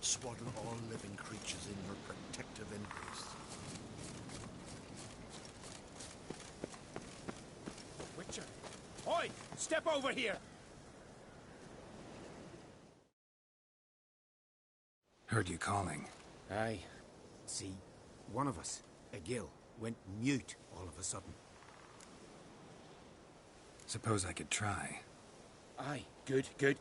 Swaddle all living creatures in your protective embrace. Witcher! Oi! Step over here! Heard you calling. Aye. See, one of us, a gill, went mute all of a sudden. Suppose I could try. Aye, good, good.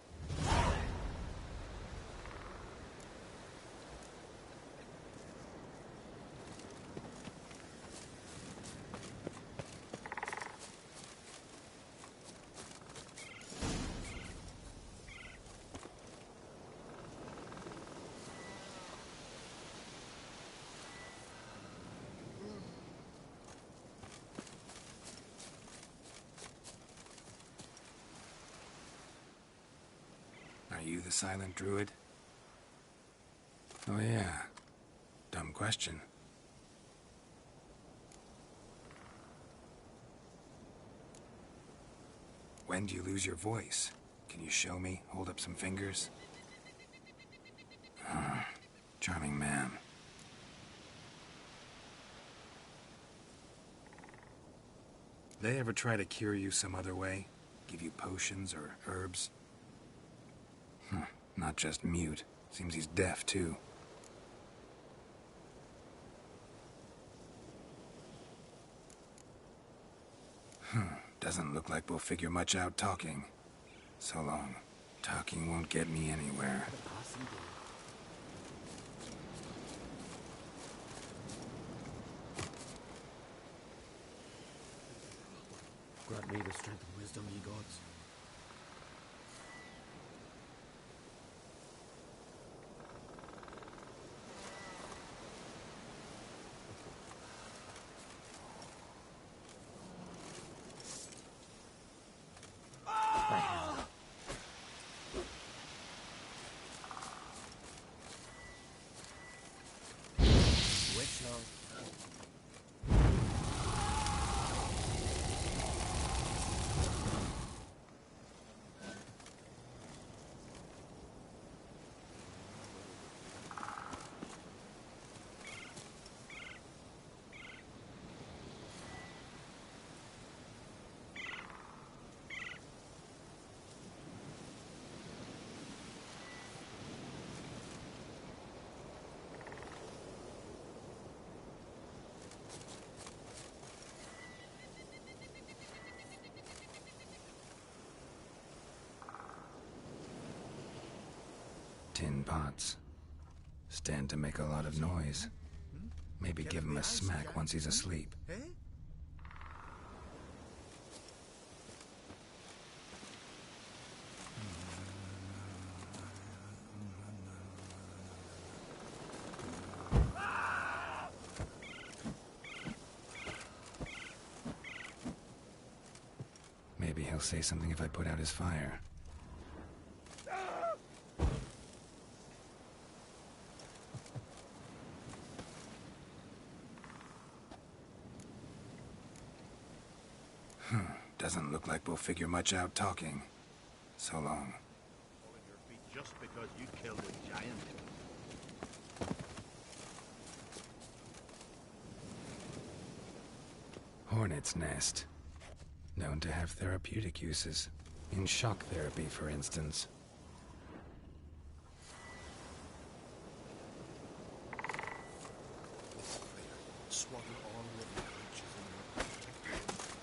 Are you the silent druid? Oh yeah. Dumb question. When do you lose your voice? Can you show me? Hold up some fingers? Charming man. They ever try to cure you some other way? Give you potions or herbs? Not just mute. Seems he's deaf, too. Doesn't look like we'll figure much out talking. So long. Talking won't get me anywhere. Grant me the strength and wisdom, ye gods. Tin pots. Stand to make a lot of noise. Maybe give him a smack once he's asleep. Maybe he'll say something if I put out his fire. Doesn't look like we'll figure much out talking. So long. Falling your feet just because you killed a giant. Hornet's nest. Known to have therapeutic uses. In shock therapy, for instance. Swaddle all living creatures in your protective embrace.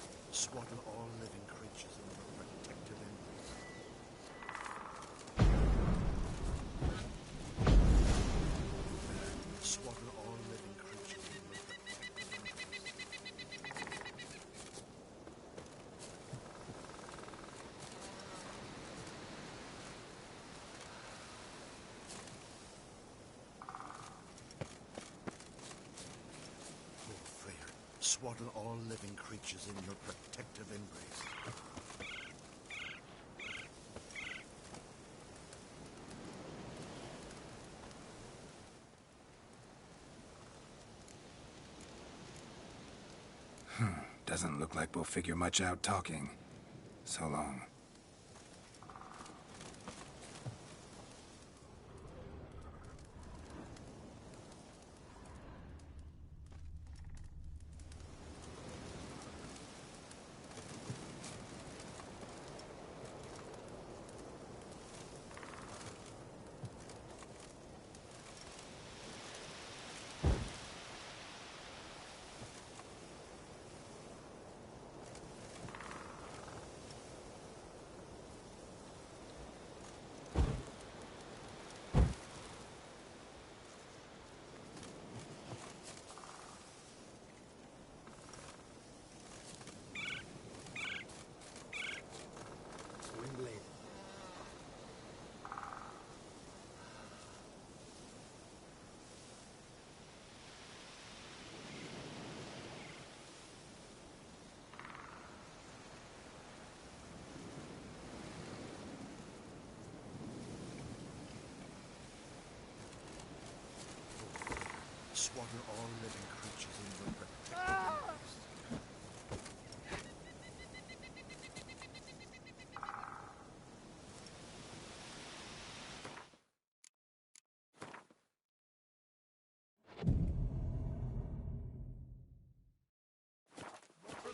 Swaddle all living creatures in your protective embrace. Swaddle all living creatures in your protective embrace. Swaddle all living creatures in your protective embrace. Doesn't look like we'll figure much out talking. So long. Slaughter all living creatures in your protected.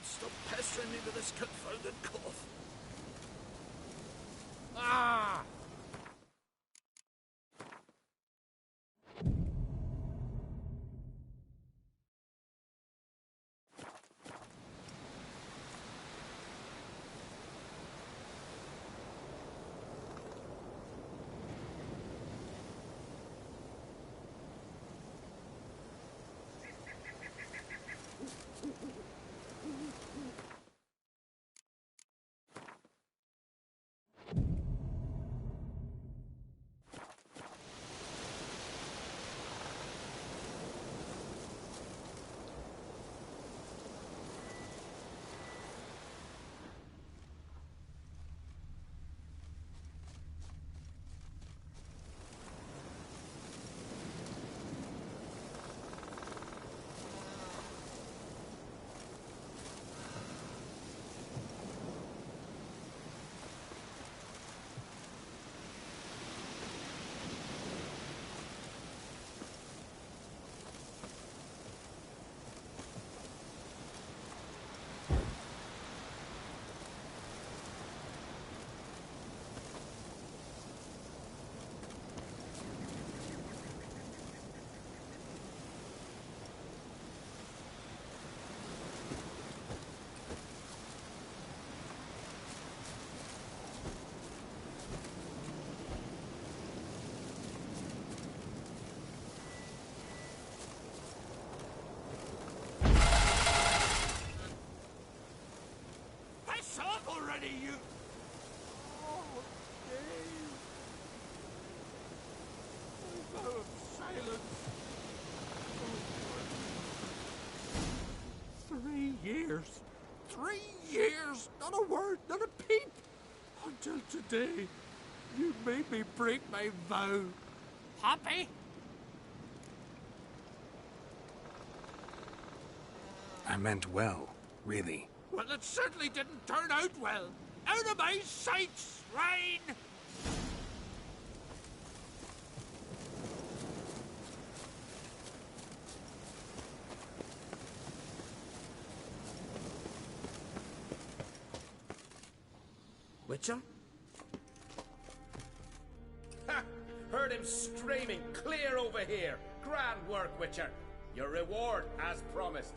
Stop pestering me with this confounded cough. Ah! Already, you... Oh, Dave. My vow of silence. Oh, 3 years. 3 years. Not a word, not a peep. Until today, you made me break my vow. Happy? I meant well, really. Well, it certainly didn't turn out well. Out of my sight, swine! Witcher? Ha! Heard him screaming, clear over here. Grand work, Witcher. Your reward, as promised.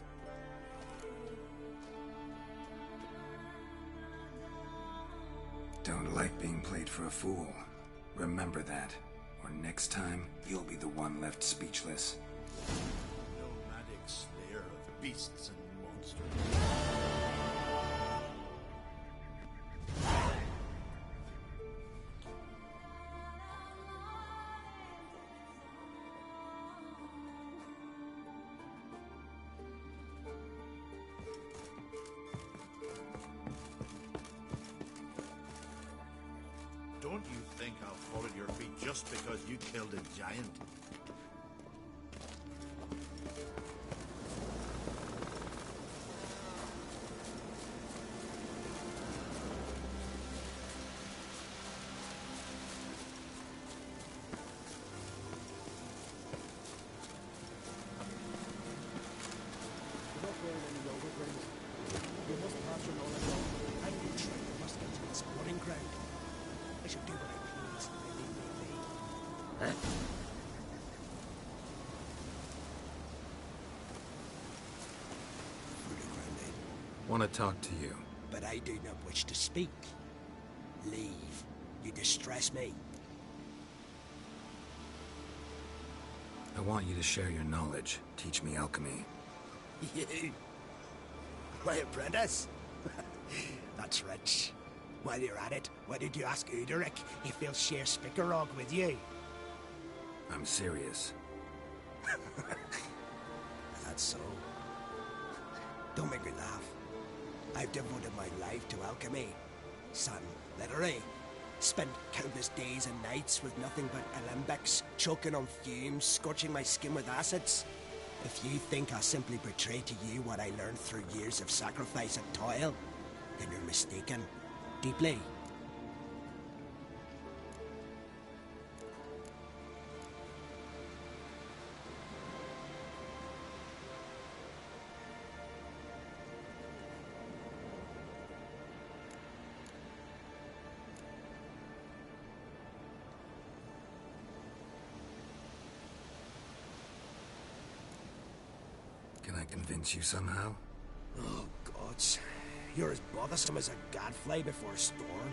Don't like being played for a fool. Remember that, or next time, you'll be the one left speechless. Nomadic slayer of beasts and monsters. Don't you think I'll fall at your feet just because you killed a giant? Want to talk to you. But I do not wish to speak. Leave. You distress me. I want you to share your knowledge. Teach me alchemy. You? My apprentice? That's rich. While you're at it, why did you ask Uderic if he'll share Spikarog with you? I'm serious. That's so. Don't make me laugh. I've devoted my life to alchemy. Son, literally. Spent countless days and nights with nothing but alembics, choking on fumes, scorching my skin with acids. If you think I simply portray to you what I learned through years of sacrifice and toil, then you're mistaken. Deeply. Can I convince you somehow? Oh, gods. You're as bothersome as a gadfly before a storm.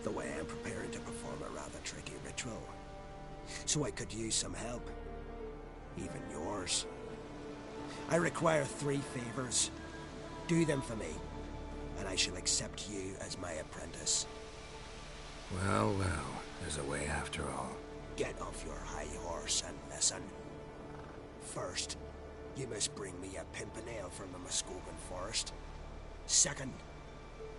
The way I'm preparing to perform a rather tricky ritual. So I could use some help. Even yours. I require 3 favors. Do them for me, and I shall accept you as my apprentice. Well, well, there's a way after all. Get off your high horse and listen. First, you must bring me a pimpernel from the Muskogan forest. Second,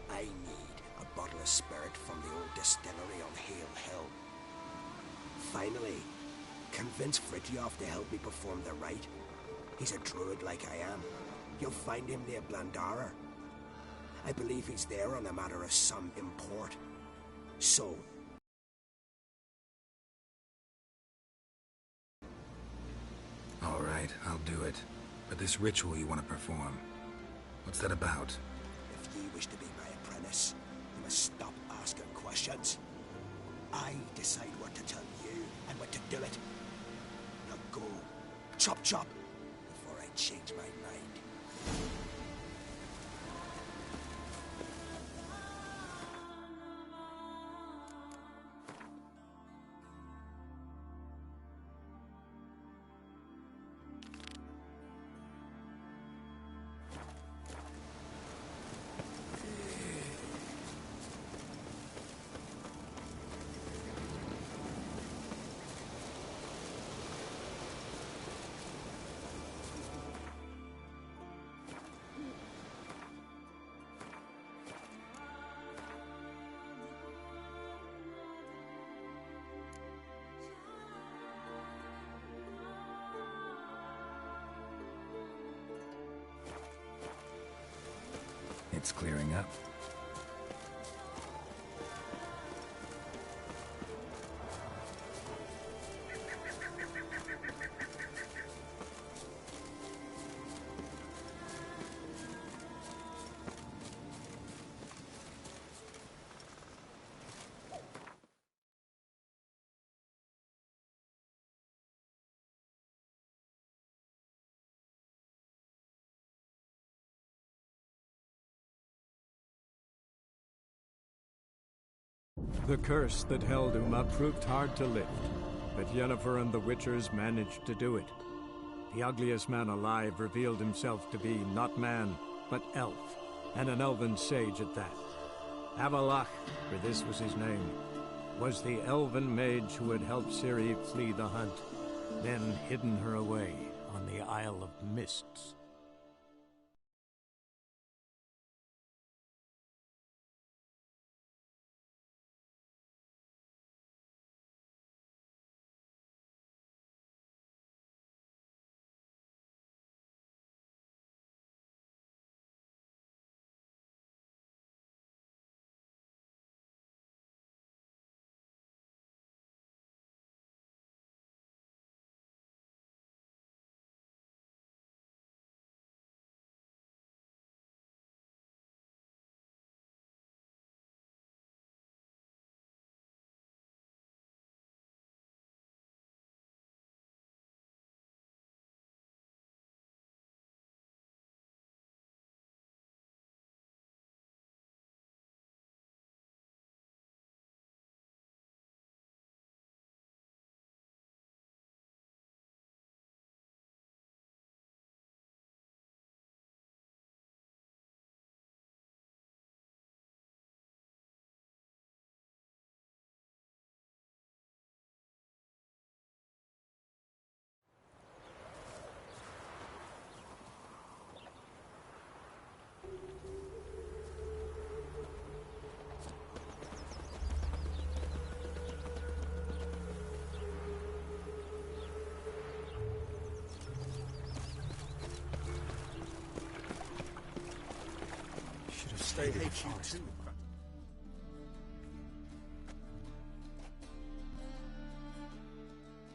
I need a bottle of spirit from the old distillery on Hale Hill. Finally, convince Fritjof to help me perform the rite. He's a druid like I am. You'll find him near Blandara. I believe he's there on a matter of some import. So, All right, I'll do it. But this ritual you want to perform, what's that about? if you wish to be my apprentice, you must stop asking questions. I decide what to tell you and what to do it. Now go, chop chop, before I change my mind. It's clearing up. The curse that held Uma proved hard to lift, but Yennefer and the Witchers managed to do it. The ugliest man alive revealed himself to be not man, but elf, and an elven sage at that. Avalach, for this was his name, was the elven mage who had helped Ciri flee the hunt, then hidden her away on the Isle of Mists. they hate you too.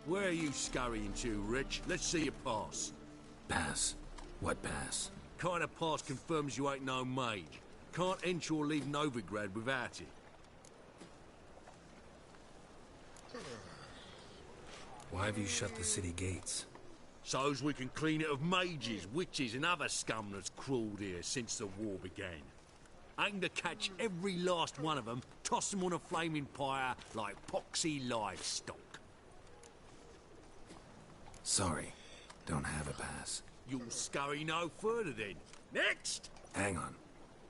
Where are you scurrying to, Rich? Let's see your pass. Pass? What pass? Kind of pass confirms you ain't no mage. Can't enter or leave Novigrad without it. Why have you shut the city gates? So's we can clean it of mages, witches and other scum that's crawled here since the war began. Aim to catch every last one of them, toss them on a flaming pyre like poxy livestock. Sorry, don't have a pass. You'll scurry no further then. Next! Hang on.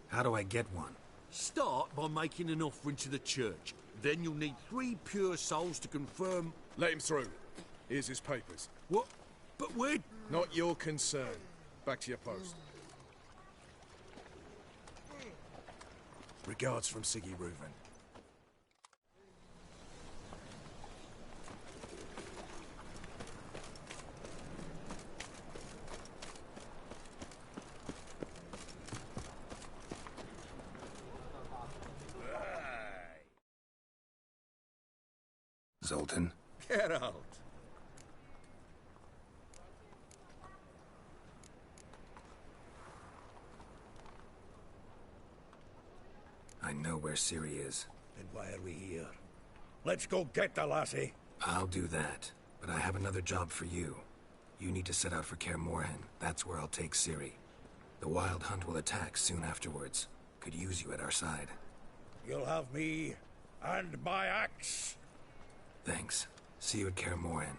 How do I get one? Start by making an offering to the church. Then you'll need 3 pure souls to confirm... Let him through. Here's his papers. What? But we're... Not your concern. Back to your post. Regards from Siggy Reuven. Zoltan? Get out. I know where Ciri is. Then why are we here? Let's go get the lassie. I'll do that, but I have another job for you. You need to set out for Kaer Morhen. That's where I'll take Ciri. The Wild Hunt will attack soon afterwards. Could use you at our side. You'll have me and my axe. Thanks. See you at Kaer Morhen.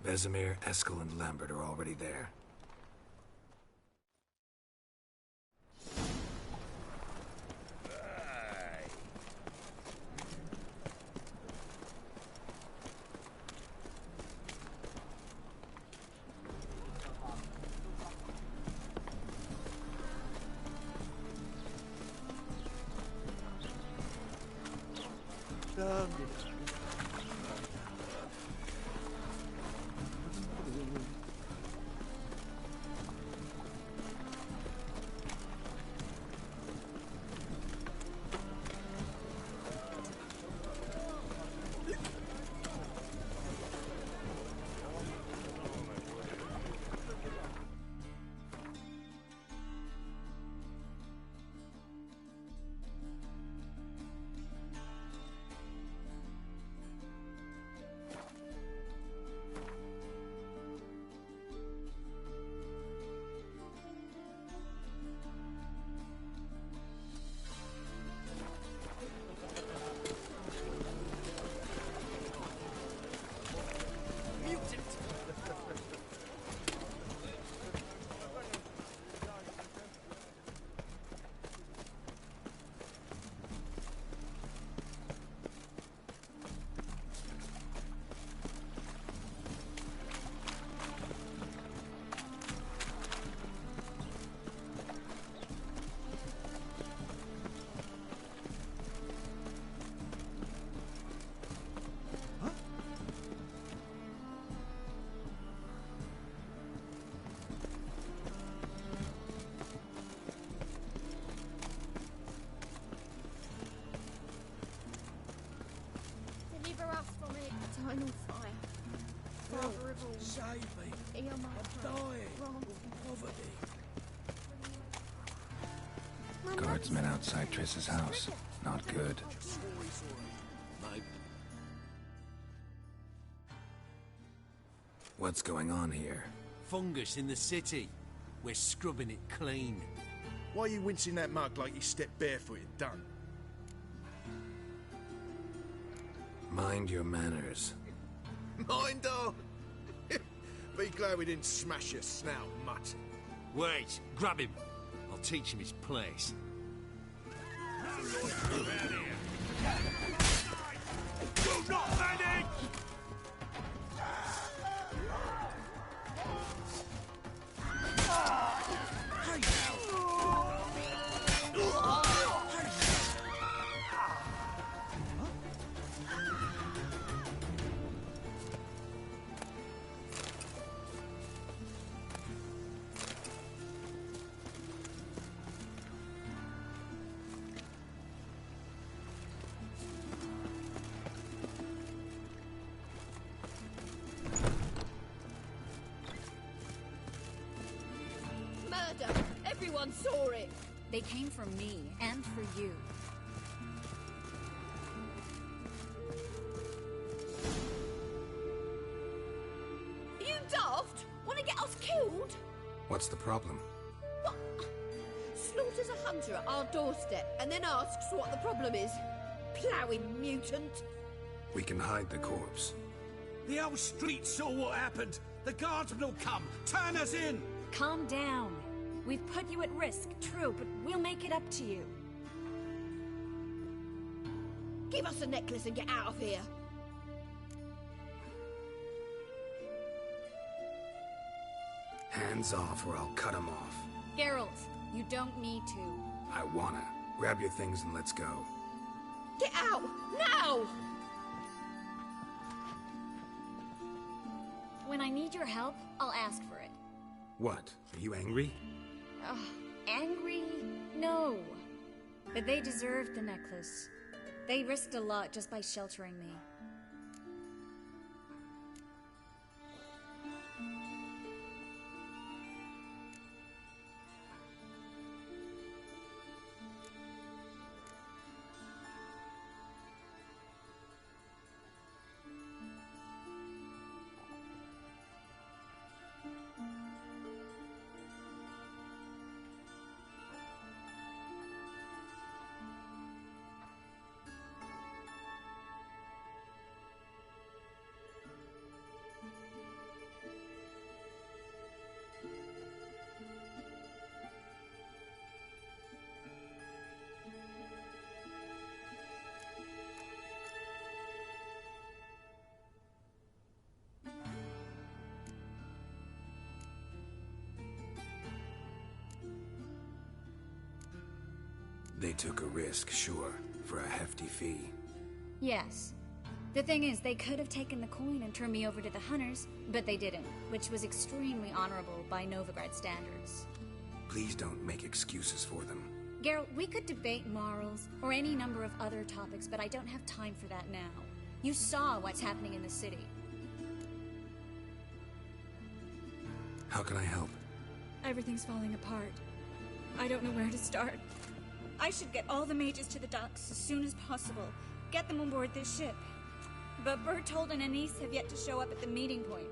Vesemir, Eskel, and Lambert are already there. Deliver us from the eternal fire. Father of all, Save me. hear my I'm prayer. dying Grant of poverty. Guardsmen outside Triss's house. Not good. Mate, What's going on here? fungus in the city. We're scrubbing it clean. Why are you wincing that mug like you stepped barefooted, done? Mind your manners. Mind on! Be glad we didn't smash your snout, mutt. Wait, grab him. I'll teach him his place. Do not panic! Everyone saw it. They came for me, and for you. Are you daft? Want to get us killed? What's the problem? What? Slaughters a hunter at our doorstep and then asks what the problem is. Ploughing mutant. We can hide the corpse. The whole street saw what happened. The guardsmen will come. Turn us in. Calm down. We've put you at risk, true, but we'll make it up to you. Give us the necklace and get out of here. Hands off or I'll cut 'em off. Geralt, you don't need to. I wanna. Grab your things and let's go. Get out! Now! When I need your help, I'll ask for it. What? Are you angry? Angry? No. But they deserved the necklace. They risked a lot just by sheltering me. They took a risk, sure, for a hefty fee. Yes. The thing is, they could have taken the coin and turned me over to the hunters, but they didn't, which was extremely honorable by Novigrad standards. Please don't make excuses for them. Geralt, we could debate morals, or any number of other topics, but I don't have time for that now. You saw what's happening in the city. How can I help? Everything's falling apart. I don't know where to start. I should get all the mages to the docks as soon as possible. Get them on board this ship. But Bertold and Anise have yet to show up at the meeting point.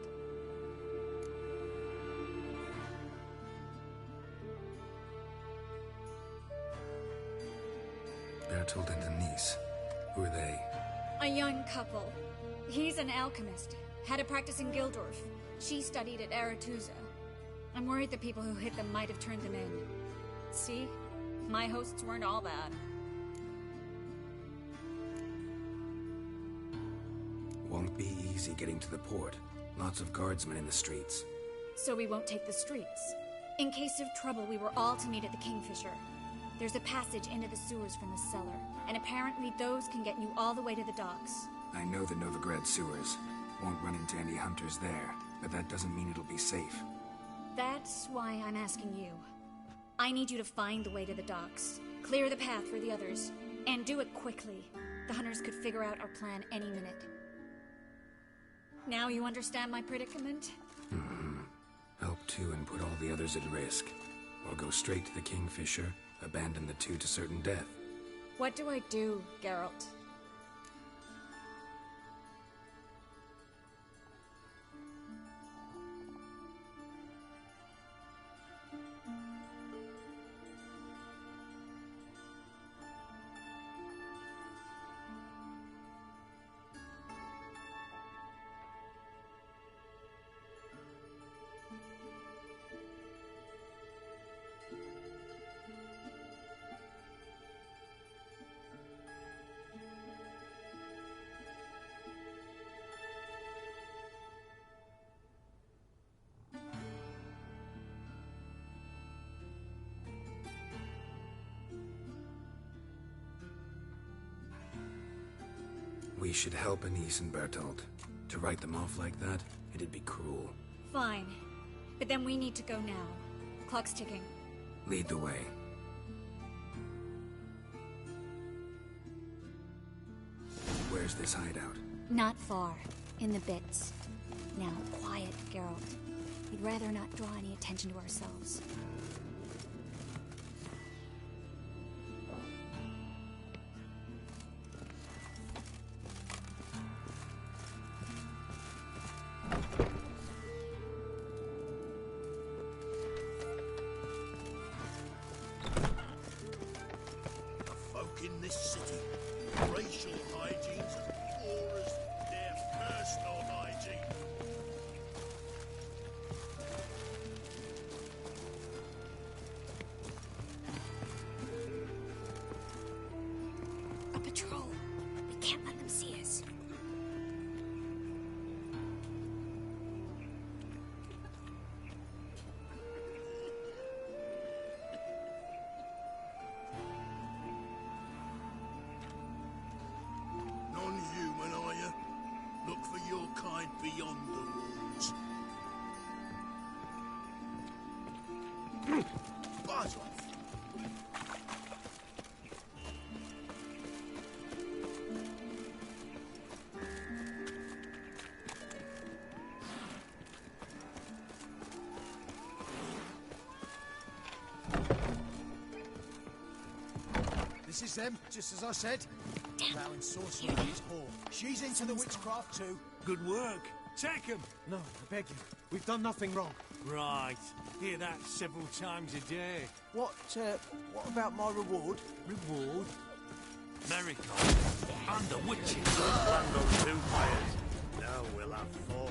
Bertold and Anise. Who are they? A young couple. He's an alchemist. Had a practice in Gildorf. She studied at Aretuza. I'm worried the people who hit them might have turned them in. See? My hosts weren't all bad. Won't be easy getting to the port. Lots of guardsmen in the streets. So we won't take the streets. In case of trouble, we were all to meet at the Kingfisher. There's a passage into the sewers from the cellar, and apparently those can get you all the way to the docks. I know the Novigrad sewers. Won't run into any hunters there, but that doesn't mean it'll be safe. That's why I'm asking you. I need you to find the way to the docks, clear the path for the others, and do it quickly. The hunters could figure out our plan any minute. Now you understand my predicament? Mm-hmm. Help two and put all the others at risk. Or go straight to the Kingfisher, abandon the two to certain death. What do I do, Geralt? We should help Anise and Bertold. To write them off like that, it'd be cruel. Fine. But then we need to go now. Clock's ticking. Lead the way. Where's this hideout? Not far. In the bits. Now, quiet, Geralt. We'd rather not draw any attention to ourselves. beyond the walls. Buzz off! This is them, just as I said. Vowing sorcery in his hall. She's into the witchcraft too. Good work. Take him. No, I beg you. We've done nothing wrong. Right. Hear that several times a day. What about my reward? Reward? Marigold. And the witches. Handle 2 players. Now we'll have 4.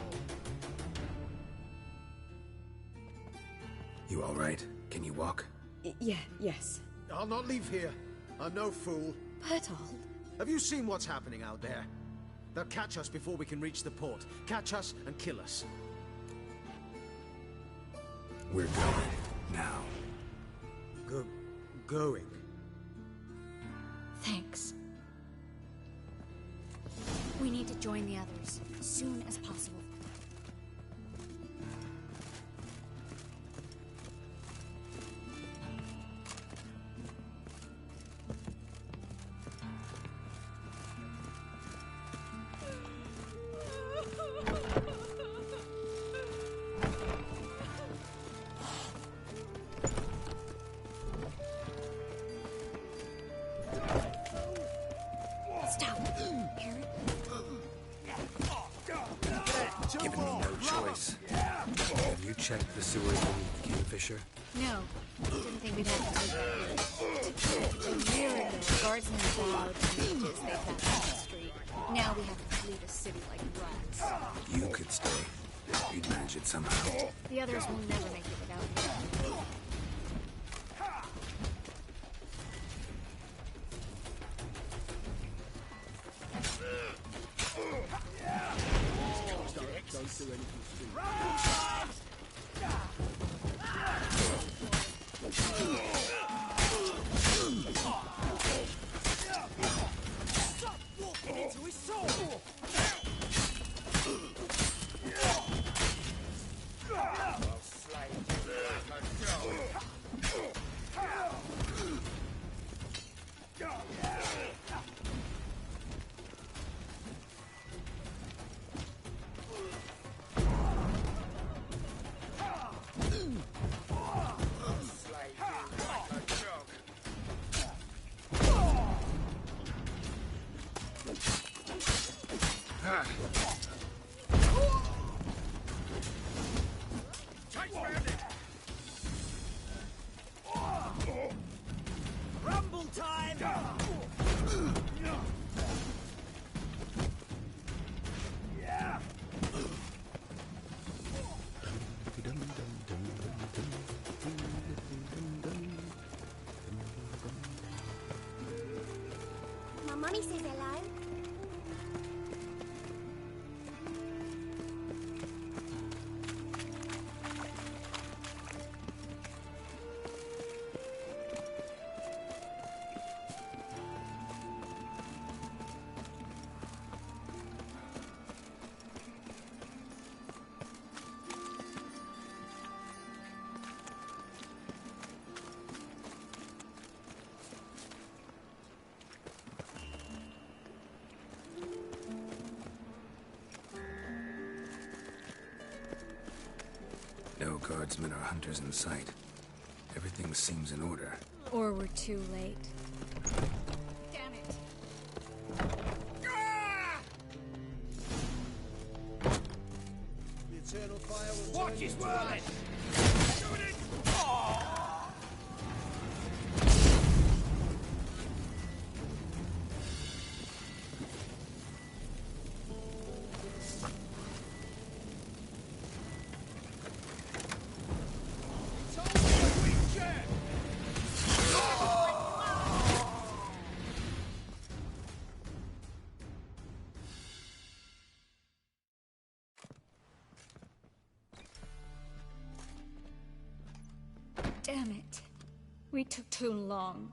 You all right? Can you walk? Yes. I'll not leave here. I'm no fool. Bertold? Have you seen what's happening out there? They'll catch us before we can reach the port. Catch us and kill us. We're going. Now. Going? Thanks. We need to join the others as soon as possible. Stop. Harry? Given me no choice. Have you checked the sewers beneath Kingfisher? No. Didn't think we'd have to take that route. A year ago, guardsmen vowed to make us they back on the street. Now we have to flee the city like rats. You could stay. You'd manage it somehow. The others will never make it without me. Don't do anything stupid. Stop walking into his soul! I'll slay you like a dog. Rumble time! My mummy says hello. No guardsmen or hunters in sight. Everything seems in order. Or we're too late. Damn it. The eternal fire will Watch his word! Damn it. We took too long.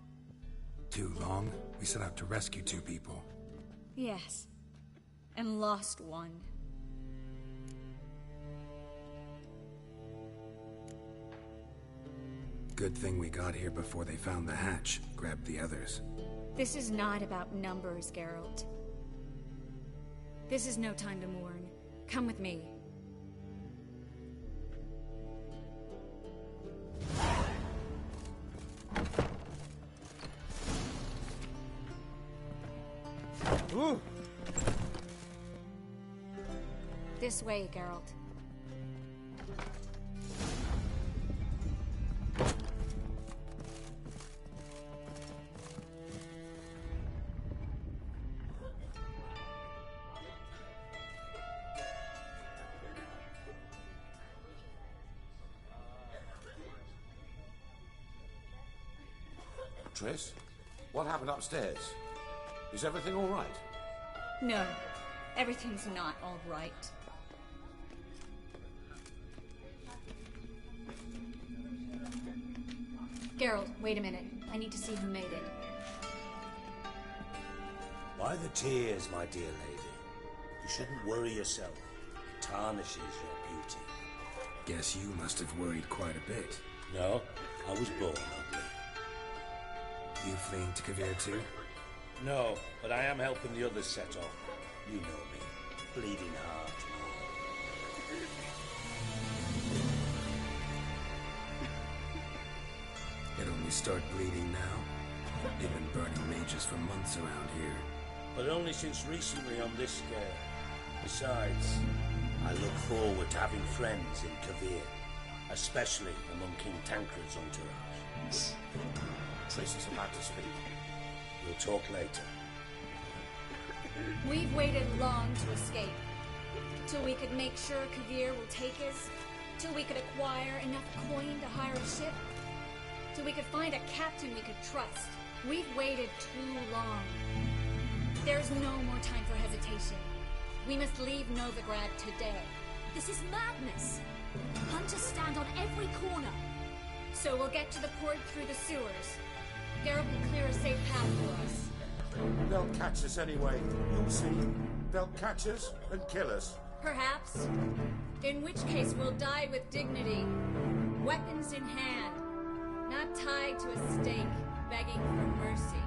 Too long? We set out to rescue 2 people. Yes. And lost one. Good thing we got here before they found the hatch, grabbed the others. This is not about numbers, Geralt. This is no time to mourn. Come with me. Ooh. This way, Geralt. Triss, what happened upstairs? Is everything all right? No, everything's not all right. Geralt, wait a minute. I need to see who made it. Why the tears, my dear lady? You shouldn't worry yourself. It tarnishes your beauty. Guess you must have worried quite a bit. No, I was born ugly. You fleeing to Kavir too? No, but I am helping the others set off. You know me. Bleeding heart. It only start bleeding now? They've been burning mages for months around here. But only since recently on this scale. Besides, I look forward to having friends in Kavir. Especially among King Tancred's entourage. Triss is about to speak. We'll talk later. We've waited long to escape. Till we could make sure Kavir will take us. Till we could acquire enough coin to hire a ship. Till we could find a captain we could trust. We've waited too long. There's no more time for hesitation. We must leave Novigrad today. This is madness. Hunters stand on every corner. So we'll get to the port through the sewers. Geralt will clear a safe path for us. They'll catch us anyway. You'll see. They'll catch us and kill us. Perhaps. In which case we'll die with dignity. Weapons in hand. Not tied to a stake, begging for mercy.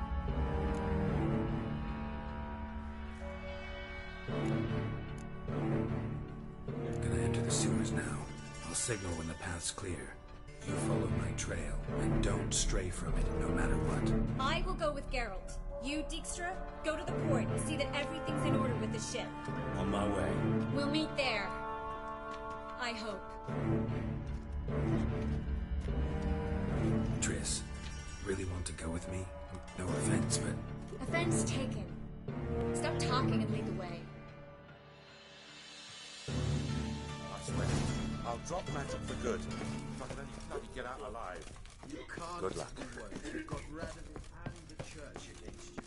Gonna enter the sewers now. I'll signal when the path's clear. You follow my trail, and don't stray from it, no matter what. I will go with Geralt. You, Dijkstra, go to the port and see that everything's in order with the ship. On my way. We'll meet there. I hope. Triss, really want to go with me? No offense, but... Offense taken. Stop talking and lead the way. I swear, I'll drop magic for good. If I can only bloody get out alive. You can't. Good luck. You've got Radomir and the church against you.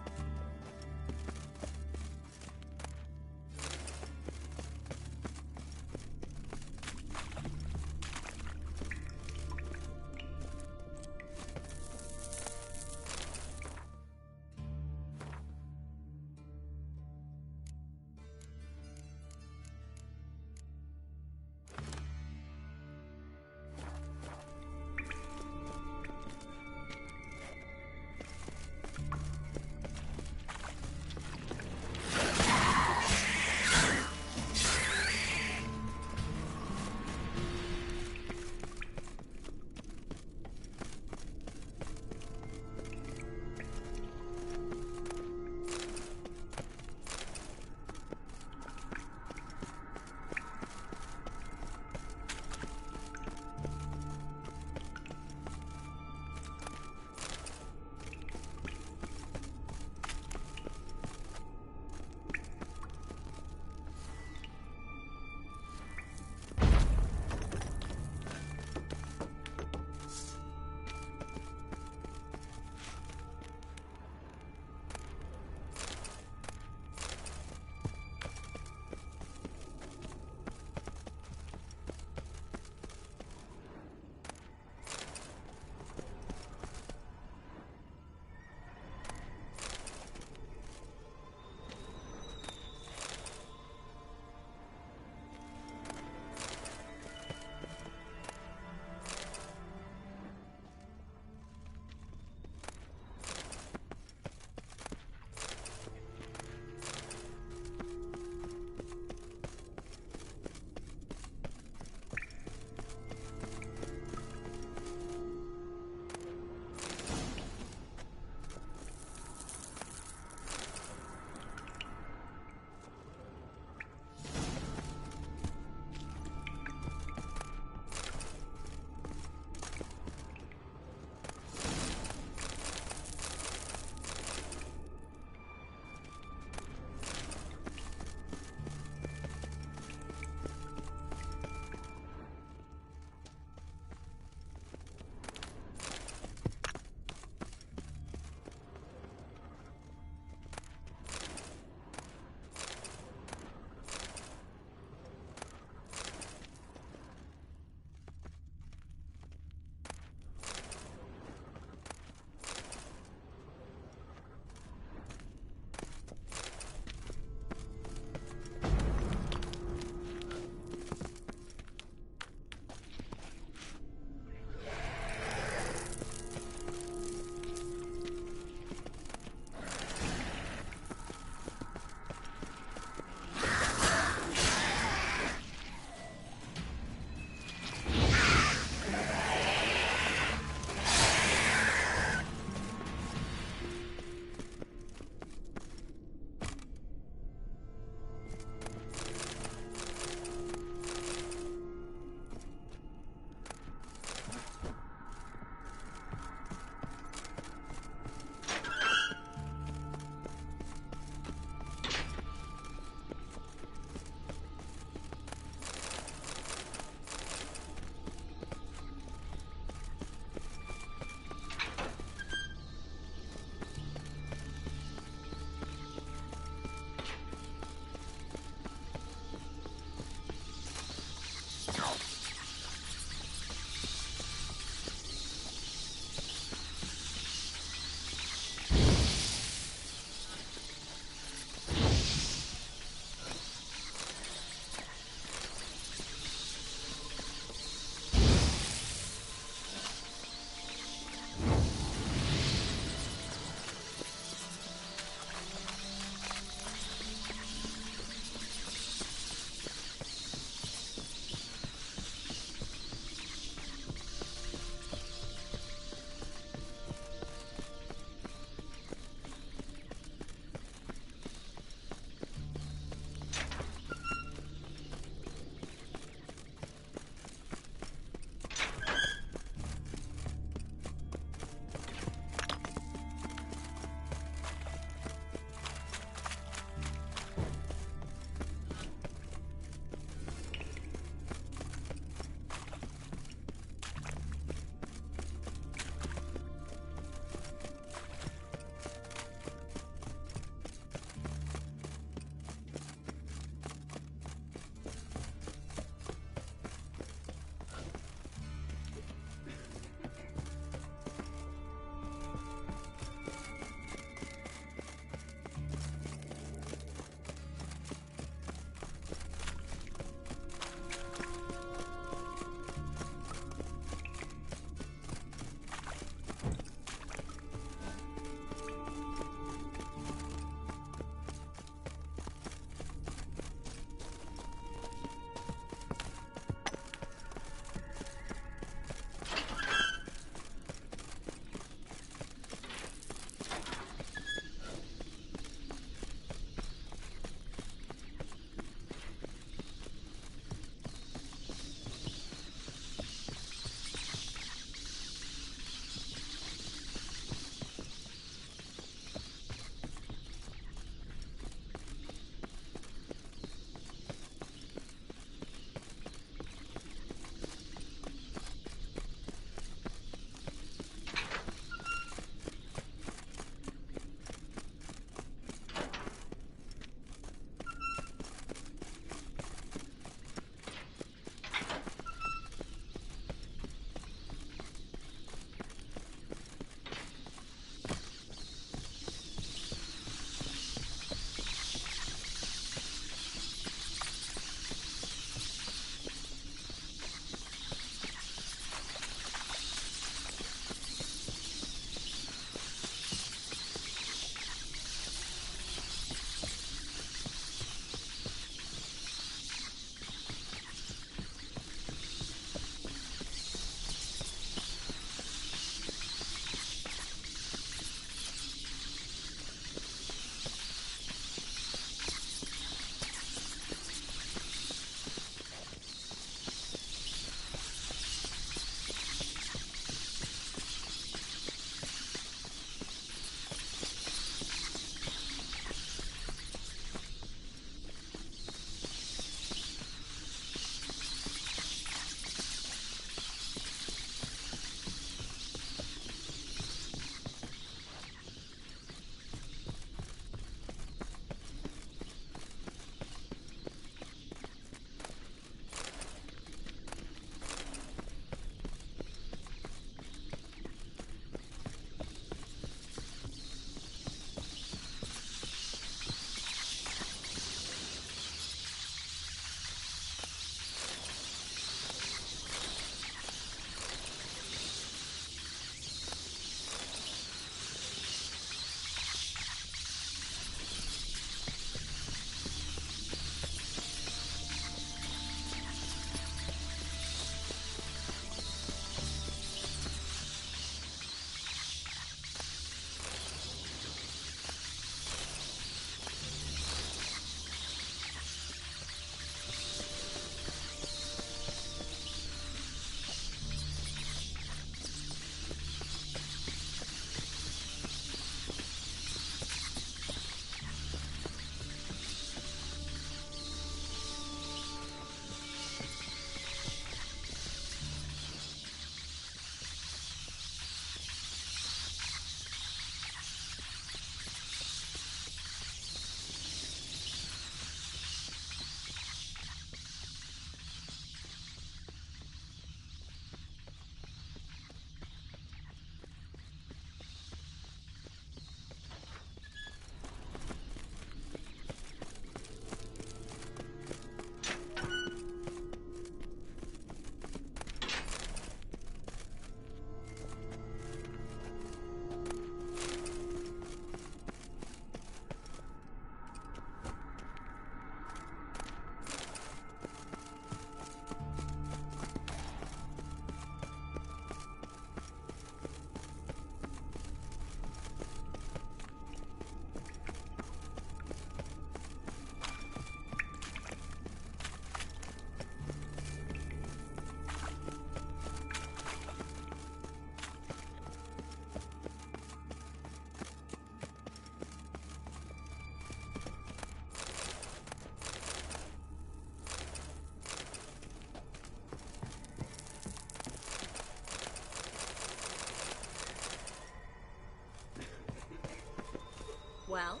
Well?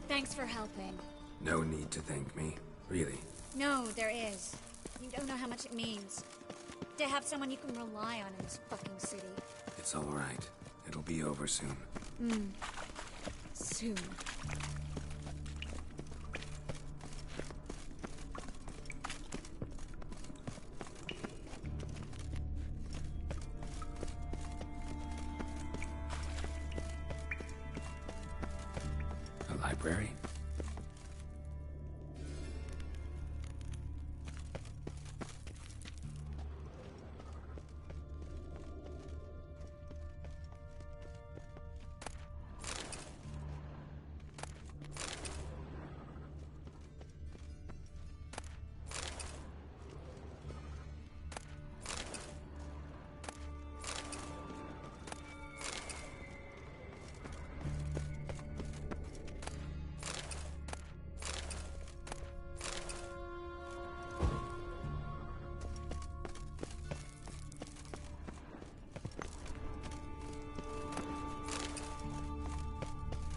Thanks for helping. No need to thank me. Really. No, there is. You don't know how much it means. To have someone you can rely on in this fucking city. It's all right. It'll be over soon. Soon. A library?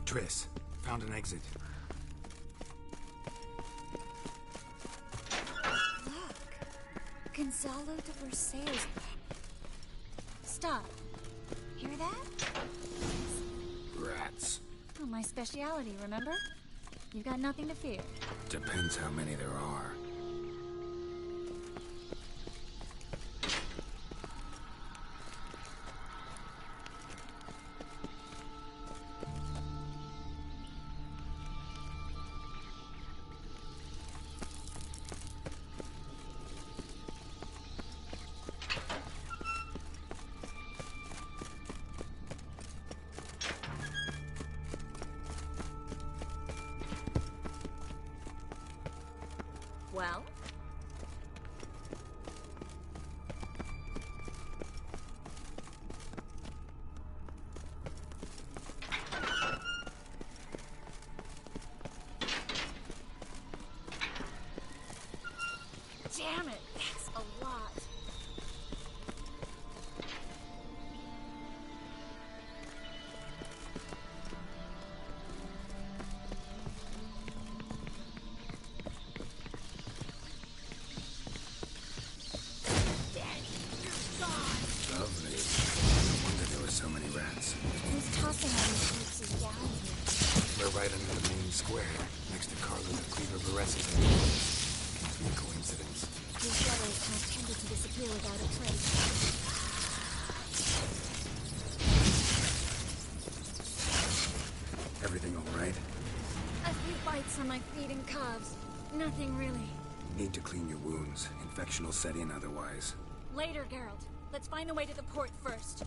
Triss, found an exit. Look. Gonzalo de Versailles. Stop. Hear that? Rats. Oh, my speciality, remember? You've got nothing to fear. Depends how many there are. Well? Damn it, that's a lot. Lovely. No wonder there were so many rats. Who's tossing all these corpses down here? We're right under the main square, next to Carlo the Cleaver Vares's headquarters. Can't be a coincidence. These shadows have tended to disappear without a trace. Everything all right? A few bites on my feet and calves. Nothing really. Need to clean your wounds. Infection will set in otherwise. Later, Geralt. Let's find the way to the port first.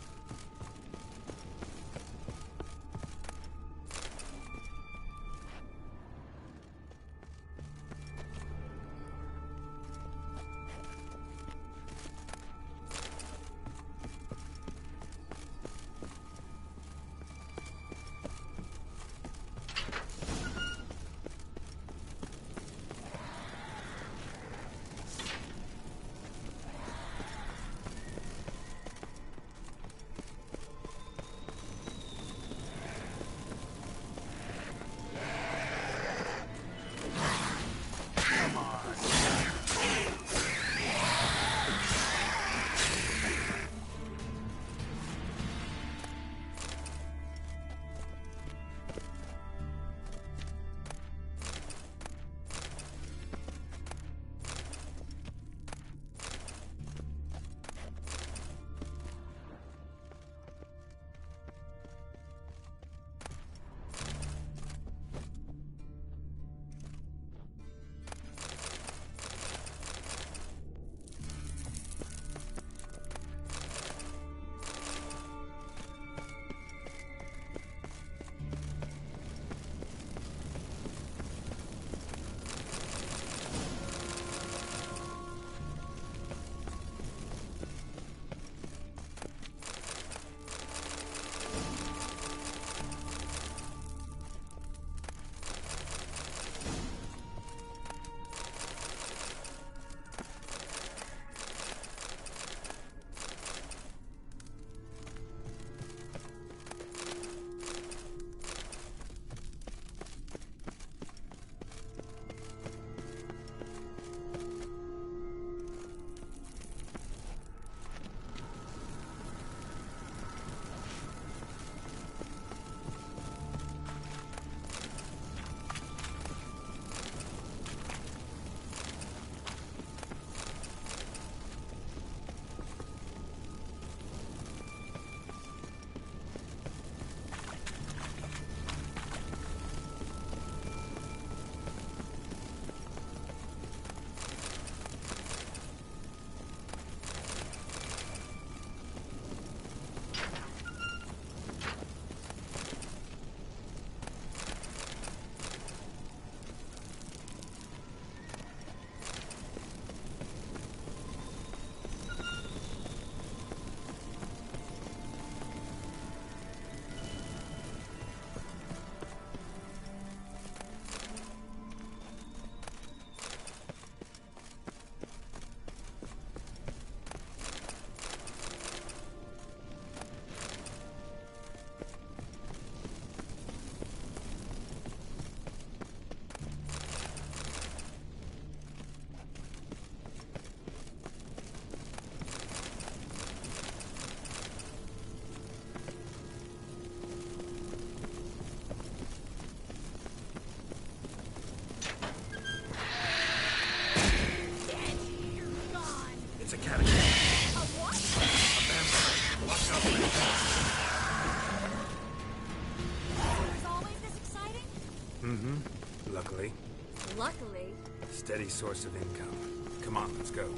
cat again. A what? A vampire. Watch out for It was always this exciting? Mm-hmm. Luckily. Luckily. Steady source of income. Come on, let's go.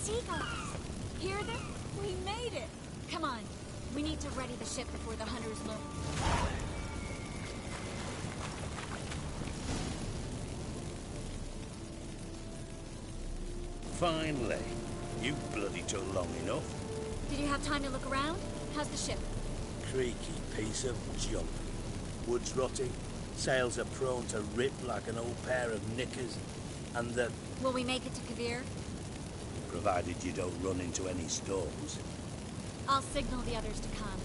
Seagulls! Hear them? We made it! Come on. We need to ready the ship before the hunters look. Finally. You bloody took long enough. Did you have time to look around? How's the ship? Creaky piece of junk. Wood's rotting. Sails are prone to rip like an old pair of knickers. And the... Will we make it to Kavir? Provided you don't run into any storms. I'll signal the others to come.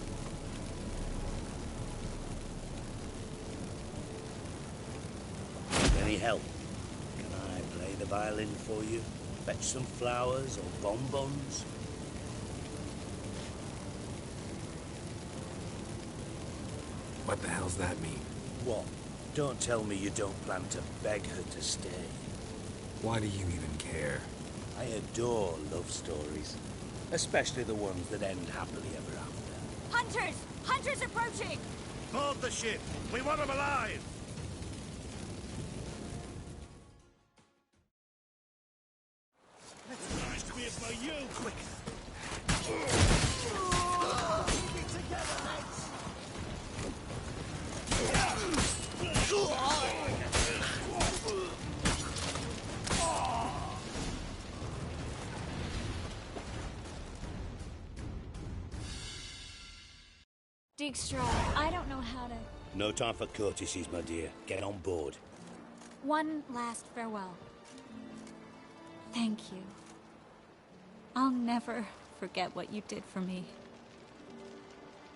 Any help? Can I play the violin for you? Fetch some flowers or bonbons? What the hell's that mean? What? Don't tell me you don't plan to beg her to stay. Why do you even care? I adore love stories. Especially the ones that end happily ever after. Hunters! Hunters approaching! Board the ship! We want them alive! It's nice to be here by you! Quick! Keep it together, mates! Dijkstra, I don't know how to... No time for courtesies, my dear. Get on board. One last farewell. Thank you. I'll never forget what you did for me.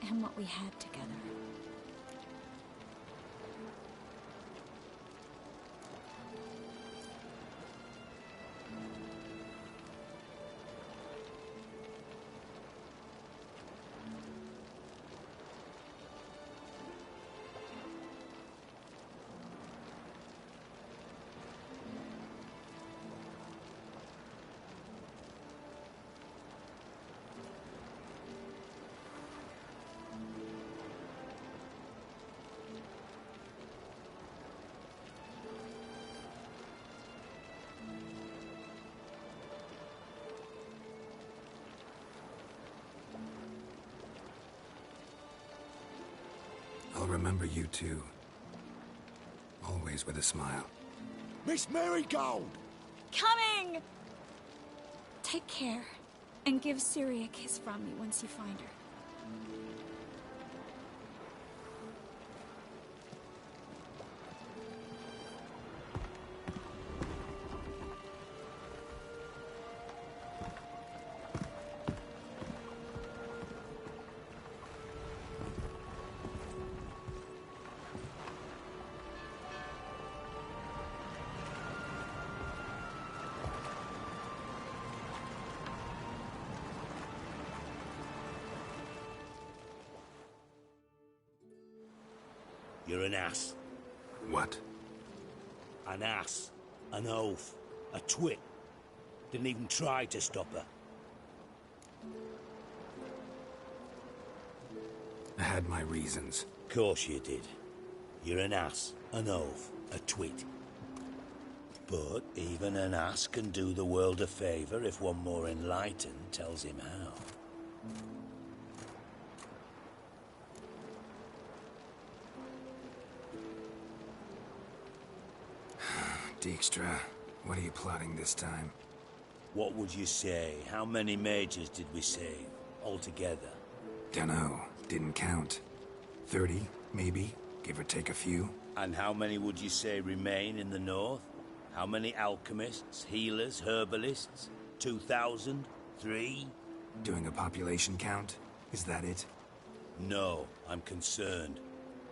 And what we had together. I'll remember you too. Always with a smile. Miss Marigold! Coming! Take care, and give Siri a kiss from me once you find her. You're an ass. What? An ass. An oaf. A twit. Didn't even try to stop her. I had my reasons. Course you did. You're an ass, an oaf, a twit. But even an ass can do the world a favour if one more enlightened tells him how. Dijkstra, what are you plotting this time? What would you say? How many mages did we save, altogether? Dunno. Didn't count. 30, maybe, give or take a few. And how many would you say remain in the north? How many alchemists, healers, herbalists? 2,000? 3? Doing a population count? Is that it? No, I'm concerned.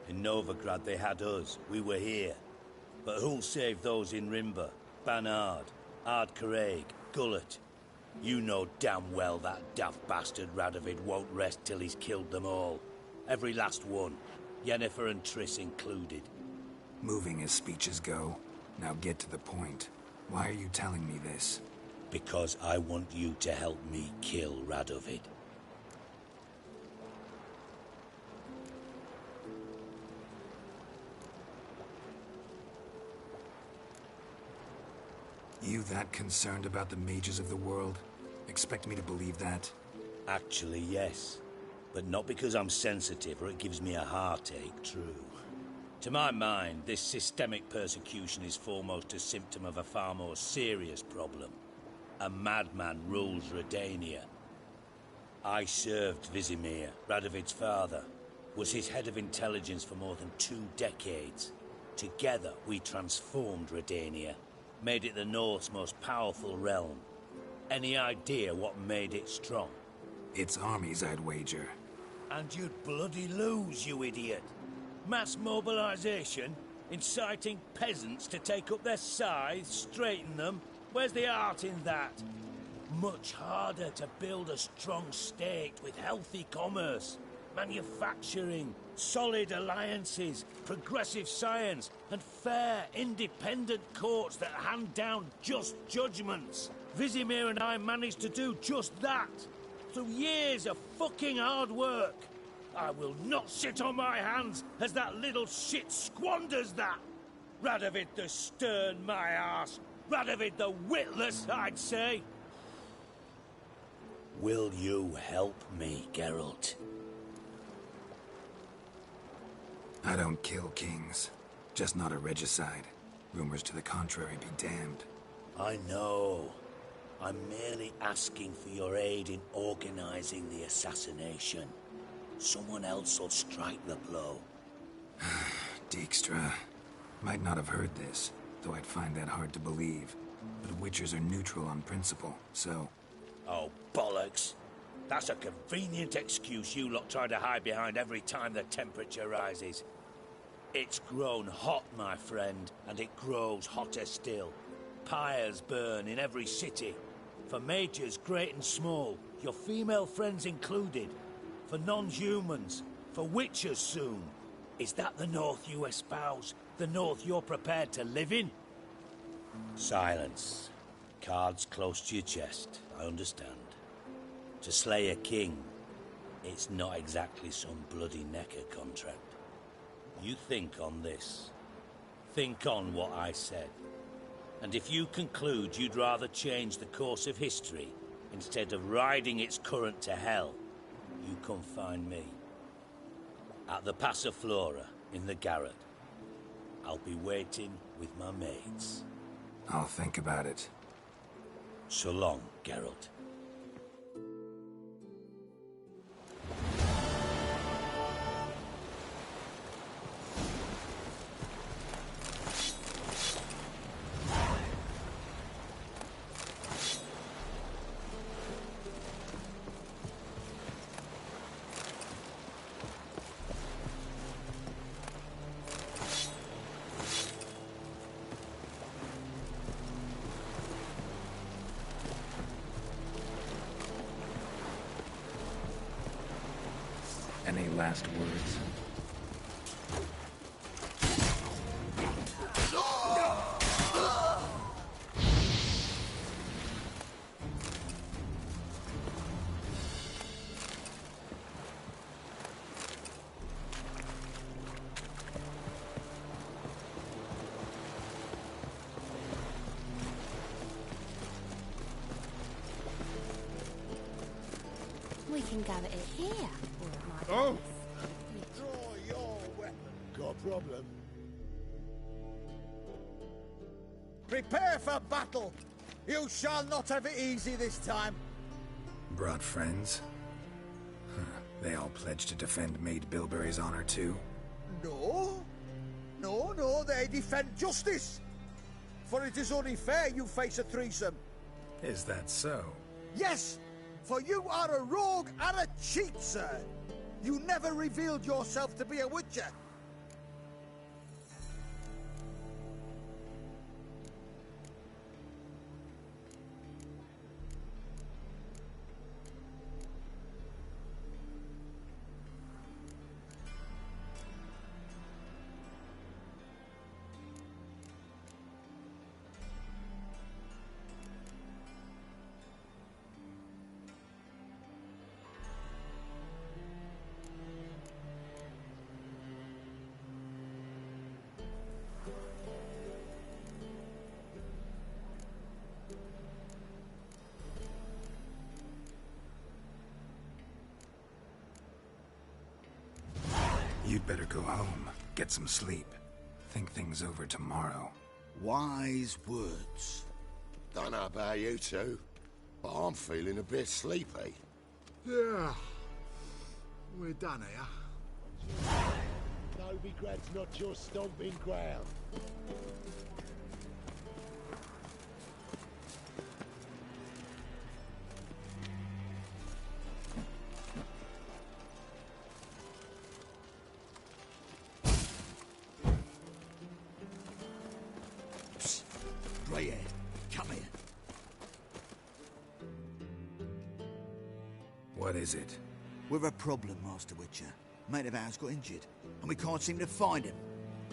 In Novigrad they had us. We were here. But who'll save those in Rimba? Banard, Ard Craig, Gullet. You know damn well that daft bastard Radovid won't rest till he's killed them all. Every last one. Yennefer and Triss included. Moving as speeches go. Now get to the point. Why are you telling me this? Because I want you to help me kill Radovid. You that concerned about the mages of the world? Expect me to believe that? Actually, yes. But not because I'm sensitive or it gives me a heartache, true. To my mind, this systemic persecution is foremost a symptom of a far more serious problem. A madman rules Redania. I served Vizimir, Radovid's father, was his head of intelligence for more than 2 decades. Together, we transformed Redania, made it the North's most powerful realm. Any idea what made it strong? Its armies, I'd wager. And you'd bloody lose, you idiot. Mass mobilization, inciting peasants to take up their scythes, straighten them. Where's the art in that? Much harder to build a strong state with healthy commerce, manufacturing, solid alliances, progressive science, and fair, independent courts that hand down just judgments. Vizimir and I managed to do just that, through years of fucking hard work. I will not sit on my hands as that little shit squanders that. Radovid the stern, my arse. Radovid the witless, I'd say. Will you help me, Geralt? I don't kill kings. Just not a regicide. Rumors to the contrary be damned. I know. I'm merely asking for your aid in organizing the assassination. Someone else will strike the blow. Dijkstra. Might not have heard this, though I'd find that hard to believe. But Witchers are neutral on principle, so... Oh, bollocks. That's a convenient excuse you lot try to hide behind every time the temperature rises. It's grown hot, my friend, and it grows hotter still. Pyres burn in every city. For mages great and small, your female friends included. For non-humans, for witchers soon. Is that the North you espouse? The North you're prepared to live in? Silence. Cards close to your chest, I understand. To slay a king, it's not exactly some bloody necker contract. You think on this. Think on what I said. And if you conclude you'd rather change the course of history instead of riding its current to hell, you come find me. At the Passiflora, in the garret. I'll be waiting with my mates. I'll think about it. So long, Geralt. Any last words? can gather it here, or at my Oh! place. Draw your weapon. Got a problem? Prepare for battle! You shall not have it easy this time. Brought friends? Huh. They all pledged to defend Maid Bilberry's honor too? No. No, they defend justice. For it is only fair you face a threesome. Is that so? Yes, for you are a rogue and a cheat, sir. You never revealed yourself to be a witcher. You'd better go home, get some sleep. Think things over tomorrow. Wise words. Don't know about you two, but I'm feeling a bit sleepy. Yeah. We're done here. Novigrad's not your stomping ground. Greyhead, come here. What is it? We've a problem, Master Witcher. Mate of ours got injured, and we can't seem to find him.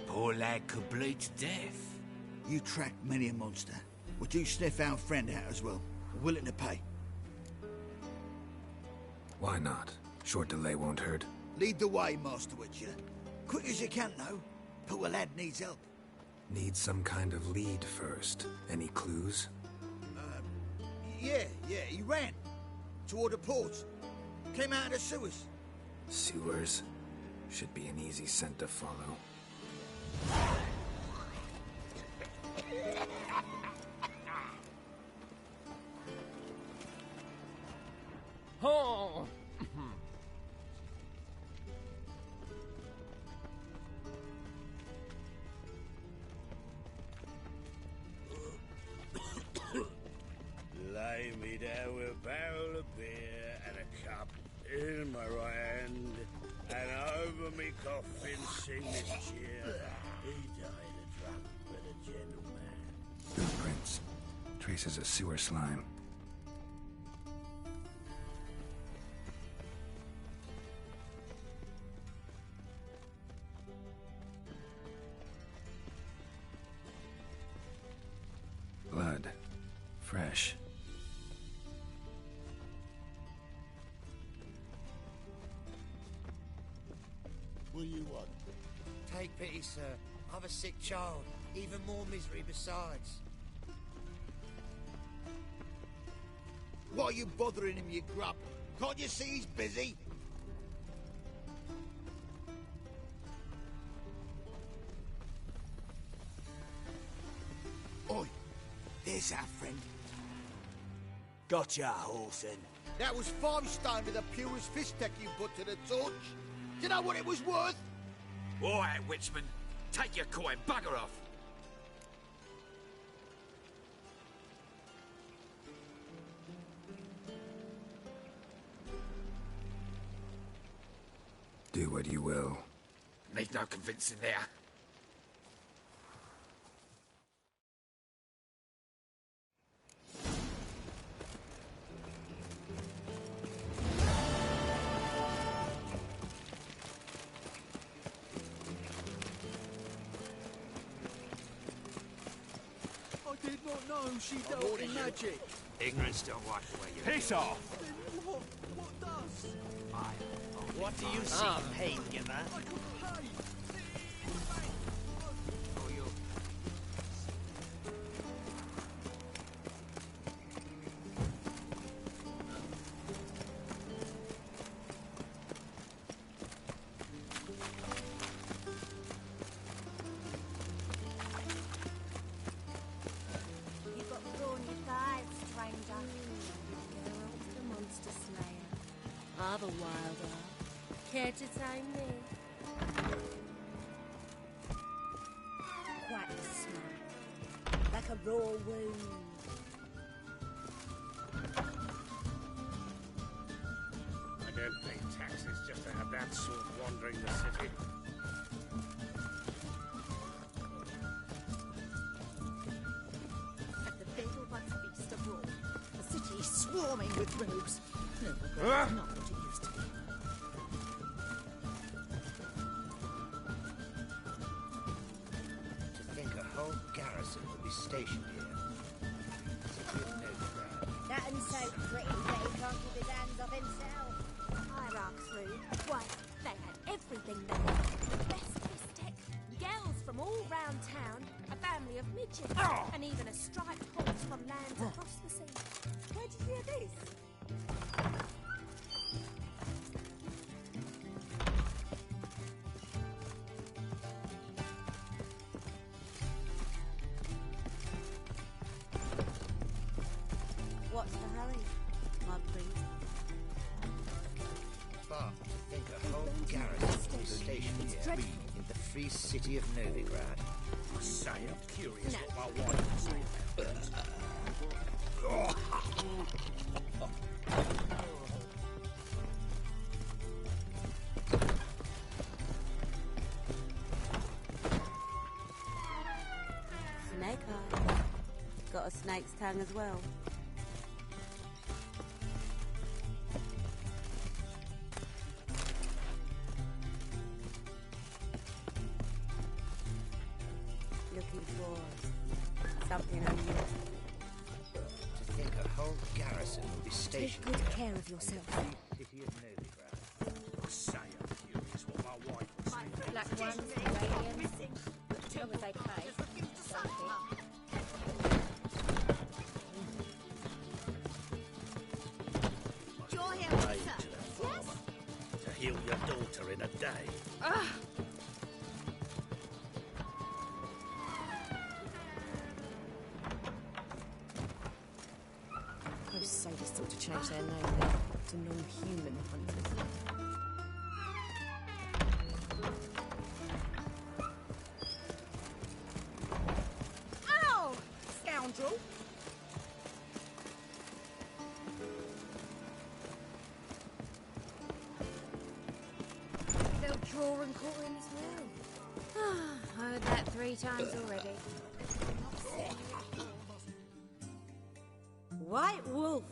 Poor lad could bleed to death. You tracked many a monster. Would you sniff our friend out as well? Willing to pay? Why not? Short delay won't hurt. Lead the way, Master Witcher. Quick as you can, though. Poor lad needs help. Need some kind of lead first. Any clues? Yeah, he ran. Toward the port. Came out of the sewers. Sewers? Should be an easy scent to follow. Oh! Lay me down with a barrel of beer and a cup in my right hand, and over me coffin sing this cheer. He died a drunk but a gentleman. Footprints. Traces of sewer slime. Blood. Fresh. What do you want? Take pity, sir. I've a sick child. Even more misery besides. Why are you bothering him, you grub? Can't you see he's busy? Oi, there's our friend. Gotcha, Horson. That was 5 stone with the purest fist tech you put to the torch. Do you know what it was worth? All right, Witchman. Take your coin, bugger off. Do what you will. Need no convincing there. I did not know she dealt in magic. Ignorance don't wipe away your... Piss off! Then what does? What do you see, pain giver? I could pay. other wilder. Care to tame me? Quite a smile. Like a raw wound. I don't pay taxes just to have that sort wandering the city. At the Beetlebugs feast abroad, the city is swarming with rogues. No, not what it used to be. To think a whole garrison will be stationed here. City of Novigrad. That and so pretty that he can't keep his hands off himself. Hierarch through. Why, they had everything there. The best fistic, girls from all round town, a family of midgets, and even a striped horse from lands across the sea. Where did you hear this? What's the hurry, my priest? But to think a whole garrison will be stationed here in the free city of Novigrad. I say, I'm curious what my wife will say about this. Snake eye. Got a snake's tongue as well. Looking for something unusual. To think a whole garrison will be stationed good here care of yourself. in the free city of Novigrad. I say, I'm curious what my wife will say. Black ones, Iranian. As long as they pay. Aid to the farmer. To heal your daughter in a day. Those sadists ought to change their name now to non-human hunters. Ow! Scoundrel! They'll draw and quarter him as well. Heard that 3 times already. White Wolf,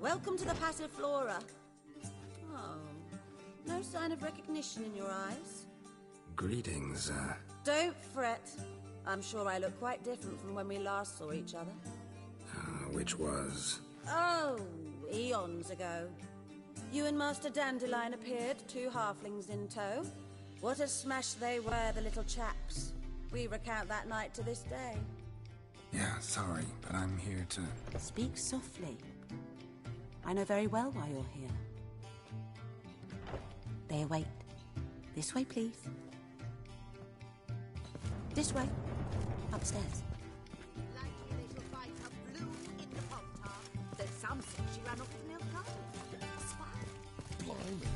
welcome to the Passiflora. Oh, no sign of recognition in your eyes. Greetings, Don't fret. I'm sure I look quite different from when we last saw each other. which was... Oh, eons ago. You and Master Dandelion appeared, 2 halflings in tow. What a smash they were, the little chaps. We recount that night to this day. Yeah, sorry, but I'm here to... Speak softly. I know very well why you're here. They await. This way, please. This way. Upstairs. Likely they shall find her blue in the Pontar. There's some say she ran off with milk garden. Blimey.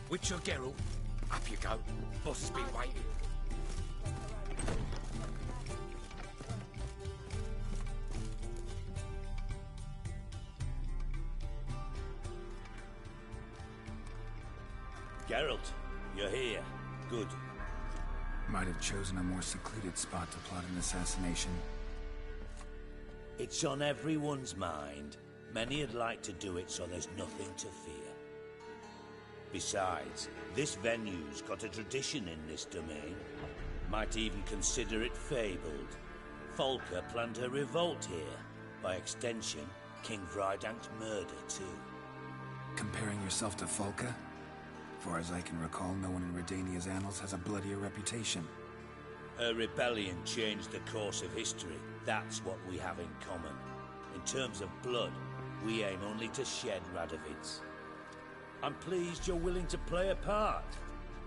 Witcher Geralt, up you go. Boss has been waiting. Geralt, you're here. Good. Might have chosen a more secluded spot to plot an assassination. It's on everyone's mind. Many would like to do it so there's nothing to fear. Besides, this venue's got a tradition in this domain. Might even consider it fabled. Folker planned her revolt here. By extension, King Vrydank's murder too. Comparing yourself to Folka? Far as I can recall, no one in Redania's annals has a bloodier reputation. Her rebellion changed the course of history. That's what we have in common. In terms of blood, we aim only to shed Radovids. I'm pleased you're willing to play a part.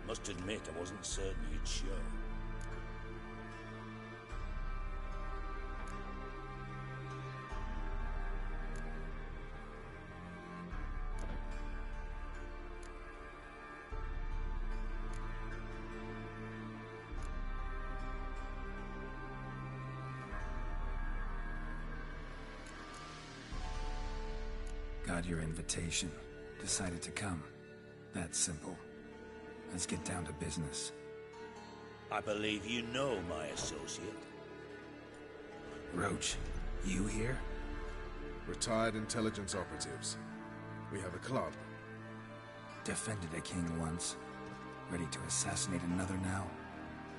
Must admit, I wasn't certain you'd show. Got your invitation. Decided to come. That's simple. Let's get down to business. I believe you know my associate. Roach, you here? Retired intelligence operatives. We have a club. Defended a king once. Ready to assassinate another now?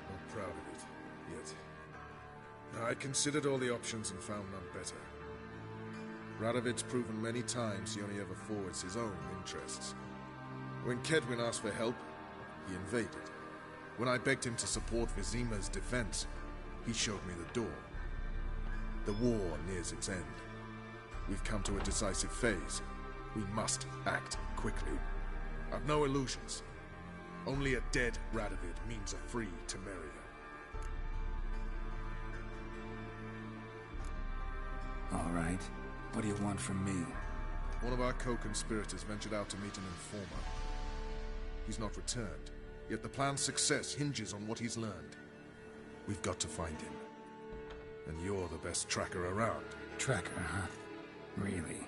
Not proud of it, yet. I considered all the options and found none better. Radovid's proven many times he only ever forwards his own interests. When Kedwin asked for help, he invaded. When I begged him to support Vizima's defense, he showed me the door. The war nears its end. We've come to a decisive phase. We must act quickly. I've no illusions. Only a dead Radovid means a free Temeria. All right. What do you want from me? One of our co-conspirators ventured out to meet an informer. He's not returned, yet the plan's success hinges on what he's learned. We've got to find him. And you're the best tracker around. Tracker, huh? Really?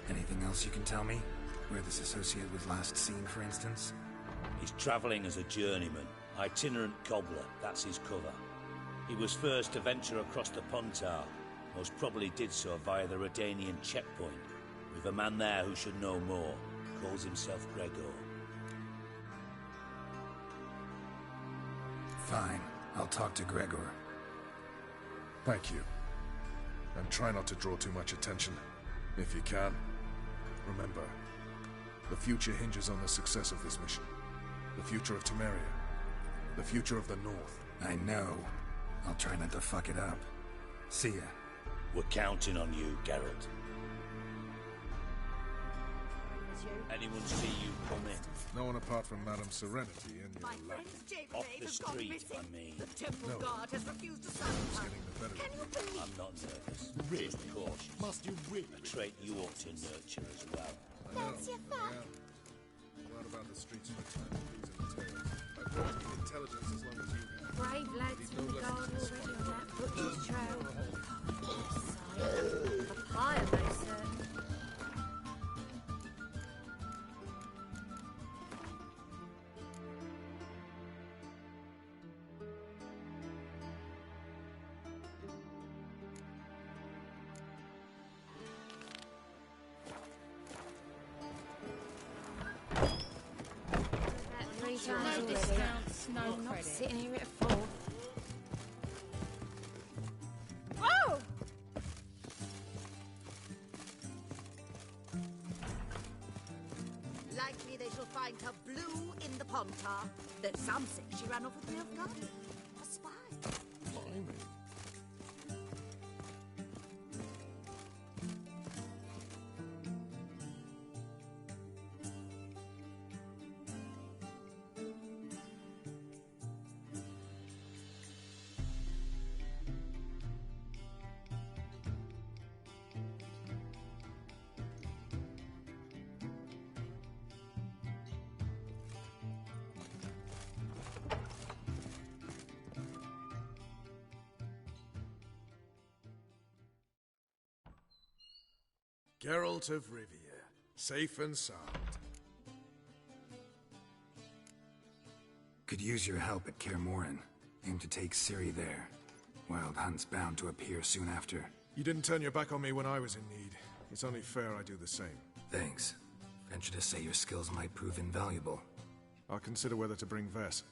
Anything else you can tell me? Where this associate was last seen, for instance? He's travelling as a journeyman. Itinerant cobbler, that's his cover. He was first to venture across the Pontar. Most probably did so via the Redanian checkpoint. With a man there who should know more. Calls himself Gregor. Fine. I'll talk to Gregor. Thank you. And try not to draw too much attention. If you can. Remember, the future hinges on the success of this mission. The future of Temeria. The future of the North. I know. I'll try not to fuck it up. See ya. We're counting on you, Geralt. Anyone see you come in? No one apart from Madame Serenity and your lap. Off the street, I mean. The temple No. guard has refused to sign It's up. getting the better Can you believe? I'm not nervous. Really? Just cautious. Must you really? A trait you ought to nurture as well. That's your fuck. I'm out about the streets for time, please, and tales. I've worked with intelligence as long as you have. Brave lads from the guard already on that butcher's trail. A fire mason. Three times already. I'm not sitting here at 4. Oh! Likely they shall find her blue in the Pontar. There's some say she ran off with Nilfgaard. A spy. Blimey. Geralt of Rivia, safe and sound. Could use your help at Kaer Morhen. Aim to take Ciri there. Wild Hunt's bound to appear soon after. You didn't turn your back on me when I was in need. It's only fair I do the same. Thanks. Venture to say your skills might prove invaluable. I'll consider whether to bring Vess.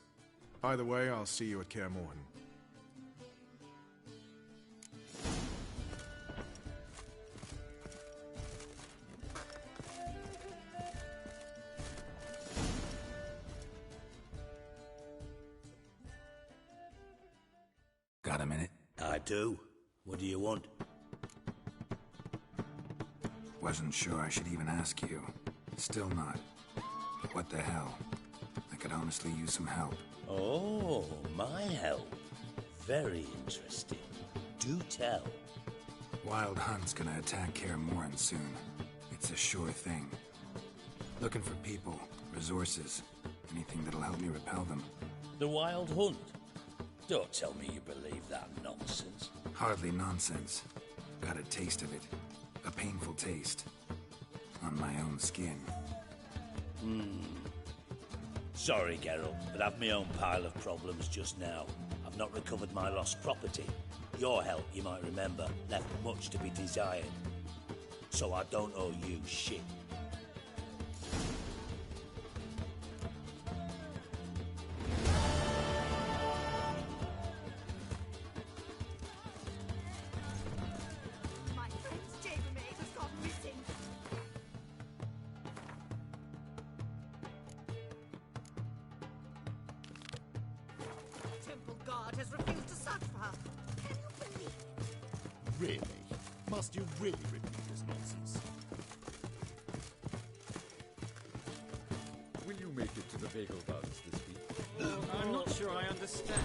Either way, I'll see you at Kaer Morhen. Got a minute? I do. What do you want? Wasn't sure I should even ask you. Still not. But what the hell? I could honestly use some help. Oh, my help. Very interesting. Do tell. Wild Hunt's gonna attack Kaer Morhen soon. It's a sure thing. Looking for people, resources, anything that'll help me repel them. The Wild Hunt? Don't tell me you believe that nonsense. Hardly nonsense. Got a taste of it. A painful taste. on my own skin. Sorry, Geralt, but I've my own pile of problems just now. I've not recovered my lost property. Your help, you might remember, left much to be desired. So I don't owe you shit. My friend's chambermaid has gone missing. Temple guard has refused to search for her. Can you believe it? Really? Must you really repeat this nonsense? Will you make it to the bagel dance this week? I'm not sure I understand.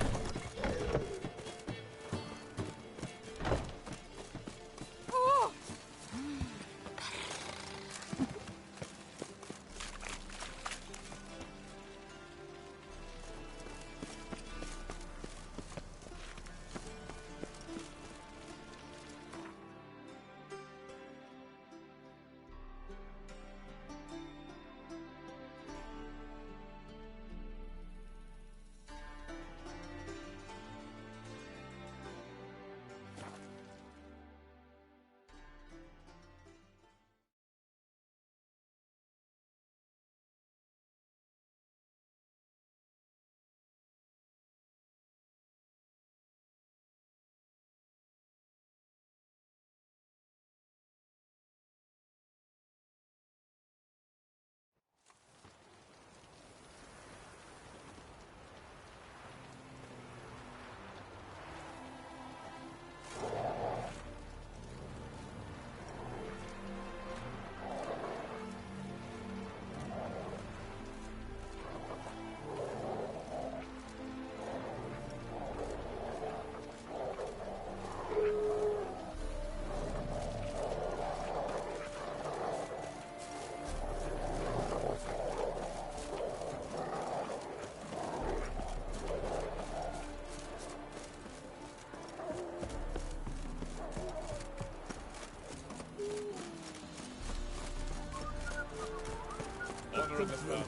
Honor of the Father.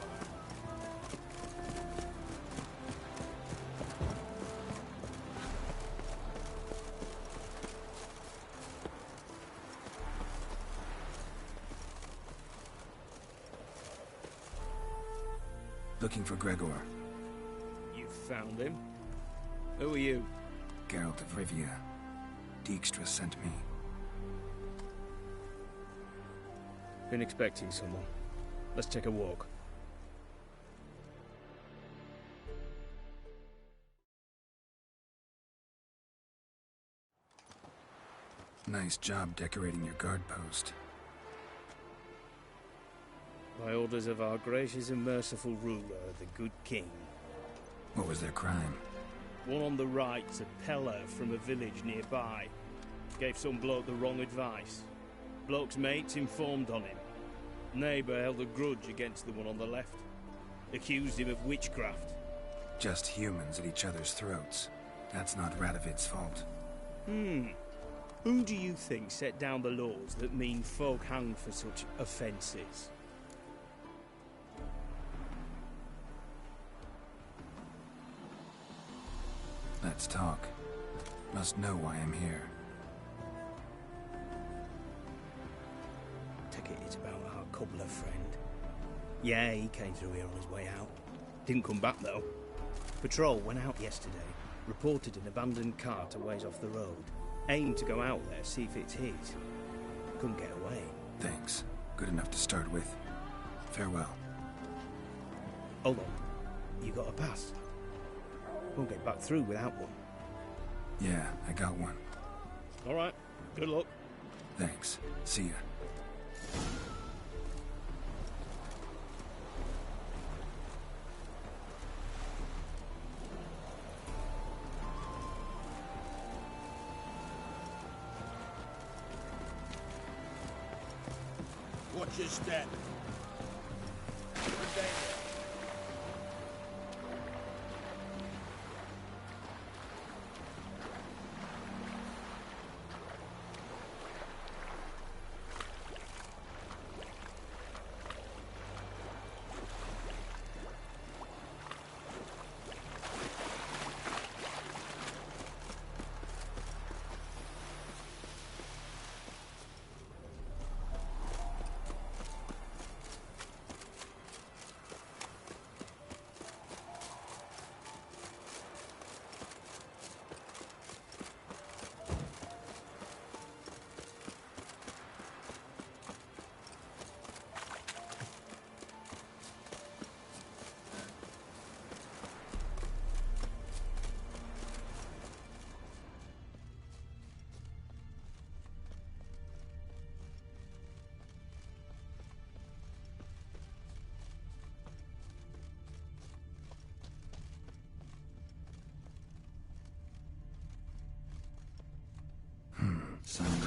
Looking for Gregor. You found him? Who are you? Geralt of Rivia. Dijkstra sent me. Been expecting someone. Let's take a walk. Nice job decorating your guard post. By orders of our gracious and merciful ruler, the good king. What was their crime? One on the right's a peller from a village nearby. Gave some bloke the wrong advice. Bloke's mates informed on him. Neighbour held a grudge against the one on the left. Accused him of witchcraft. Just humans at each other's throats. That's not Radovid's fault. Who do you think set down the laws that mean folk hanged for such offences? Let's talk. Must know why I'm here. Take it it's about our cobbler friend. Yeah, he came through here on his way out. Didn't come back, though. Patrol went out yesterday. Reported an abandoned cart a ways off the road. Aimed to go out there, see if it's his. Couldn't get away. Thanks. Good enough to start with. Farewell. Hold on. You got a pass? Won't get back through without one. Yeah, I got one. All right. Good luck. Thanks. See ya. Watch your step. You're in danger.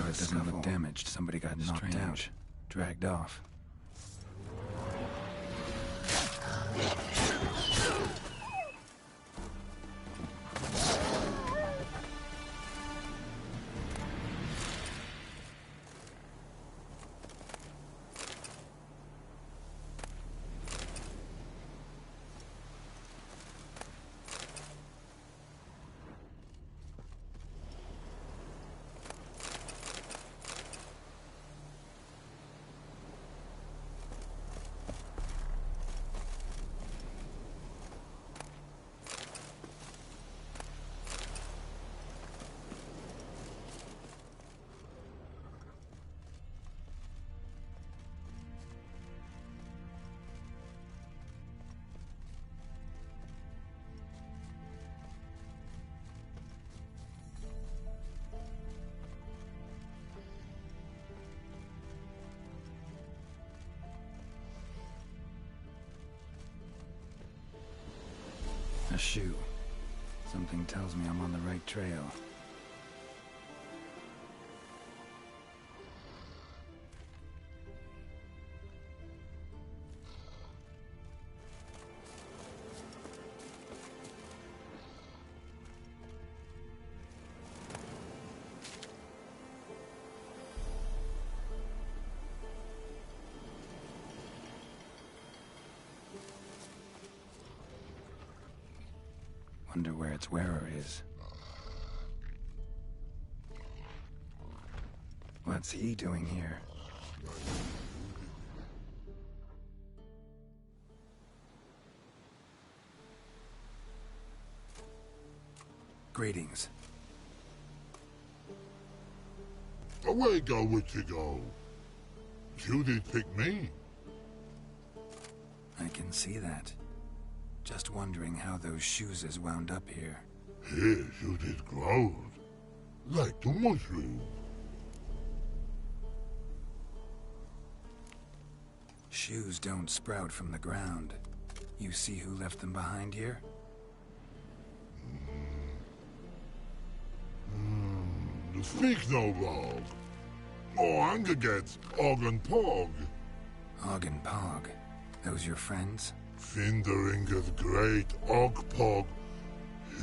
Car doesn't look damaged. Somebody got knocked out, dragged off. A shoe. Something tells me I'm on the right trail. Wonder where its wearer is. What's he doing here? Greetings. Away go with you go. You did pick me. I can see that. Just wondering how those shoes is wound up here. Here you did grow. Like the mushroom. Shoes don't sprout from the ground. You see who left them behind here? Speak no log. Oh, anger gets Og and Pog. Og and Pog. Those your friends? Finderinger's great Og Pog.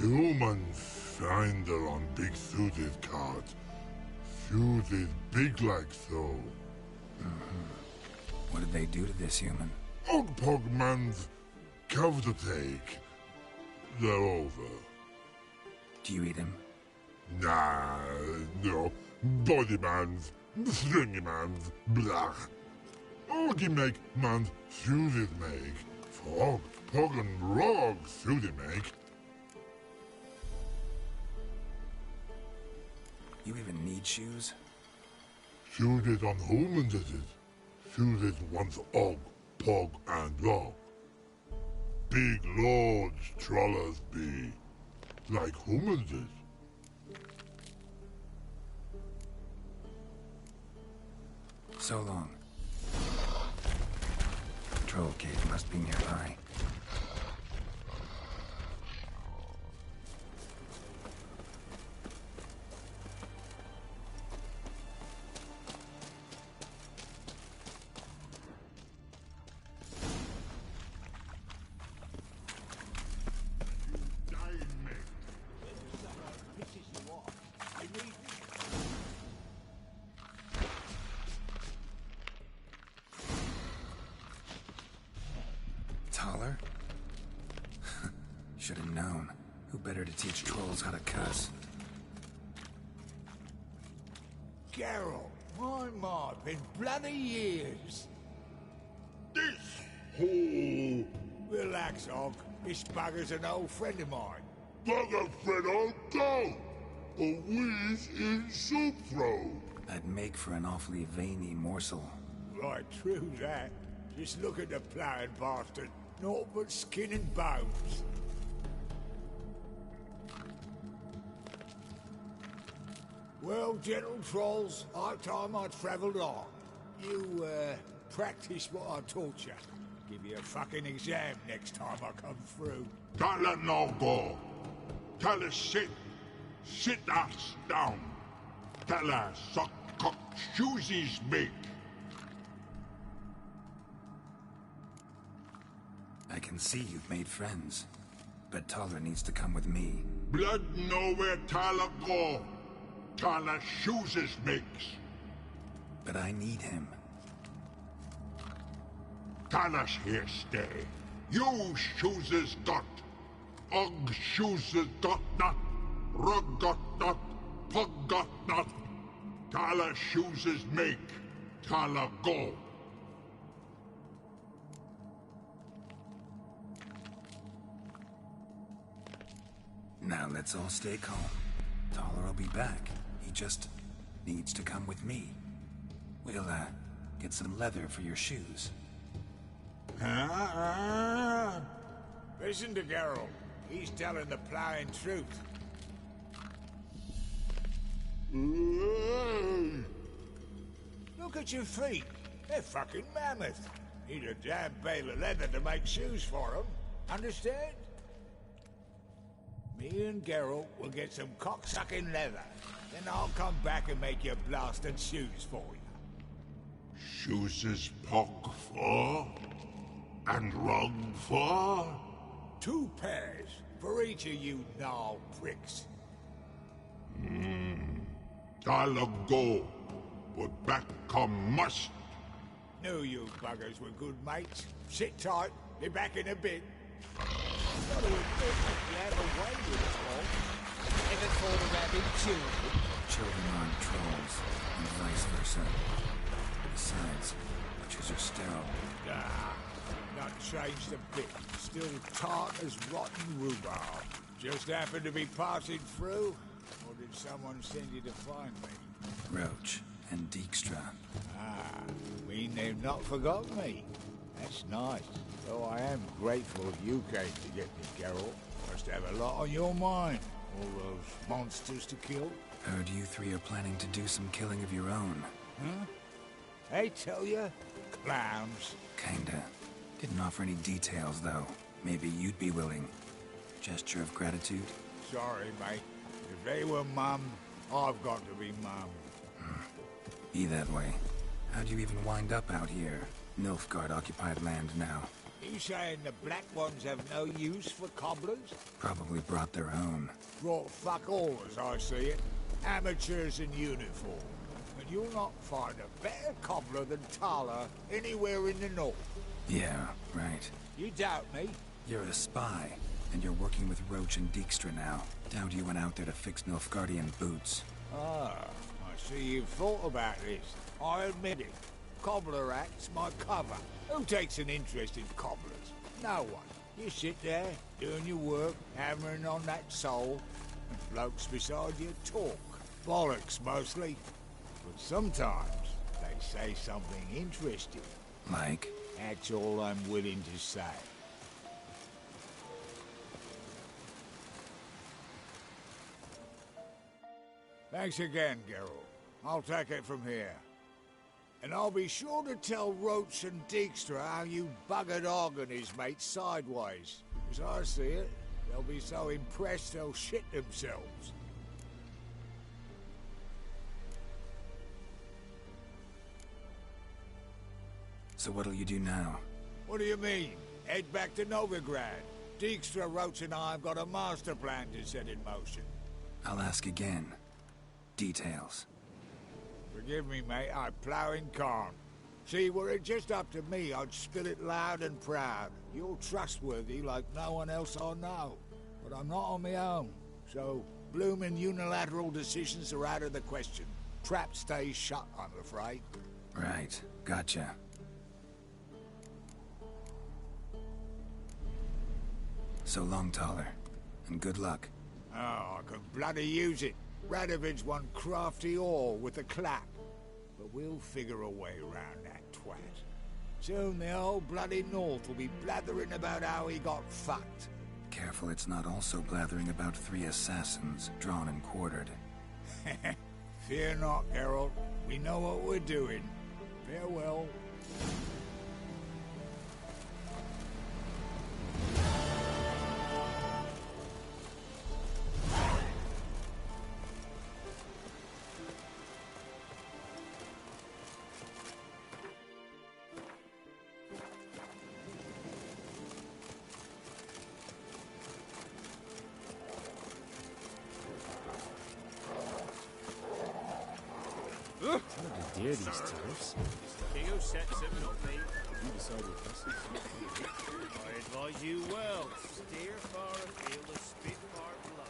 Human finder on big suited cards. Suited big like so. What did they do to this human? Og Pog man's cover to take. They're over. Do you eat him? Nah, no. Body man's, stringy man's, blah. Oggy make man's suited make. Frog, Pog and Rog suited make. You even need shoes? Suited on humans is it? Suited once Og, Pog and Rog. Big lords trollers be. Like humans is. So long. Troll cave must be nearby. Taller? Should have known. Who better to teach trolls how to cuss? Geralt, my, been bloody years. This whole... Relax, Og. This bugger's an old friend of mine. Bugger friend on go! A whiz in soup throw. That'd make for an awfully veiny morsel. Right, true that. Just look at the ploughing bastard. Naught but skin and bones. Well, gentle trolls, high time I travelled on. You, practice what I taught you. Give you a fucking exam next time I come through. Don't let no go. Tell her sit. Sit us down. Tell her suck cock shoesies make? I can see you've made friends, but Taller needs to come with me. Blood know where Taller go. Taller shoesies makes. But I need him. Taller's here stay. You shoeses got. Og shoeses got not. Rug got not. Pug got not. Taller shoeses make. Taller go. Now let's all stay calm. Taller will be back. He just needs to come with me. We'll, get some leather for your shoes. Listen to Geralt. He's telling the plowing truth. Look at your feet. They're fucking mammoth. Need a damn bale of leather to make shoes for them. Understand? Me and Geralt will get some cocksucking leather. Then I'll come back and make your blasted shoes for you. Shoeses pock for? And rug for? 2 pairs for each of you gnarled pricks. Taller go. But back come must. Knew you buggers were good mates. Sit tight. Be back in a bit. Got to admit that you have a way with it all. Ever thought of having children? Children aren't trolls, and vice versa. Besides, witches are sterile. Not changed a bit. Still tart as rotten rhubarb. Just happened to be passing through? Or did someone send you to find me? Roach and Dijkstra. Mean they've not forgotten me. That's nice. Though I am grateful you came to get me, Geralt. Must have a lot on your mind. All those monsters to kill. Heard you 3 are planning to do some killing of your own. Huh? I tell you, clowns. Kinda. Didn't offer any details, though. Maybe you'd be willing. Gesture of gratitude? Sorry, mate. If they were mum, I've got to be mum. Be that way. How'd you even wind up out here? Nilfgaard-occupied land now. You saying the black ones have no use for cobblers? Probably brought their own. Brought fuck all, as I see it. Amateurs in uniform. And you'll not find a better cobbler than Tala anywhere in the north. Yeah, right. You doubt me? You're a spy, and you're working with Roach and Dijkstra now. Doubt you went out there to fix Nilfgaardian boots. I see you've thought about this. I admit it. Cobbler act's my cover. Who takes an interest in cobblers? No one. You sit there, doing your work, hammering on that sole, and blokes beside you talk. Bollocks, mostly. But sometimes they say something interesting. Like? That's all I'm willing to say. Thanks again, Geralt. I'll take it from here. And I'll be sure to tell Roach and Dijkstra how you buggered Og and his mates sideways. As I see it, they'll be so impressed they'll shit themselves. So what'll you do now? What do you mean? Head back to Novigrad. Dijkstra, Roach and I have got a master plan to set in motion. I'll ask again. Details. Forgive me, mate, I ploughing can't. See, were it just up to me, I'd spill it loud and proud. You're trustworthy like no one else I know. But I'm not on my own. So, bloomin' unilateral decisions are out of the question. Trap stays shut, I'm afraid. Right. Gotcha. So long, Taller. And good luck. Oh, I could bloody use it. Radovid's one crafty ore with a clap. But we'll figure a way around that twat. Soon the whole bloody North will be blathering about how he got fucked. Careful it's not also blathering about 3 assassins, drawn and quartered. Fear not, Geralt. We know what we're doing. Farewell. Oh dear, these tariffs. King who sets them, not me. You decided this. I advise you well. Steer far afield or spit far below.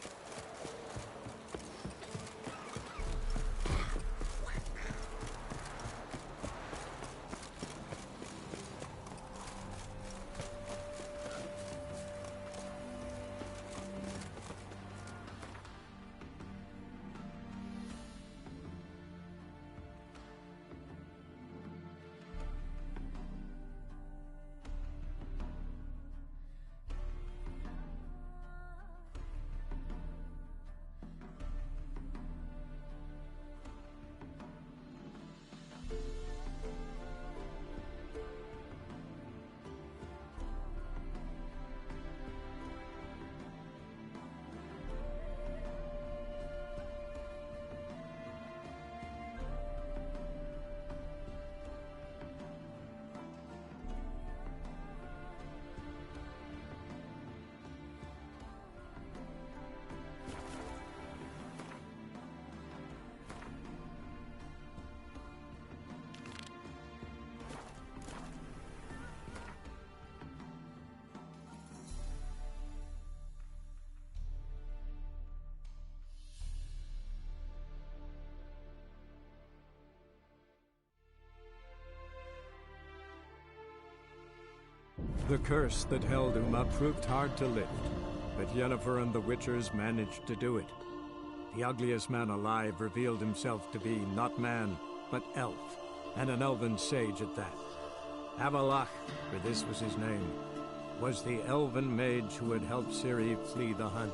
The curse that held Uma proved hard to lift, but Yennefer and the Witchers managed to do it. The ugliest man alive revealed himself to be not man, but elf, and an elven sage at that. Avalach, for this was his name, was the elven mage who had helped Ciri flee the hunt,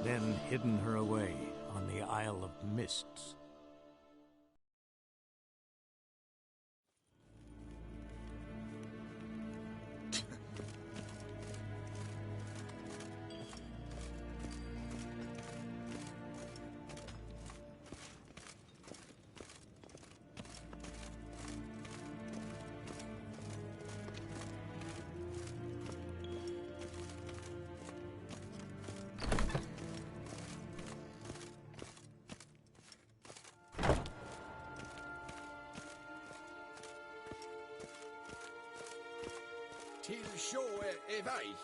then hidden her away on the Isle of Mists. Till shore eveich.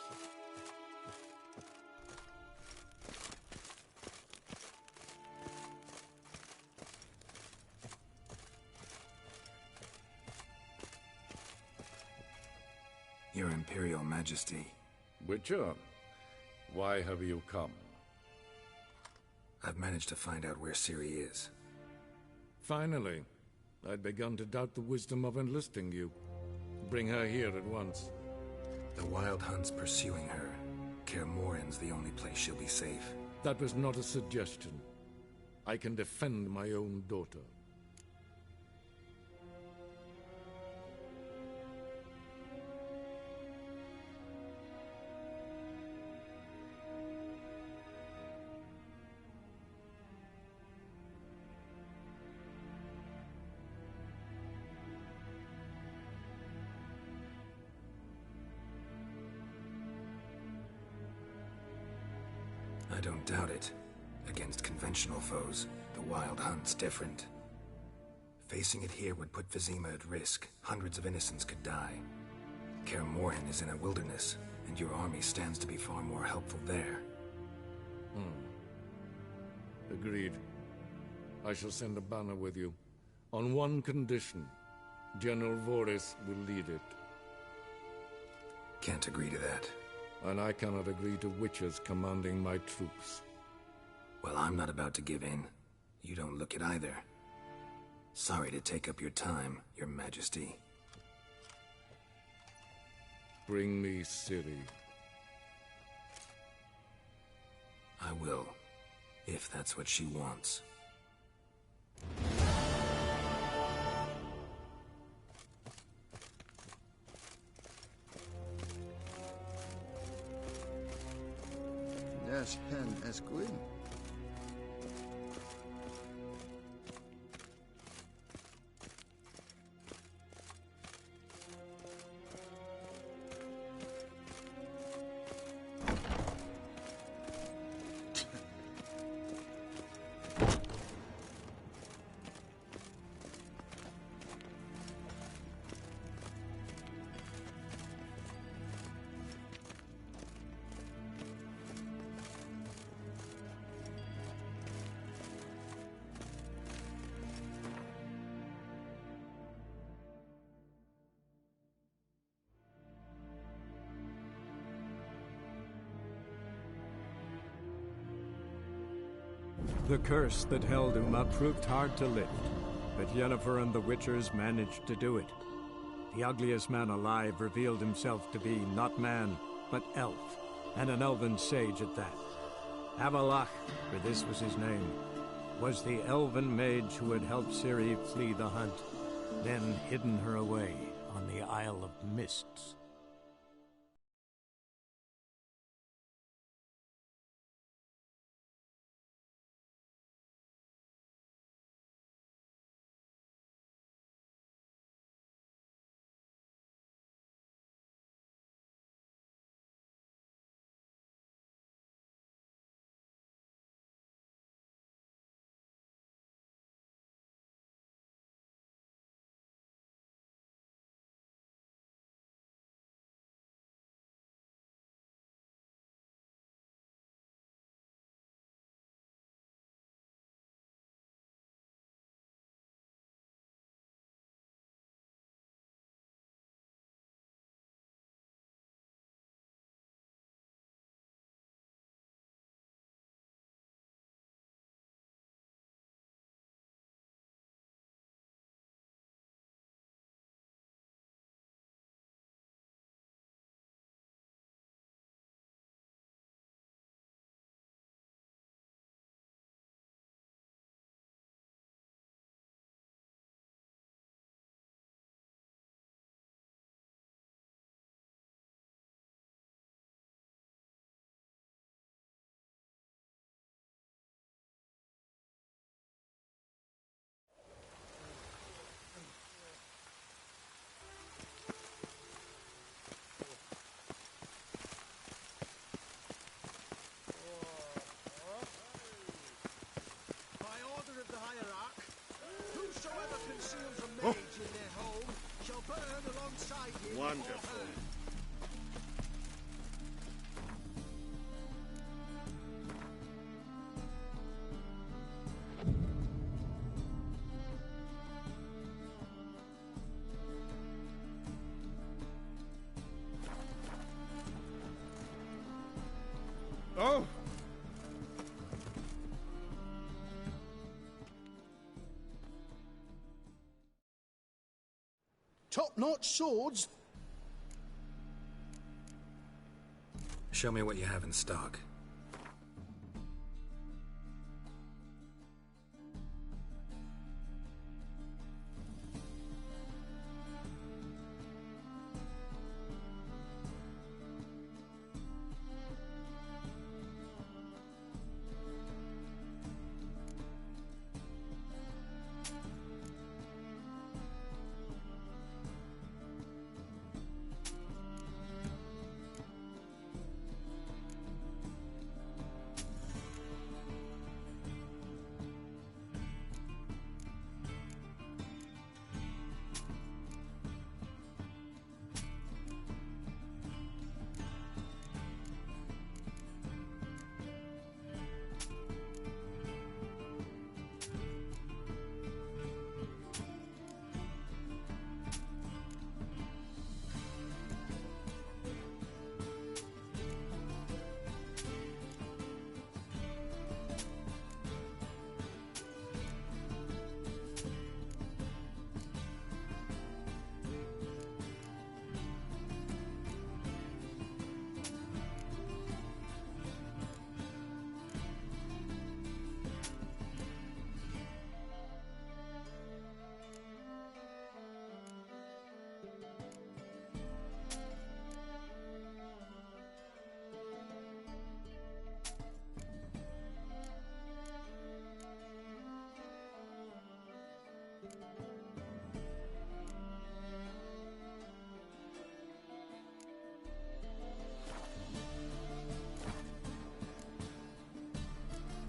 Your Imperial Majesty. Witcher, why have you come? I've managed to find out where Ciri is. Finally. I'd begun to doubt the wisdom of enlisting you. Bring her here at once. The Wild Hunt's pursuing her. Kaer Morhen's the only place she'll be safe. That was not a suggestion. I can defend my own daughter. I don't doubt it. Against conventional foes, the Wild Hunt's different. Facing it here would put Vizima at risk. Hundreds of innocents could die. Kaer Morhen is in a wilderness, and your army stands to be far more helpful there. Agreed. I shall send a banner with you. On one condition. General Voris will lead it. Can't agree to that. And I cannot agree to witches commanding my troops. Well, I'm not about to give in. You don't look it either. Sorry to take up your time, Your Majesty. Bring me Ciri. I will, if that's what she wants. Yes, hen es grün. The curse that held Uma proved hard to lift, but Yennefer and the Witchers managed to do it. The ugliest man alive revealed himself to be not man, but elf, and an elven sage at that. Avalach, for this was his name, was the elven mage who had helped Ciri flee the hunt, then hidden her away on the Isle of Mists. Wonderful. Oh! Top-notch swords? Show me what you have in stock.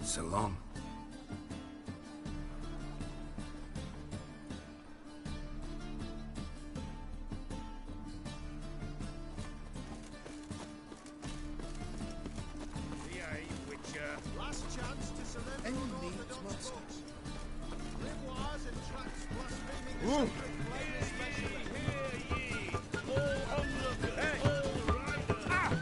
So long. Last chance to surrender Any on needs Orthodox monsters? books. Grimoires and tracts blaspheming the sacred flame especially. All onlookers, all riders.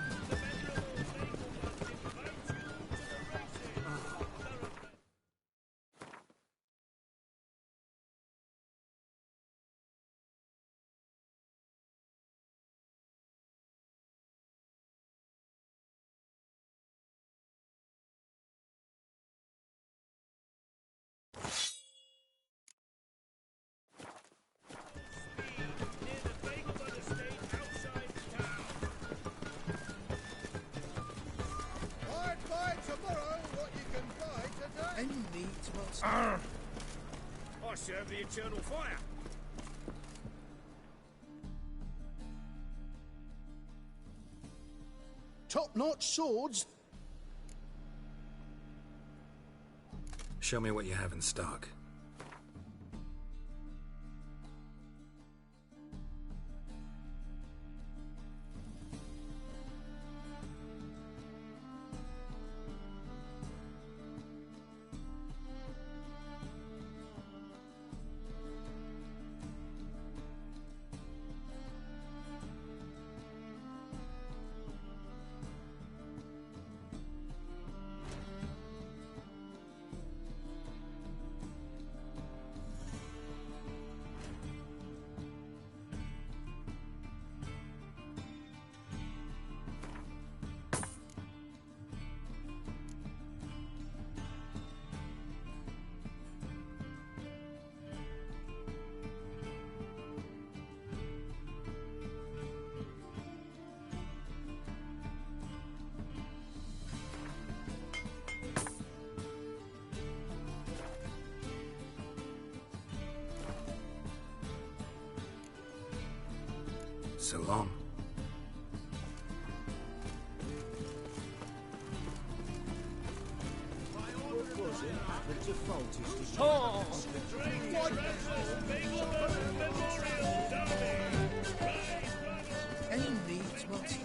gods. I serve the eternal fire. Top-notch swords? Show me what you have in stock. So long. Oh! Any needs, Watson?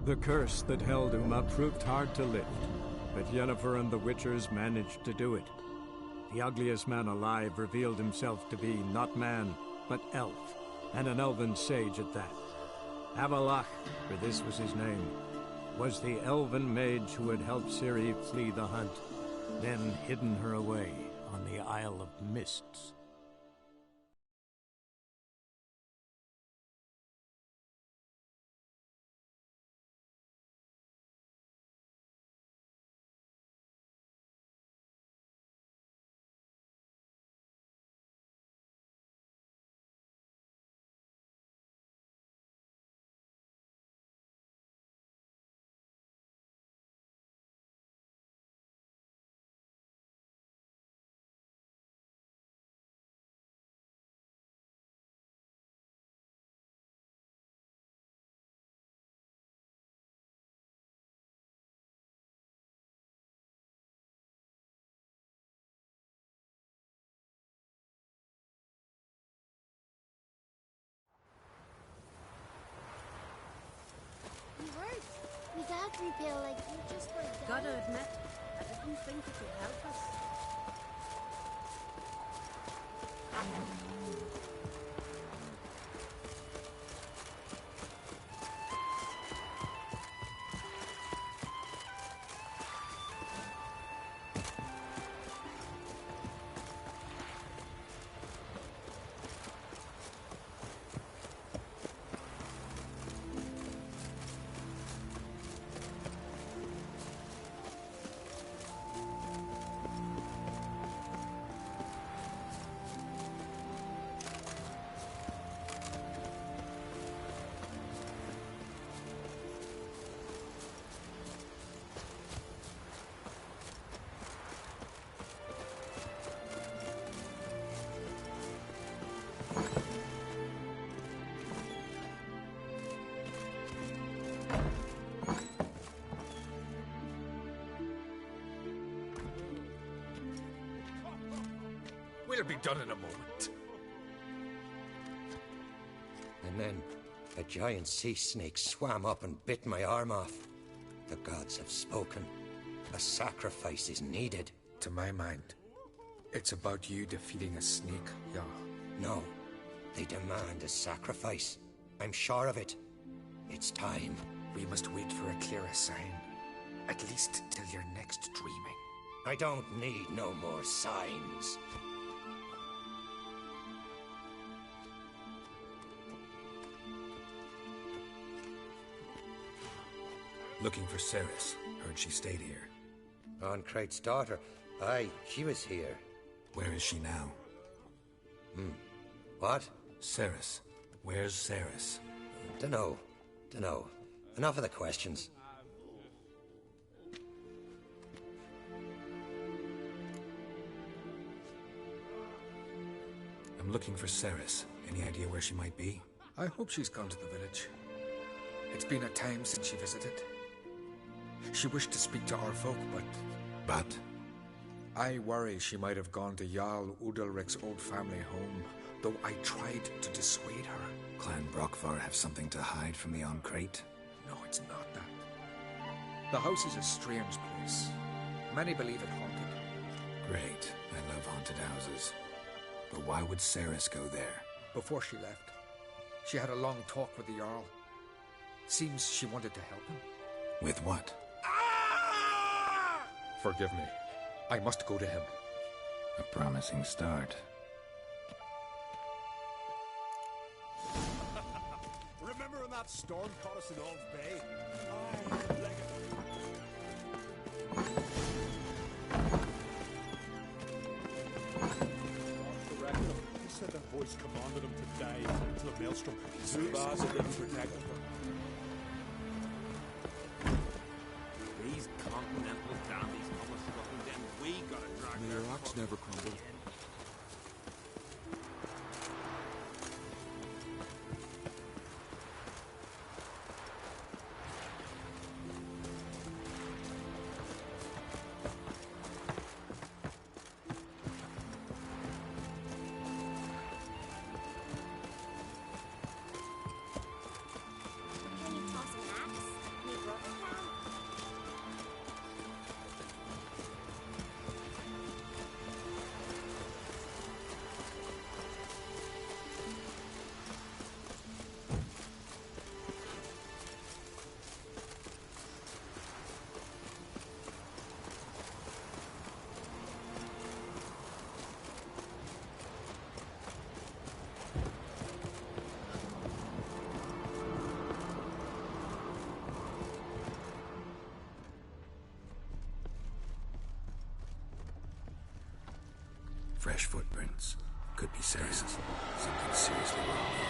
The curse that held Uma proved hard to lift, but Yennefer and the Witchers managed to do it. The ugliest man alive revealed himself to be not man, but elf, and an elven sage at that. Avalach, for this was his name, was the elven mage who had helped Ciri flee the hunt, then hidden her away on the Isle of Mists. We feel like you just were dead. Gotta admit, I didn't think it could help us. We'll be done in a moment. And then a giant sea snake swam up and bit my arm off. The gods have spoken. A sacrifice is needed. To my mind, it's about you defeating a snake, yeah. No, they demand a sacrifice. I'm sure of it. It's time. We must wait for a clearer sign. At least till your next dreaming. I don't need no more signs. Looking for Ceres. Heard she stayed here. Oncrate's daughter. Aye, she was here. Where is she now? What? Ceres. Where's Ceres? Dunno. Enough of the questions. I'm looking for Ceres. Any idea where she might be? I hope she's gone to the village. It's been a time since she visited. She wished to speak to our folk, but... I worry she might have gone to Jarl Udalric's old family home, though I tried to dissuade her. Clan Brockvar have something to hide from the Oncrate? No, it's not that. The house is a strange place. Many believe it haunted. Great. I love haunted houses. But why would Ceres go there? Before she left, she had a long talk with the Jarl. Seems she wanted to help him. With what? Forgive me. I must go to him. A promising start. Remember when that storm caught us in Old Bay? Aye, like he said that voice commanded him to dive into the maelstrom. Too bad it didn't protect him. These continental dandies come us looking, then we gotta drag their rocks never crumble. Can you toss an axe? Me brother can. Fresh footprints. Could be Ceres's. Something seriously wrong here.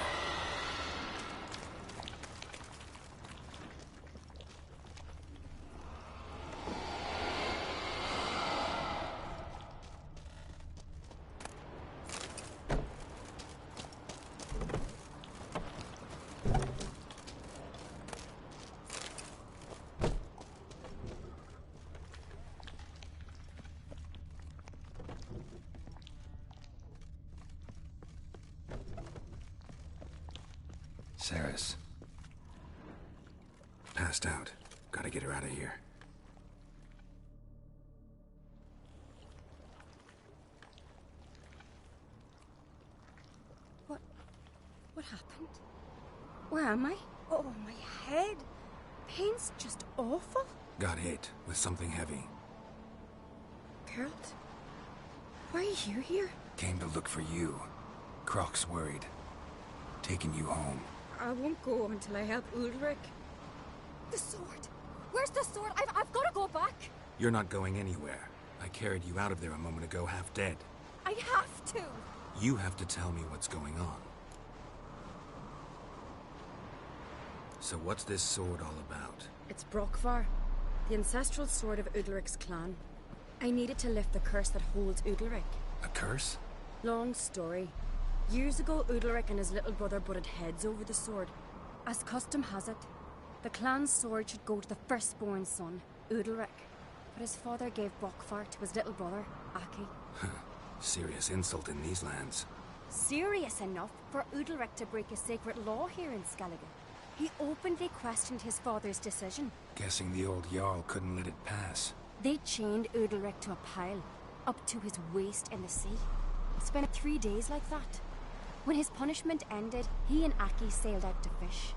Ceres. Passed out. Gotta get her out of here. What happened? Where am I? Oh, my head. Pain's just awful. Got hit with something heavy. Geralt? Why are you here? Came to look for you. Croc's worried. Taking you home. I won't go until I help Ulrich. The sword! Where's the sword? I've got to go back! You're not going anywhere. I carried you out of there a moment ago, half dead. I have to! You have to tell me what's going on. So what's this sword all about? It's Brokvar, the ancestral sword of Udalric's clan. I needed to lift the curse that holds Udalric. A curse? Long story. Years ago, Udalric and his little brother butted heads over the sword. As custom has it, the clan's sword should go to the firstborn son, Udalric. But his father gave Brokvar to his little brother, Aki. Serious insult in these lands. Serious enough for Udalric to break a sacred law here in Skellige. He openly questioned his father's decision. Guessing the old Jarl couldn't let it pass. They chained Udalric to a pile, up to his waist in the sea. Spent 3 days like that. When his punishment ended, he and Aki sailed out to fish.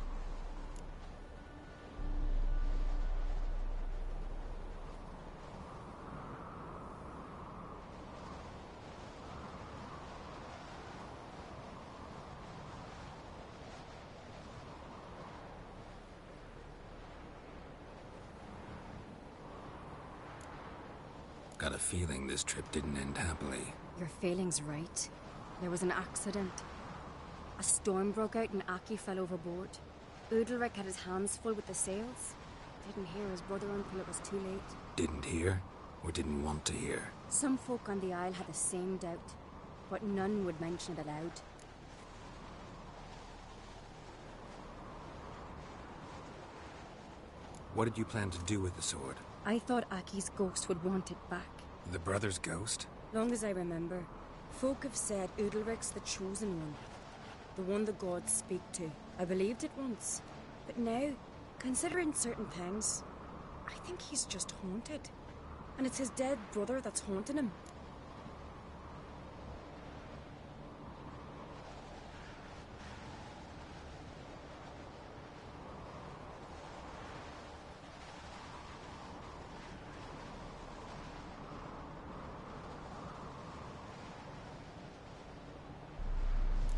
Got a feeling this trip didn't end happily. Your feeling's right. There was an accident. A storm broke out and Aki fell overboard. Udalric had his hands full with the sails. Didn't hear his brother until it was too late. Didn't hear? Or didn't want to hear? Some folk on the Isle had the same doubt, but none would mention it aloud. What did you plan to do with the sword? I thought Aki's ghost would want it back. The brother's ghost? Long as I remember, folk have said Udalric's the chosen one. The one the gods speak to. I believed it once. But now, considering certain things, I think he's just haunted. And it's his dead brother that's haunting him.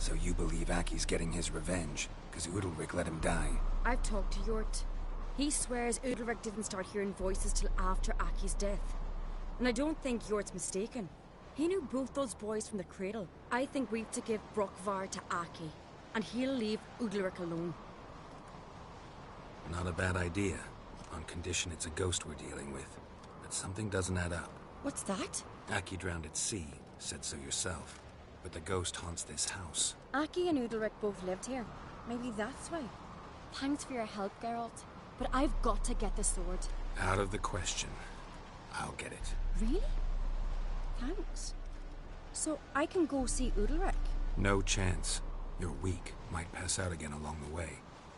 So you believe Aki's getting his revenge, because Udalric let him die? I've talked to Yort. He swears Udalric didn't start hearing voices till after Aki's death. And I don't think Yort's mistaken. He knew both those boys from the cradle. I think we've to give Brokvar to Aki, and he'll leave Udalric alone. Not a bad idea, on condition it's a ghost we're dealing with. But something doesn't add up. What's that? Aki drowned at sea, said so yourself. But the ghost haunts this house. Aki and Udalric both lived here. Maybe that's why. Thanks for your help, Geralt. But I've got to get the sword. Out of the question. I'll get it. Really? Thanks. So I can go see Udalric? No chance. You're weak. Might pass out again along the way.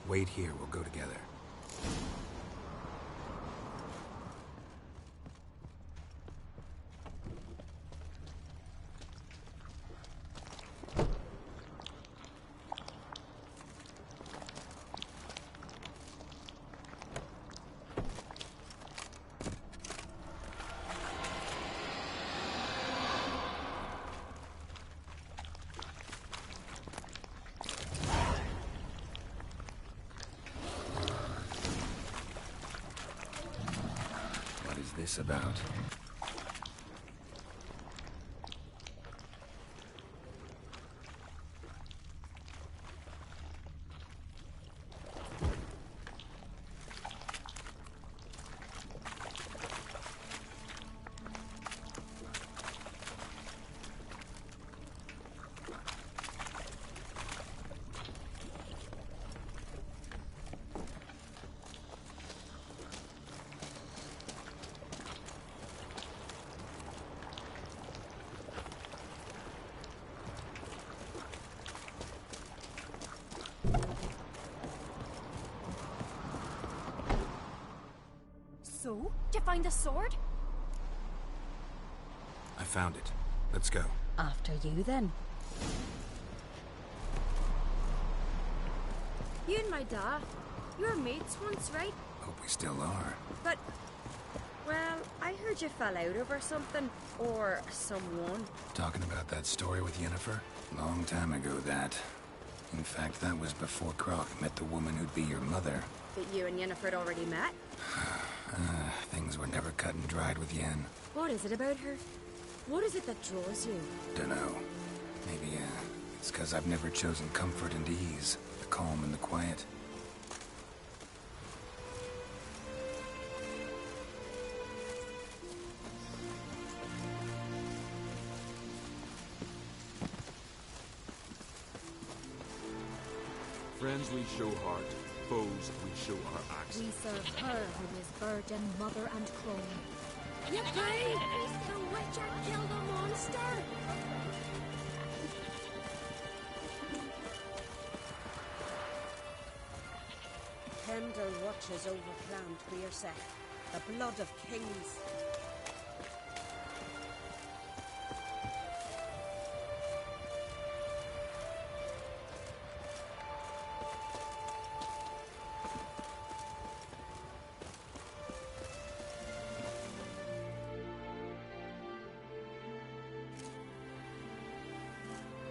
Wait here, we'll go together. This about? find the sword? I found it. Let's go. After you, then. You and my da, you were mates once, right? Hope we still are. But, well, I heard you fell out over something. Or someone. Talking about that story with Yennefer? Long time ago, that. In fact, that was before Croc met the woman who'd be your mother. That you and Yennefer had already met? Things were never cut and dried with Yen. What is it about her? What is it that draws you? Dunno. Maybe, it's because I've never chosen comfort and ease. The calm and the quiet. Friends we show heart, foes we show our axe. We serve her who is virgin, mother, and crone. Yippee! The Witcher killed a monster! Kendall watches over Clan Tweerseth, the blood of kings.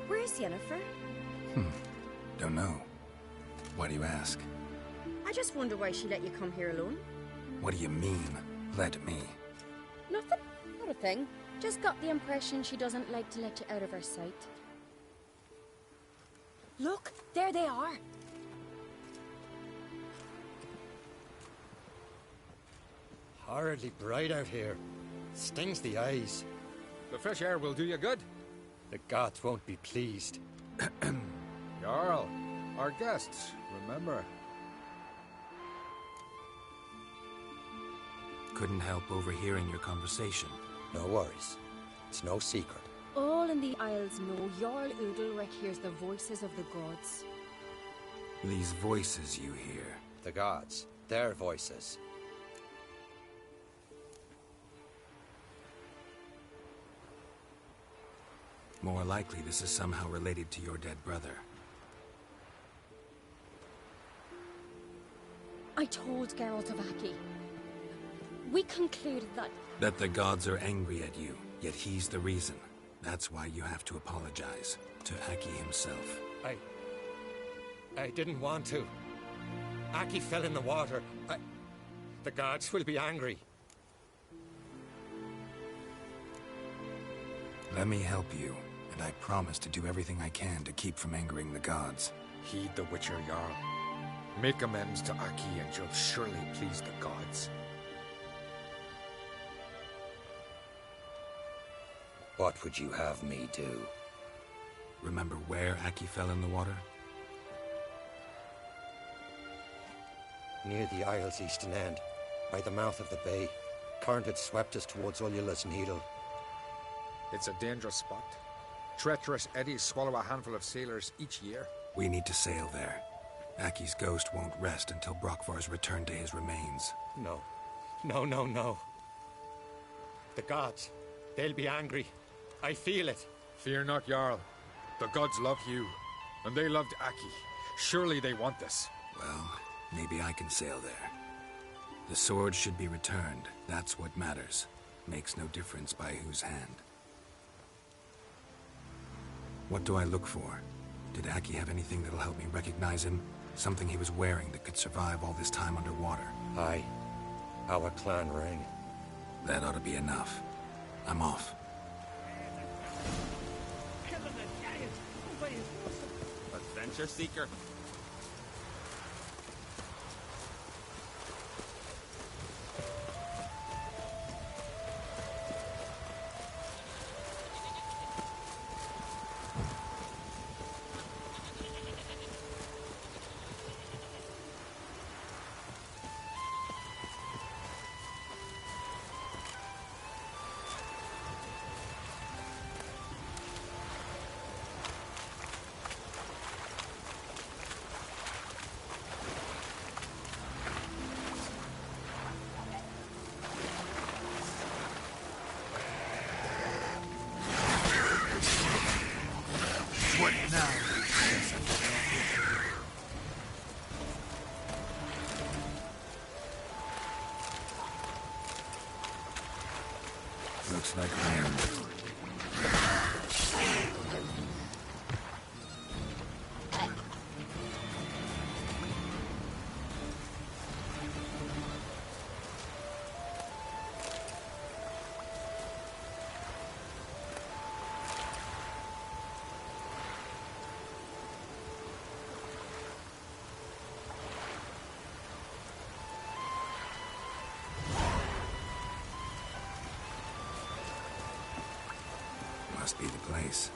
Where's Yennefer? Don't know. Why do you ask? I just wonder why she let you come here alone. What do you mean, let me? Nothing. Not a thing. Just got the impression she doesn't like to let you out of her sight. Look, there they are. Horridly bright out here. Stings the eyes. The fresh air will do you good. The gods won't be pleased. Jarl, our guests, remember. Couldn't help overhearing your conversation. No worries. It's no secret. All in the Isles know Jarl Udalric hears the voices of the gods. These voices you hear. The gods. Their voices. More likely this is somehow related to your dead brother. I told Geralt of Aki. We concluded that... That the gods are angry at you, yet he's the reason. That's why you have to apologize. To Aki himself. I didn't want to. Aki fell in the water. The gods will be angry. Let me help you, and I promise to do everything I can to keep from angering the gods. Heed the Witcher, Jarl. Make amends to Aki and you'll surely please the gods. What would you have me do? Remember where Aki fell in the water? Near the Isle's eastern end, by the mouth of the bay. Current had swept us towards Ullula's Needle. It's a dangerous spot. Treacherous eddies swallow a handful of sailors each year. We need to sail there. Aki's ghost won't rest until Brokvar's returned to his remains. No. No. The gods, they'll be angry. I feel it. Fear not, Jarl. The gods love you, and they loved Aki. Surely they want this. Well, maybe I can sail there. The sword should be returned. That's what matters. Makes no difference by whose hand. What do I look for? Did Aki have anything that'll help me recognize him? Something he was wearing that could survive all this time underwater? Aye. Our clan ring. That ought to be enough. I'm off. Adventure seeker. What now? Looks like iron. Must be the place.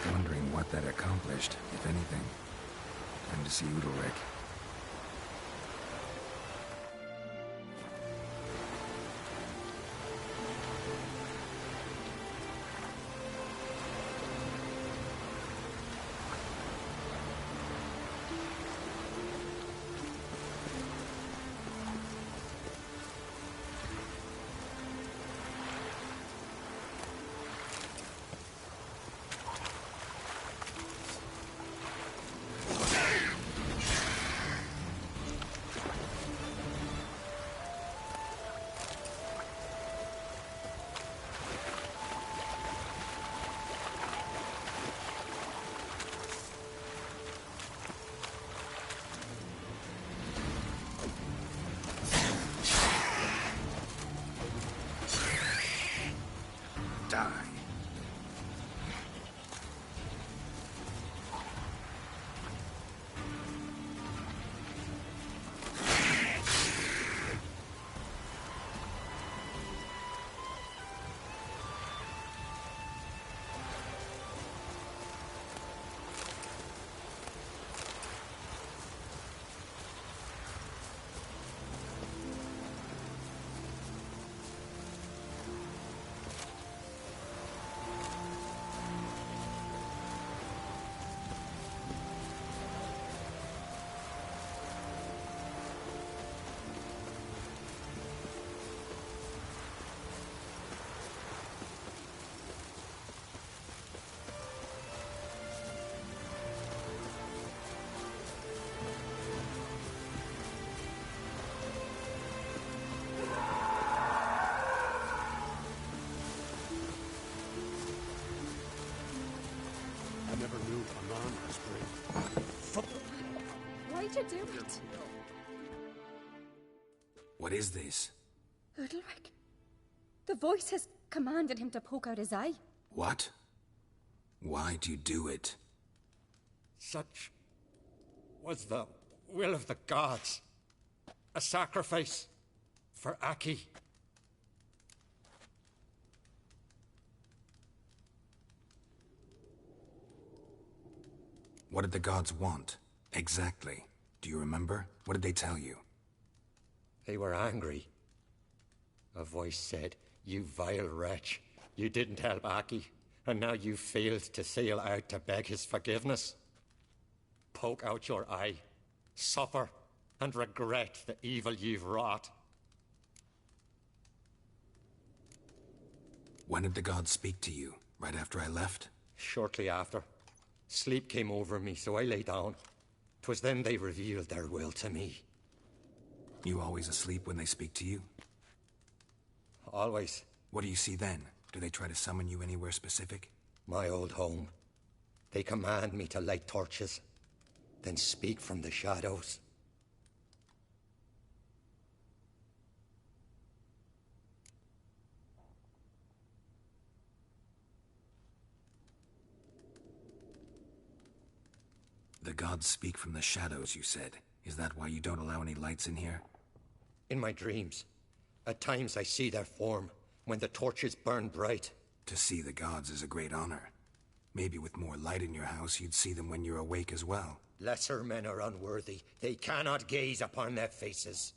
I'm wondering what that accomplished, if anything. Time to see Udalric. Die. I never knew Aman was brave. Why'd you do it? What is this? Udalric. The voice has commanded him to poke out his eye. What? Why'd you do it? Such was the will of the gods. A sacrifice for Aki. What did the gods want? Exactly. Do you remember? What did they tell you? They were angry. A voice said, "You vile wretch. You didn't help Aki, and now you failed to sail out to beg his forgiveness. Poke out your eye, suffer, and regret the evil you've wrought." When did the gods speak to you? Right after I left? Shortly after. Sleep came over me, so I lay down. 'Twas then they revealed their will to me. You always asleep when they speak to you? Always. What do you see then? Do they try to summon you anywhere specific? My old home. They command me to light torches, then speak from the shadows. The gods speak from the shadows, you said. Is that why you don't allow any lights in here? In my dreams. At times I see their form, when the torches burn bright. To see the gods is a great honor. Maybe with more light in your house, you'd see them when you're awake as well. Lesser men are unworthy. They cannot gaze upon their faces.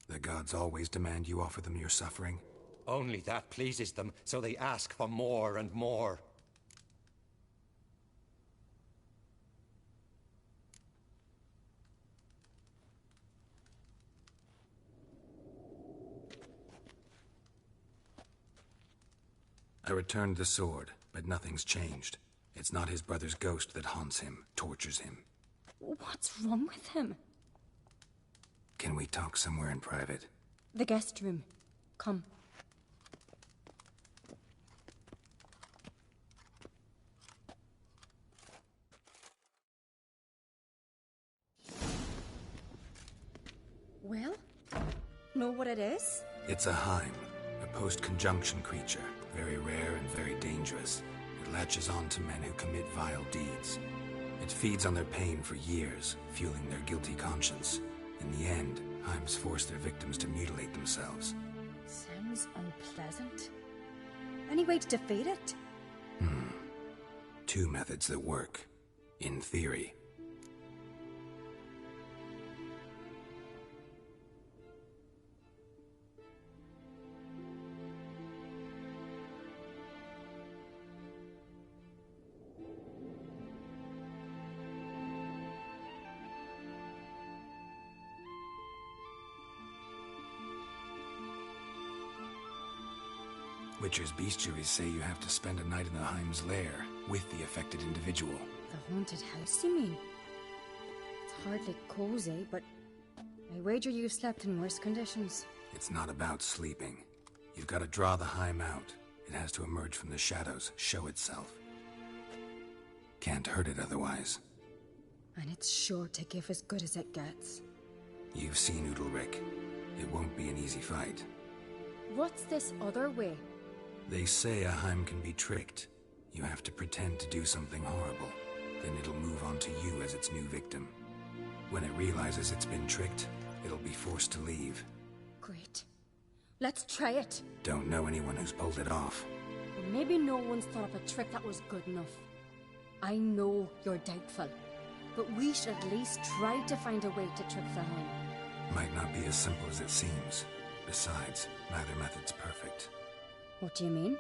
The gods always demand you offer them your suffering? Only that pleases them, so they ask for more and more. I returned the sword, but nothing's changed. It's not his brother's ghost that haunts him, tortures him. What's wrong with him? Can we talk somewhere in private? The guest room. Come. Well, know what it is? It's a Heim, a post-conjunction creature. Very rare and very dangerous. It latches on to men who commit vile deeds. It feeds on their pain for years, fueling their guilty conscience. In the end, Heims force their victims to mutilate themselves. Sounds unpleasant. Any way to defeat it? Two methods that work. In theory. Witcher's bestiaries say you have to spend a night in the Heim's lair with the affected individual. The haunted house, you mean? It's hardly cozy, but I wager you've slept in worse conditions. It's not about sleeping. You've got to draw the Heim out. It has to emerge from the shadows, show itself. Can't hurt it otherwise. And it's sure to give as good as it gets. You've seen Udalric. It won't be an easy fight. What's this other way? They say a Heim can be tricked. You have to pretend to do something horrible. Then it'll move on to you as its new victim. When it realizes it's been tricked, it'll be forced to leave. Great. Let's try it. Don't know anyone who's pulled it off. Maybe no one's thought of a trick that was good enough. I know you're doubtful, but we should at least try to find a way to trick the Heim. Might not be as simple as it seems. Besides, neither method's perfect. What do you mean?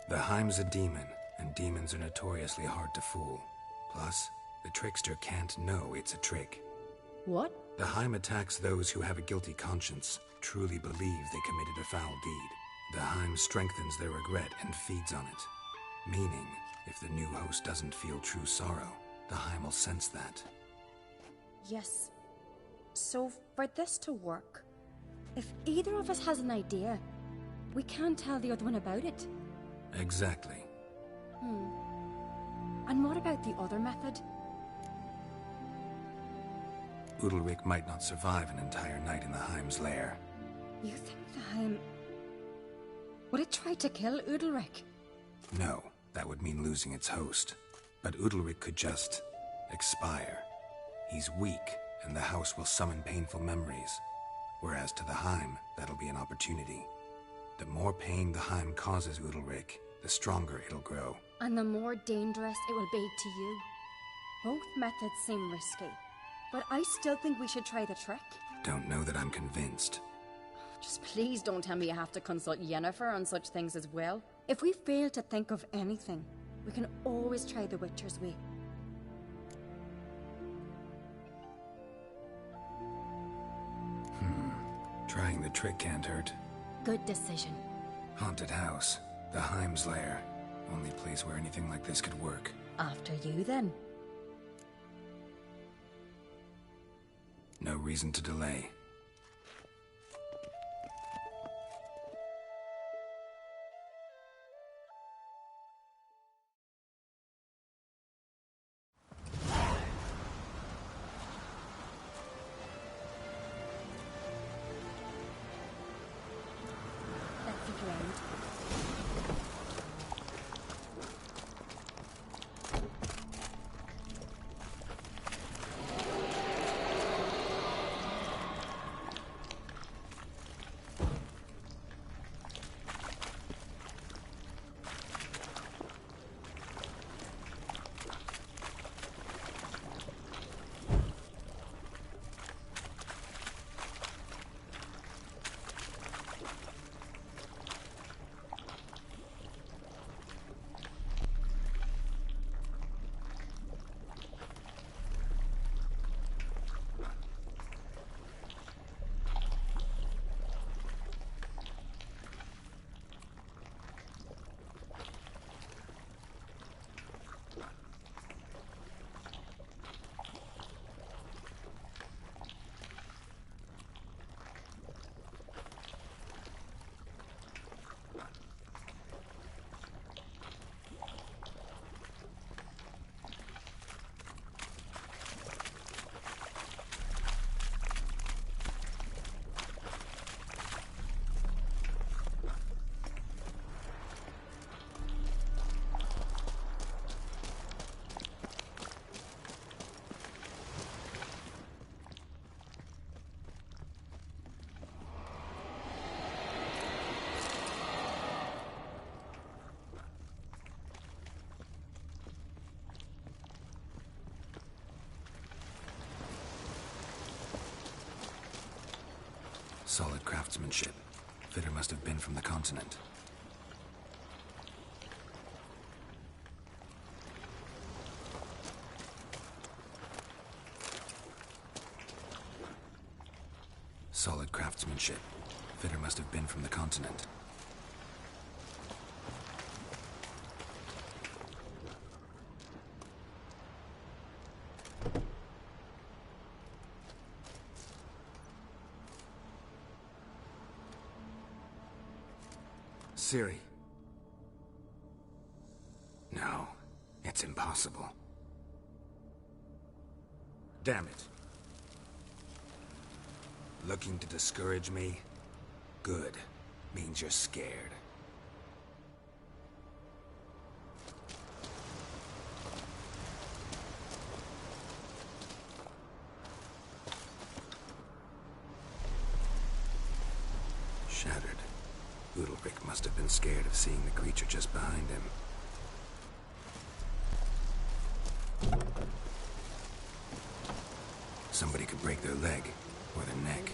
The Heim's a demon, and demons are notoriously hard to fool. Plus, the trickster can't know it's a trick. What? The Heim attacks those who have a guilty conscience, truly believe they committed a foul deed. The Heim strengthens their regret and feeds on it. Meaning, if the new host doesn't feel true sorrow, the Heim will sense that. Yes. So, for this to work, if either of us has an idea, we can't tell the other one about it. Exactly. And what about the other method? Udalric might not survive an entire night in the Heim's lair. You think the Heim... would it try to kill Udalric? No, that would mean losing its host. But Udalric could just... expire. He's weak, and the house will summon painful memories. Whereas to the Heim, that'll be an opportunity. The more pain the Heim causes Udalric, the stronger it'll grow. And the more dangerous it will be to you. Both methods seem risky, but I still think we should try the trick. Don't know that I'm convinced. Just please don't tell me you have to consult Yennefer on such things as well. If we fail to think of anything, we can always try the Witcher's way. Trying the trick can't hurt. Good decision. Haunted house. The Heim's lair. Only place where anything like this could work. After you, then. No reason to delay. Solid craftsmanship. Fitter must have been from the continent. Solid craftsmanship. Fitter must have been from the continent. Ciri. No, it's impossible. Damn it. Looking to discourage me? Good. Means you're scared. Shattered. Udalric must have been scared of seeing the creature just behind him. Somebody could break their leg, or their neck.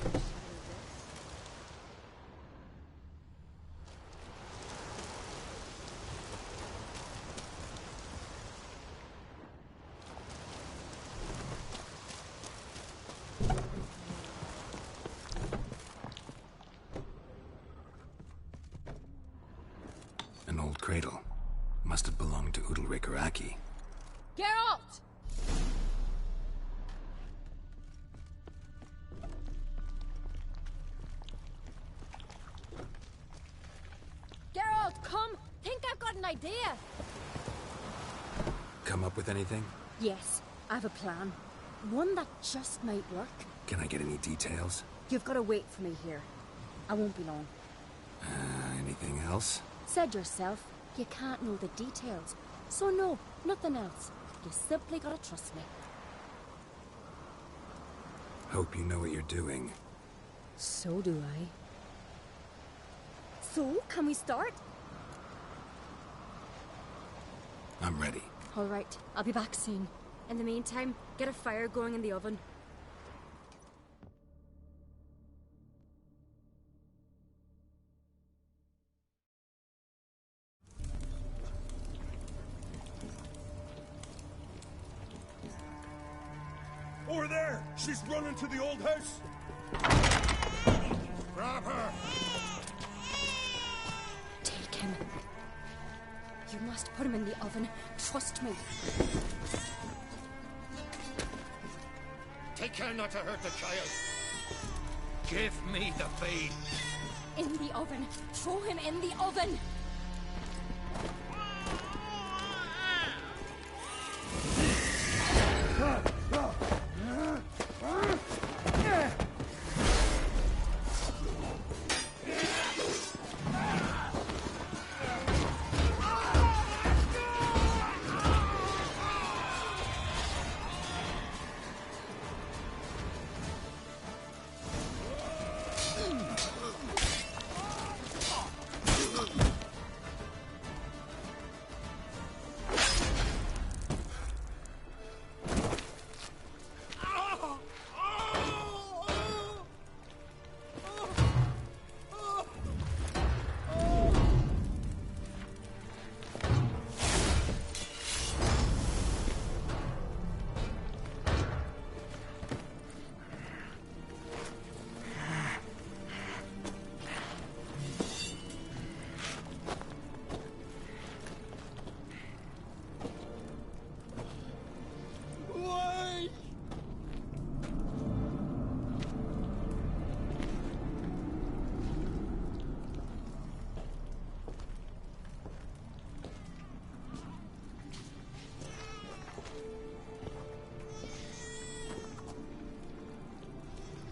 An old cradle. Must have belonged to Udalric or Aki. Geralt! Geralt, come! Think I've got an idea! Come up with anything? Yes, I have a plan. One that just might work. Can I get any details? You've got to wait for me here. I won't be long. Anything else? Said yourself, you can't know the details. So no, nothing else. You simply gotta trust me. Hope you know what you're doing. So do I. So, can we start? I'm ready. All right, I'll be back soon. In the meantime, get a fire going in the oven. Over there! She's running to the old house! Grab her! Take him. You must put him in the oven. Trust me. Take care not to hurt the child. Give me the feed. In the oven. Throw him in the oven.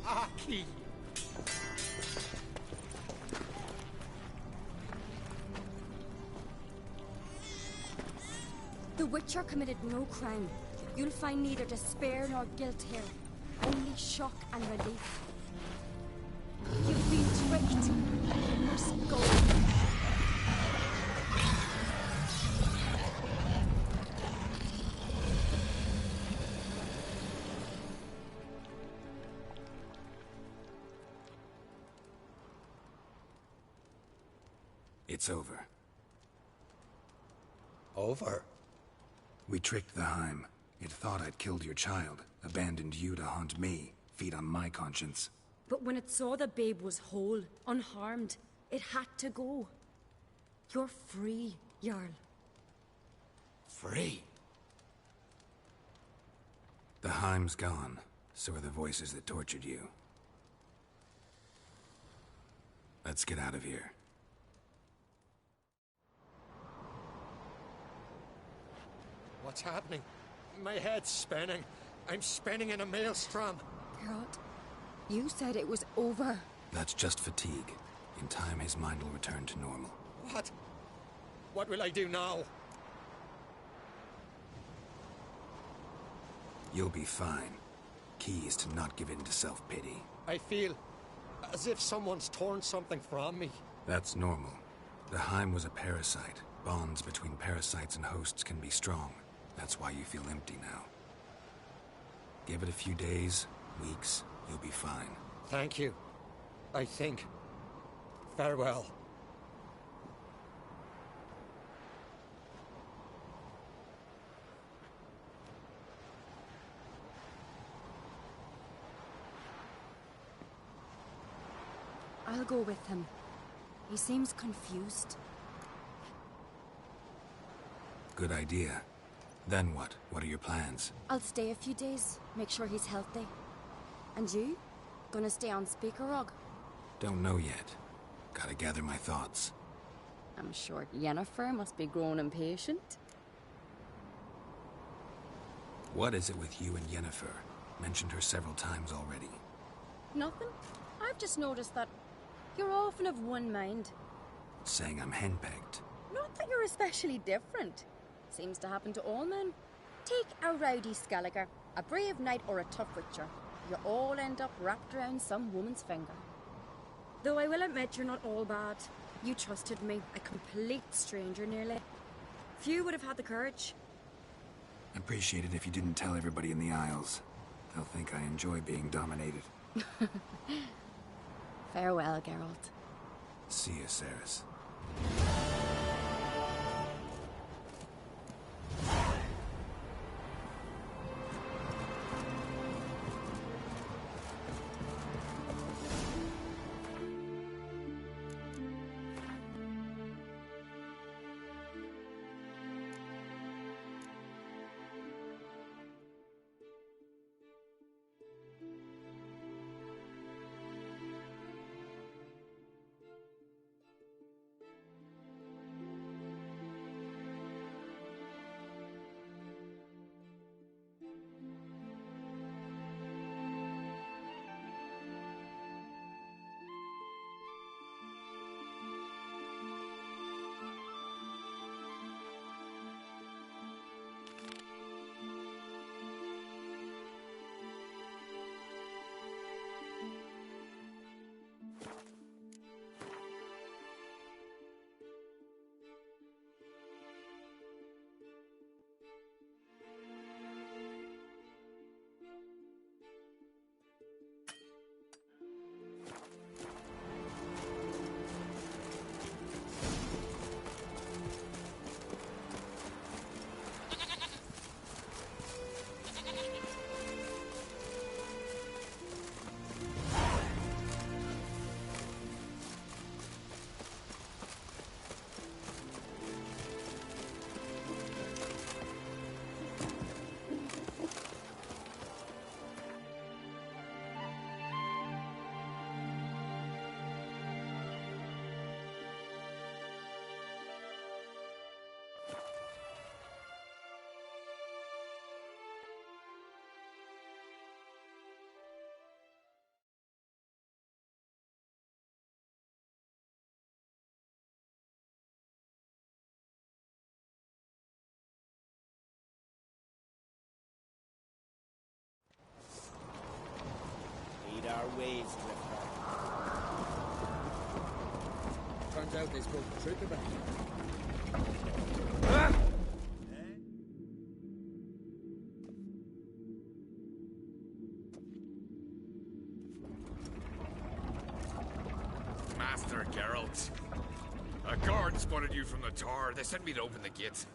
Aki! The Witcher committed no crime. You'll find neither despair nor guilt here. Only shock and relief. You've been tricked. You must go. It's over. Over? We tricked the Heim. It thought I'd killed your child, abandoned you to haunt me, feed on my conscience. But when it saw the babe was whole, unharmed, it had to go. You're free, Jarl. Free? The Heim's gone, so are the voices that tortured you. Let's get out of here. What's happening? My head's spinning. I'm spinning in a maelstrom. Geralt, you said it was over. That's just fatigue. In time, his mind will return to normal. What? What will I do now? You'll be fine. Key is to not give in to self-pity. I feel as if someone's torn something from me. That's normal. The Heim was a parasite. Bonds between parasites and hosts can be strong. That's why you feel empty now. Give it a few days, weeks, you'll be fine. Thank you. I think. Farewell. I'll go with him. He seems confused. Good idea. Then what? What are your plans? I'll stay a few days, make sure he's healthy. And you? Gonna stay on Speaker Rog? Don't know yet. Gotta gather my thoughts. I'm sure Yennefer must be growing impatient. What is it with you and Yennefer? Mentioned her several times already. Nothing. I've just noticed that you're often of one mind. Saying I'm henpecked. Not that you're especially different. Seems to happen to all men. Take a rowdy Skelliger, a brave knight or a tough witcher. You all end up wrapped around some woman's finger. Though I will admit you're not all bad. You trusted me, a complete stranger nearly. Few would have had the courage. I'd appreciate it if you didn't tell everybody in the Isles. They'll think I enjoy being dominated. Farewell, Geralt. See you, Ceres. our ways, Drifter. Turns out they spoke the truth about you. Master Geralt. A guard spotted you from the tower. They sent me to open the gate.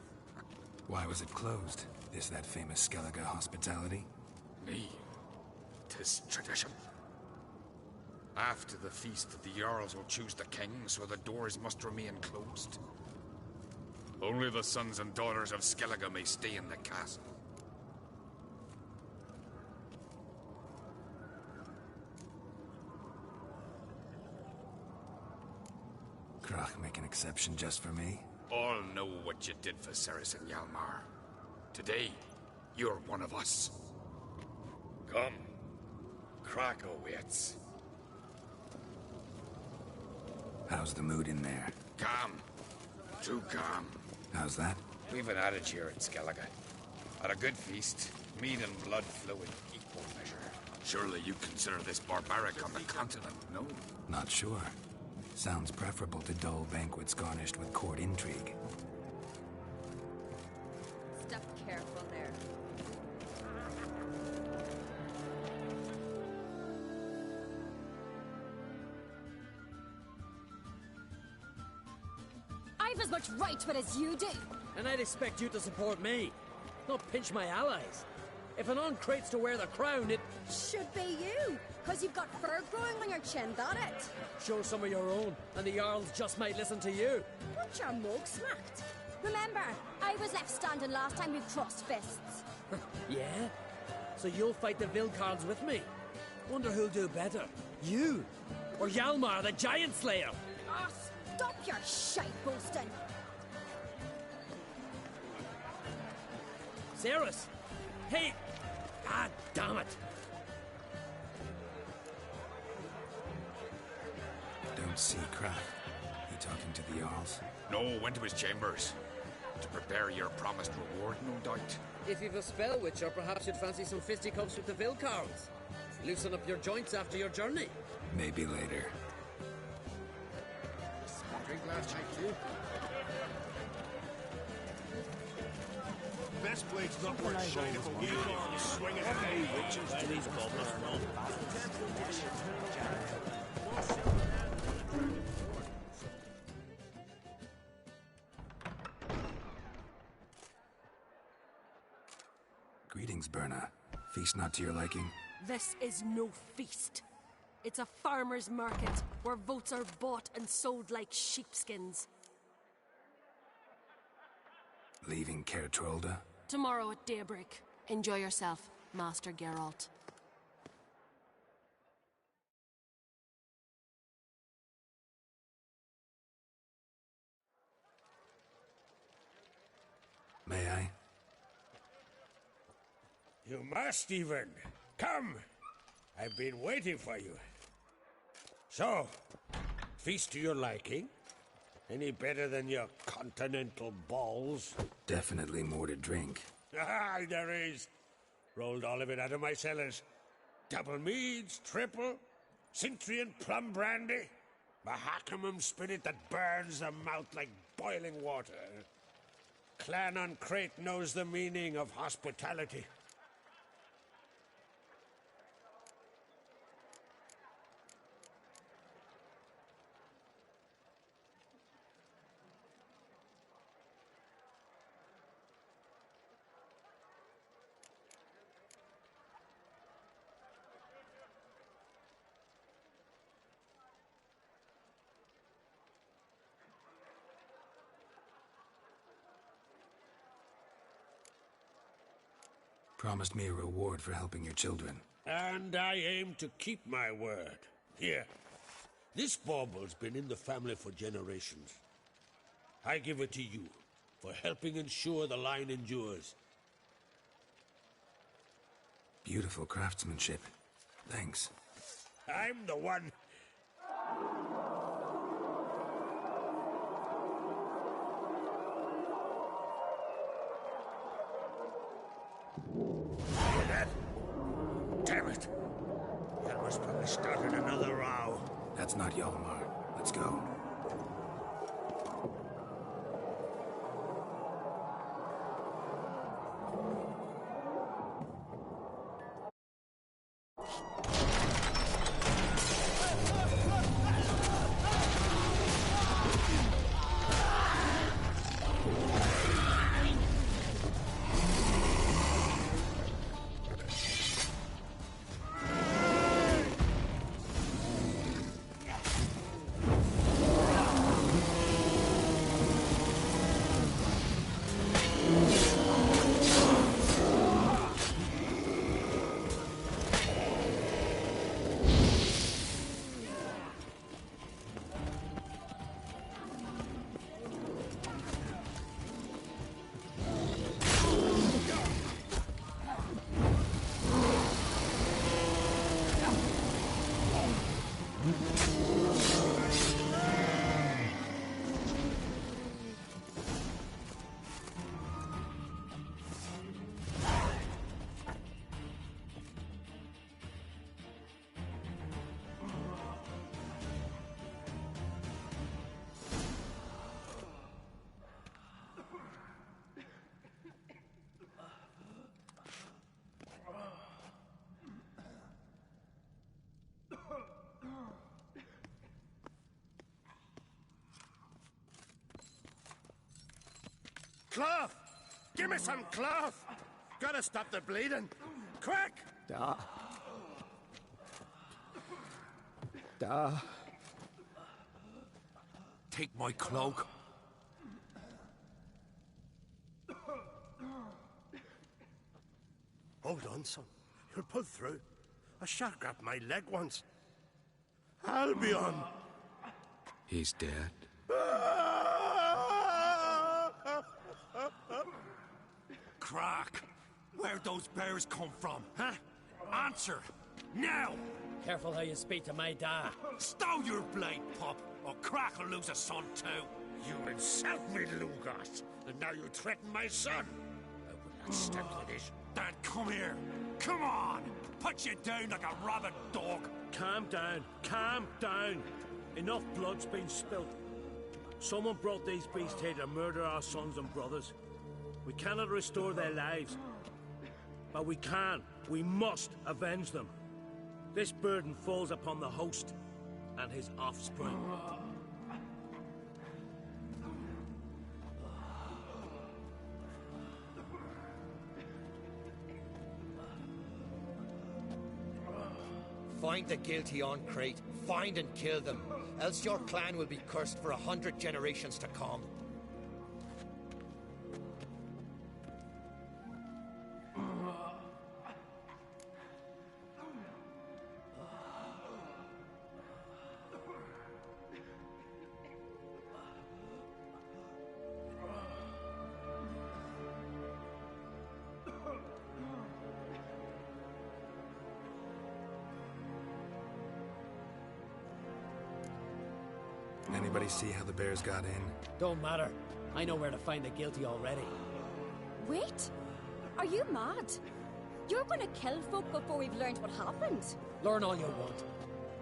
Why was it closed? Is that famous Skellige hospitality? Me. 'Tis tradition. After the feast, the Jarls will choose the king, so the doors must remain closed. Only the sons and daughters of Skellige may stay in the castle. Krach make an exception just for me? All know what you did for Ceres and Hjalmar. Today, you're one of us. Come. Krakow waits. How's the mood in there? Calm. Too calm. How's that? We've an adage here at Skellige. At a good feast, meat and blood flow in equal measure. Surely you consider this barbaric on the continent, no? Not sure. Sounds preferable to dull banquets garnished with court intrigue. Step careful there. I've as much right to it as you do. And I'd expect you to support me, not pinch my allies. If an uncrate's to wear the crown, it Should be you, because you've got fur growing on your chin, that it? show some of your own, and the Jarls just might listen to you. Want your mug smacked? Remember, I was left standing last time we crossed fists. Yeah? So you'll fight the Vilcards with me? Wonder who'll do better, you or Hjalmar the Giant Slayer? Oh, stop your shite boasting. Ceres? Hey! Ah, damn it! Don't see Krach. He talking to the Jarls? No, went to his chambers. To prepare your promised reward, no doubt. If you've a spell witcher, perhaps you'd fancy some fisticuffs with the Vilcards. Loosen up your joints after your journey. Maybe later. Drink last night too. Best blade's not worth shining. You are swinging at me, witches to these goblins. Greetings, Berna. Feast not to your liking? This is no feast. It's a farmer's market where votes are bought and sold like sheepskins. Leaving Caer Trolda? Tomorrow at daybreak. Enjoy yourself, Master Geralt. May I? You must even. Come! I've been waiting for you. So, feast to your liking? Any better than your continental balls? Definitely more to drink. Ah, there is. Rolled all of it out of my cellars. Double meads, triple, Cintrian plum brandy, Mahakimum spirit that burns the mouth like boiling water. Clan on Crate knows the meaning of hospitality. Promised me a reward for helping your children. And I aim to keep my word. Here. This bauble's been in the family for generations. I give it to you for helping ensure the line endures. Beautiful craftsmanship. Thanks. I'm the one. Hear that? Damn it! Elmer's probably Started another row. That's not Hjalmar. Let's go. Cloth! Give me some cloth! Gotta stop the bleeding! Quick! Take my cloak. Hold on, son. You'll pull through. A shark grabbed my leg once. Albion! He's dead. Crack! Where'd those bears come from, huh? Answer! Now! Careful how you speak to my dad. Stow your blade, pup, or Crack will lose a son too. You insult me, Lugas, and now you threaten my son. I will not stand for this. Dad, come here. Come on! Put you down like a rabid dog. Calm down. Calm down. Enough blood's been spilt. Someone brought these beasts here to murder our sons and brothers. We cannot restore their lives. But we can. We must avenge them. This burden falls upon the host and his offspring. Find the guilty on Crate. Find and kill them. Else your clan will be cursed for 100 generations to come. Anybody see how the bears got in? Don't matter. I know where to find the guilty already. Wait! Are you mad? You're gonna kill folk before we've learned what happened. Learn all you want.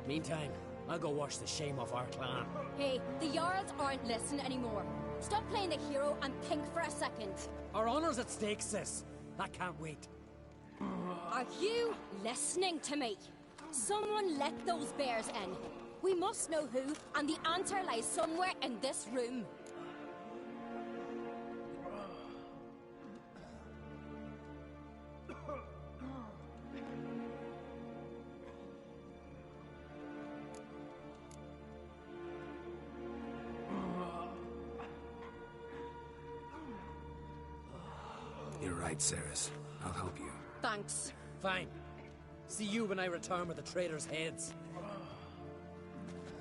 Meantime, I'll go wash the shame off our clan. Hey, the Jarls aren't listening anymore. Stop playing the hero and think for a second. Our honor's at stake, sis. I can't wait. Are you listening to me? Someone let those bears in. We must know who, and the answer lies somewhere in this room. You're right, Ceres. I'll help you. Thanks. Fine. See you when I return with the traitors' heads.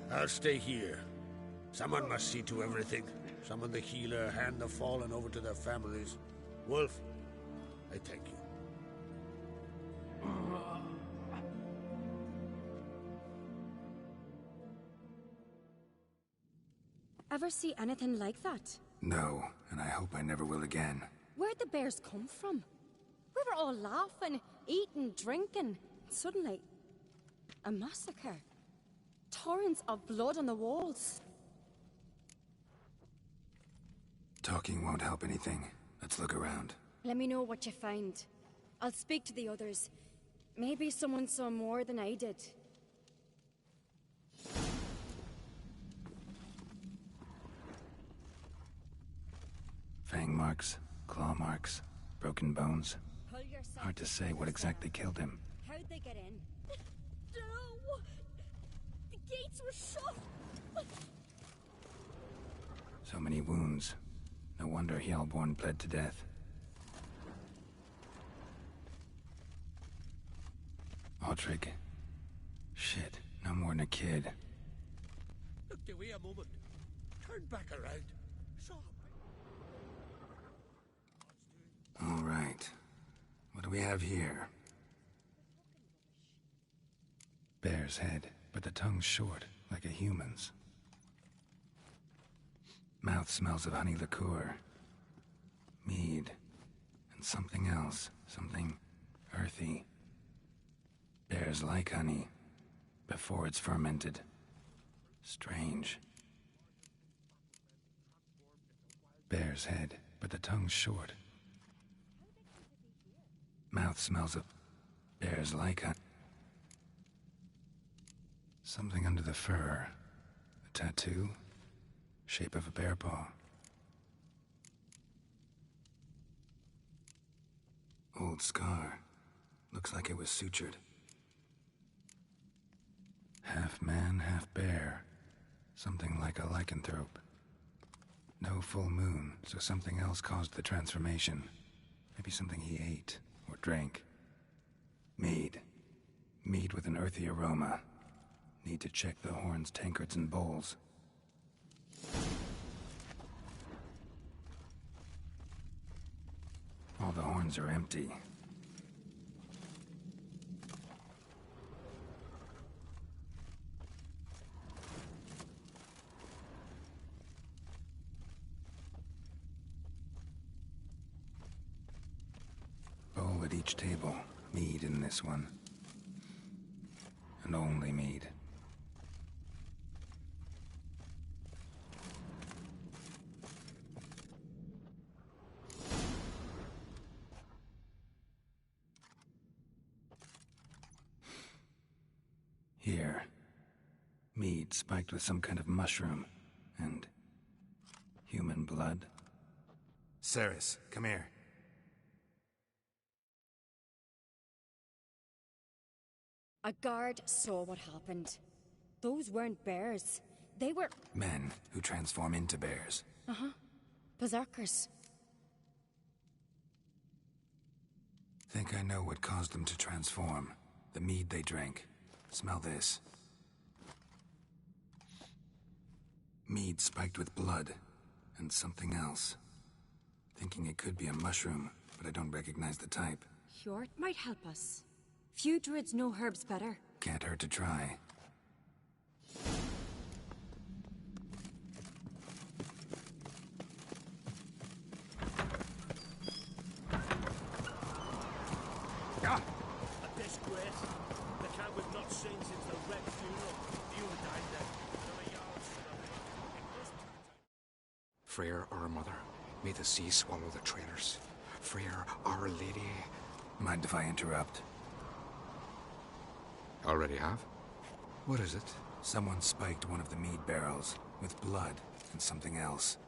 I'll stay here. Someone must see to everything. Summon the healer, hand the fallen over to their families. Wolf, I thank you. Ever see anything like that? No, and I hope I never will again. Where'd the bears come from? We were all laughing, eating, drinking. Suddenly, A massacre. Torrents of blood on the walls. Talking won't help anything. Let's look around. Let me know what you find. I'll speak to the others. Maybe someone saw more than I did. Fang marks, claw marks, broken bones. Hard to say what exactly killed him. How'd they get in? No! The gates were shut! So many wounds. No wonder Hjalborn bled to death. Aldrich. Shit, no more than a kid. Look, Dewey, a moment. Turn back around. Stop. All right. What do we have here? Bear's head, but the tongue's short, like a human's. Mouth smells of honey liqueur. Mead. And something else. Something earthy. Bears like honey, before it's fermented. Strange. Bear's head, but the tongue's short. Mouth smells of... Bears like honey. Something under the fur. A tattoo? Shape of a bear paw. Old scar. Looks like it was sutured. Half man, half bear. Something like a lycanthrope. No full moon, so something else caused the transformation. Maybe something he ate or drank. Mead. Mead with an earthy aroma. Need to check the horns, tankards, and bowls. All the horns are empty. Bowl at each table. Mead in this one. And only mead. Here. Mead spiked with some kind of mushroom. And... human blood. Ceres, come here. A guard saw what happened. Those weren't bears. They were... Men who transform into bears. Uh-huh. Berserkers. Think I know what caused them to transform. The mead they drank. Smell this. Mead spiked with blood. And something else. Thinking it could be a mushroom, but I don't recognize the type. Hjort might help us. Few druids know herbs better. Can't hurt to try. A disgrace. The camp we've not seen since the Red funeral. You died there. Freyr, our mother, may the sea swallow the traitors. Freyr, our lady. Mind if I interrupt? Already have? What is it? Someone spiked one of the mead barrels with blood and something else.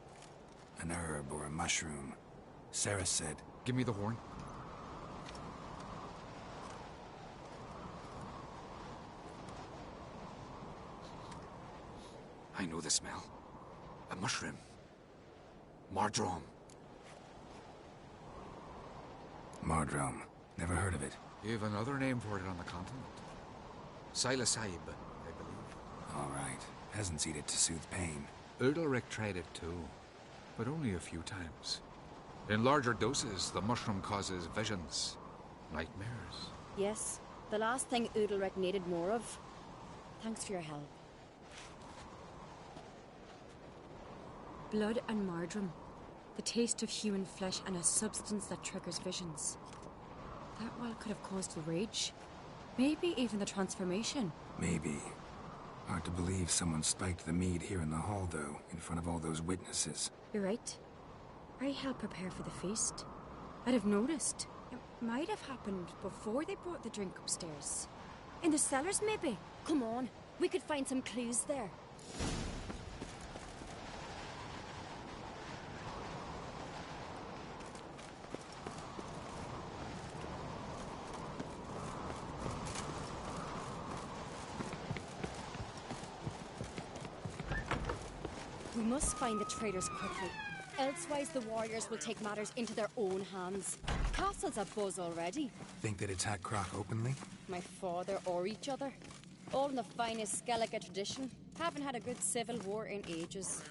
An herb or a mushroom. Sarah said... Give me the horn. I know the smell. A mushroom. Mardrome. Mardrome. Never heard of it. You've another name for it on the continent. Psilocybe, I believe. All right. Peasants eat it to soothe pain. Udalric tried it too, but only a few times. In larger doses, the mushroom causes visions, nightmares. Yes, the last thing Udalric needed more of. Thanks for your help. Blood and mardrome. The taste of human flesh and a substance that triggers visions. That well could have caused the rage. Maybe even the transformation. Maybe. Hard to believe someone spiked the mead here in the hall, though, in front of all those witnesses. You're right. I helped prepare for the feast. I'd have noticed. It might have happened before they brought the drink upstairs. In the cellars, maybe? Come on, we could find some clues there. We must find the traitors quickly. Elsewise, the warriors will take matters into their own hands. Castle's abuzz already. Think they'd attack Croc openly? My father or each other. All in the finest Skellige tradition. Haven't had a good civil war in ages.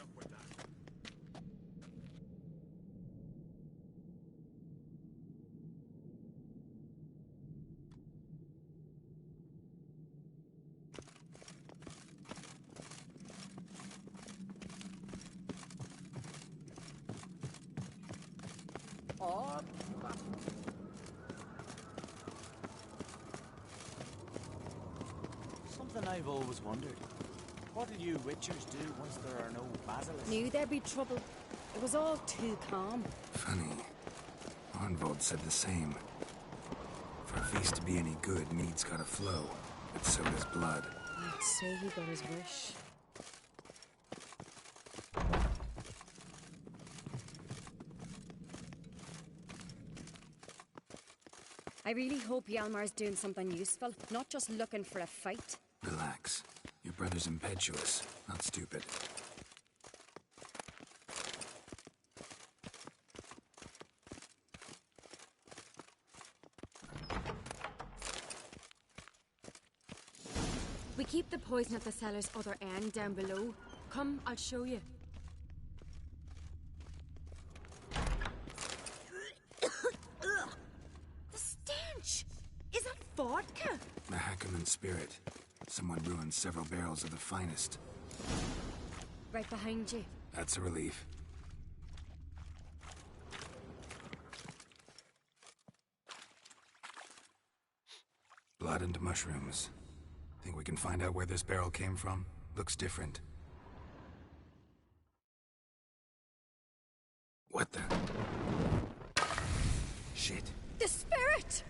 Something I've always wondered. What do you witchers do once there are no basilisks? Knew there'd be trouble. It was all too calm. Funny. Arnvold said the same. For a feast to be any good, mead's gotta flow. But so does blood. I'd say he got his wish. I really hope Hjalmar's doing something useful, not just looking for a fight. Relax. Your brother's impetuous, not stupid. We keep the poison at the cellar's other end down below. Come, I'll show you. The stench! Is that vodka? The Hackerman spirit. Someone ruined several barrels of the finest. Right behind you. That's a relief. Blood and mushrooms. Think we can find out where this barrel came from? Looks different. What the? Shit. The spirit!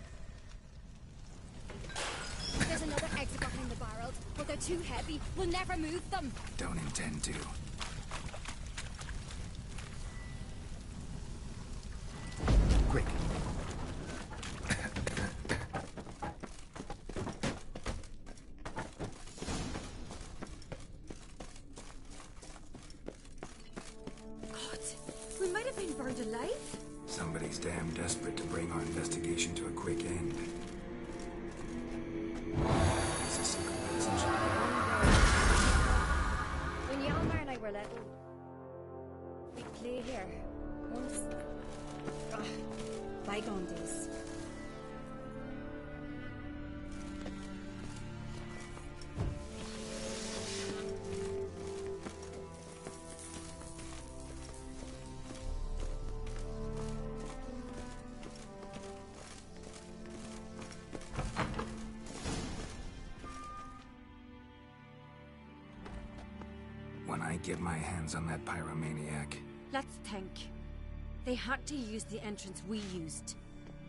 There's another exit behind the barrels, but they're too heavy. We'll never move them. Don't intend to. Quick. God, we might have been burned alive. Somebody's damn desperate to bring our investigation to a quick end. Is this secret passage? When Hjalmar and I were little, we'd play here. Once. Bygone days. When I get my hands on that pyromaniac, Let's think. They had to use the entrance we used.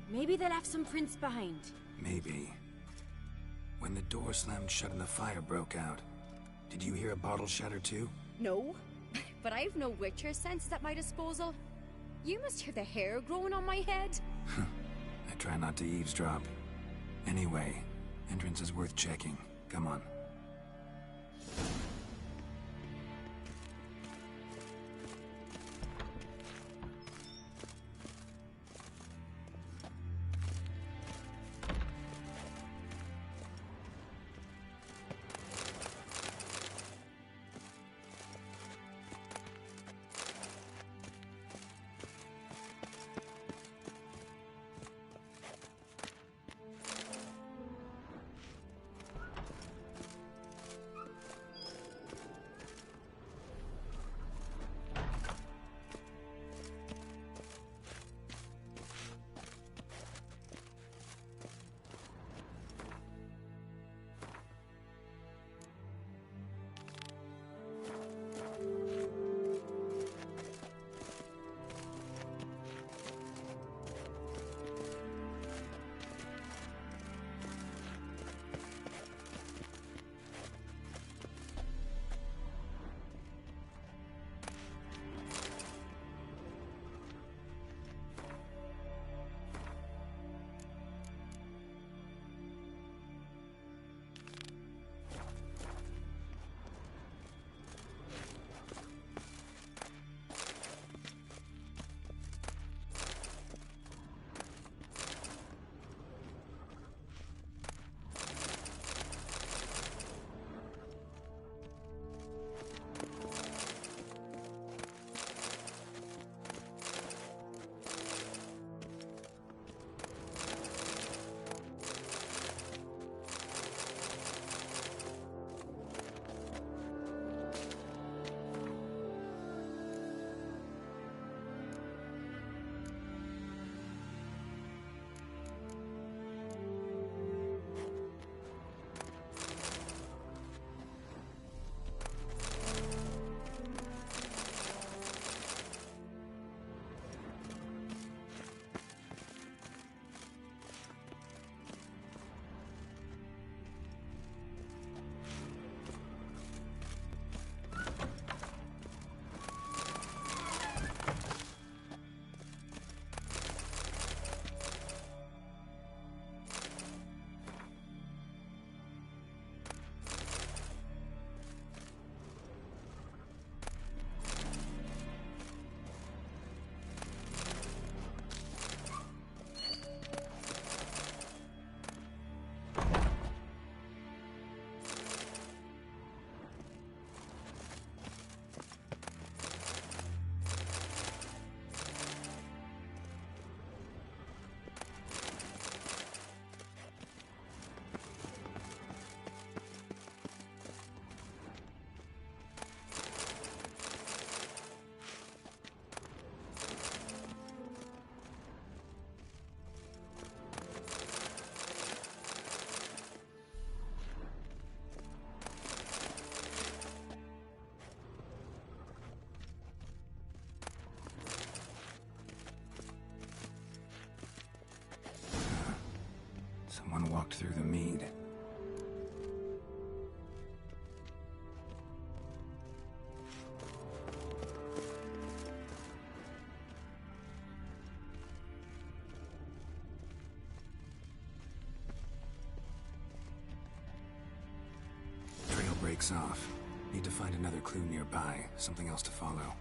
Maybe they left some prints behind. maybe. When the door slammed shut and the fire broke out, did you hear a bottle shatter too? No, but I've no witcher senses at my disposal. You must hear the hair growing on my head. I try not to eavesdrop. Anyway, entrance is worth checking. Come on. Someone walked through the mead. Trail breaks off. Need to find another clue nearby, something else to follow.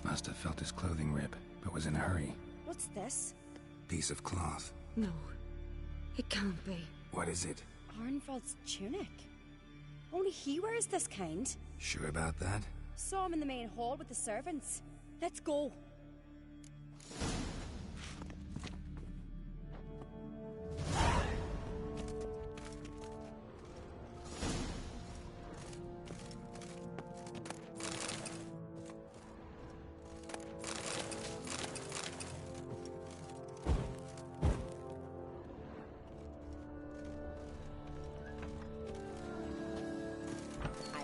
Must have felt his clothing rip, but was in a hurry. What's this? Piece of cloth. No. It can't be. What is it? Arnvald's tunic. Only he wears this kind. Sure about that? Saw him in the main hall with the servants. Let's go.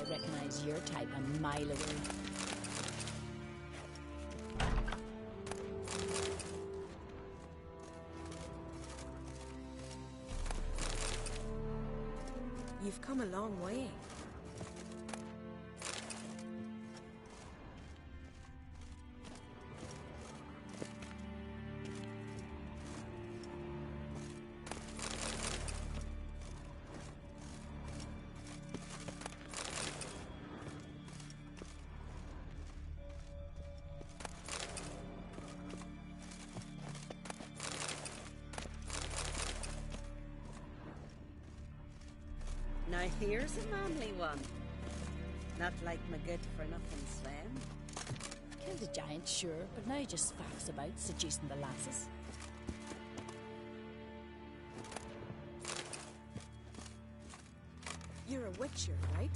Recognize your type a mile away. You've come a long way. Now here's a manly one. Not like my good-for-nothing Sven. Killed a giant, sure, but now he just faffs about, seducing the lasses. You're a witcher, right?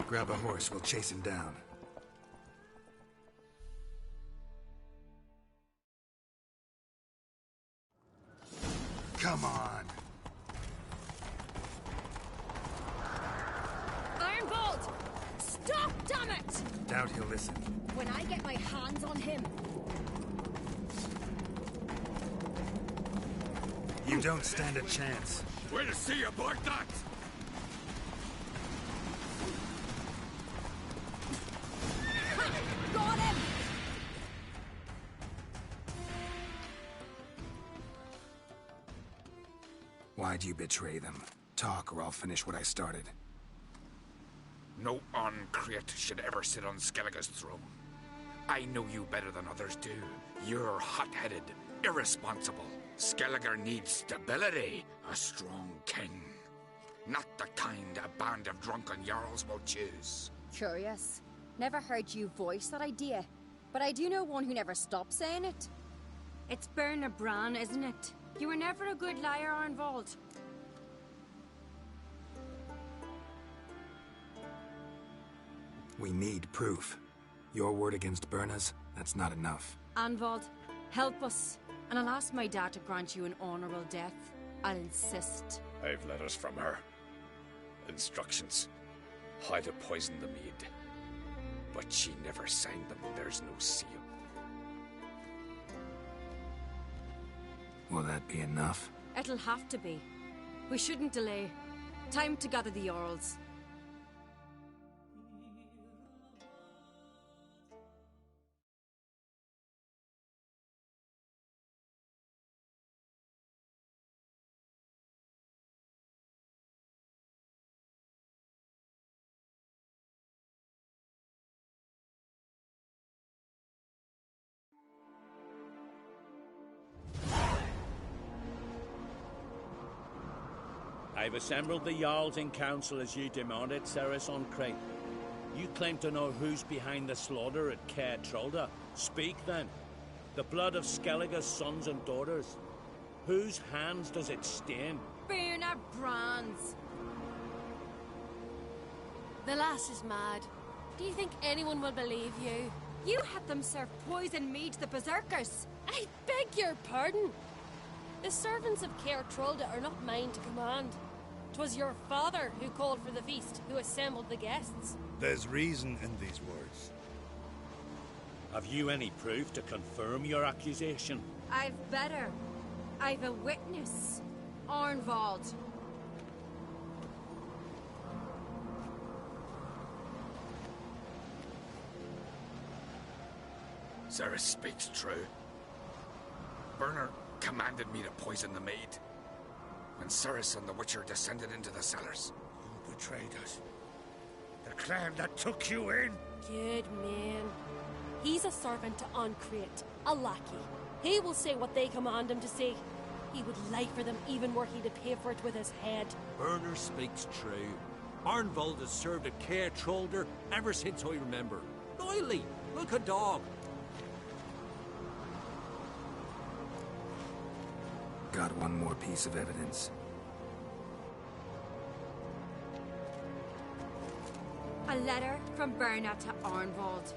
Grab a horse, we'll chase him down. Come on! Ironbolt! Stop, damn it! Doubt he'll listen. When I get my hands on him. You don't stand a chance. Way to see you, boy, that! Got him! Why'd you betray them? Talk or I'll finish what I started. No uncreate should ever sit on Skellige's throne. I know you better than others do. You're hot-headed, irresponsible. Skellige needs stability, a strong king. Not the kind a band of drunken jarls will choose. Curious. Never heard you voice that idea, but I do know one who never stops saying it. It's Berna Bran, isn't it? You were never a good liar, Arnvald. We need proof. Your word against Berna's, that's not enough. Arnvald, help us, and I'll ask my dad to grant you an honorable death. I'll insist. I've letters from her. Instructions. How to poison the mead. But she never signed them. There's no seal. Will that be enough? It'll have to be. We shouldn't delay. Time to gather the Jarls. I've assembled the Jarls in council as you demanded, Ceres on Crate. You claim to know who's behind the slaughter at Caer Trolda. Speak then. The blood of Skellige's sons and daughters. Whose hands does it stain? Berna Bran's. The lass is mad. Do you think anyone will believe you? You had them serve poison mead to the berserkers. I beg your pardon. The servants of Caer Trolda are not mine to command. 'Twas your father who called for the feast, who assembled the guests. There's reason in these words. Have you any proof to confirm your accusation? I've better. I've a witness. Arnvald. Cerys speaks true. Bernard commanded me to poison the maid. When Cerys and the Witcher descended into the cellars. You betrayed us. The clan that took you in. Good man. He's a servant to Ancrete, a lackey. He will say what they command him to say. He would lie for them even were he to pay for it with his head. Bernard speaks true. Arnvald has served at Caer Trolder ever since I remember. Loyally, like a dog. Got one more piece of evidence. A letter from Bernard to Arnvald,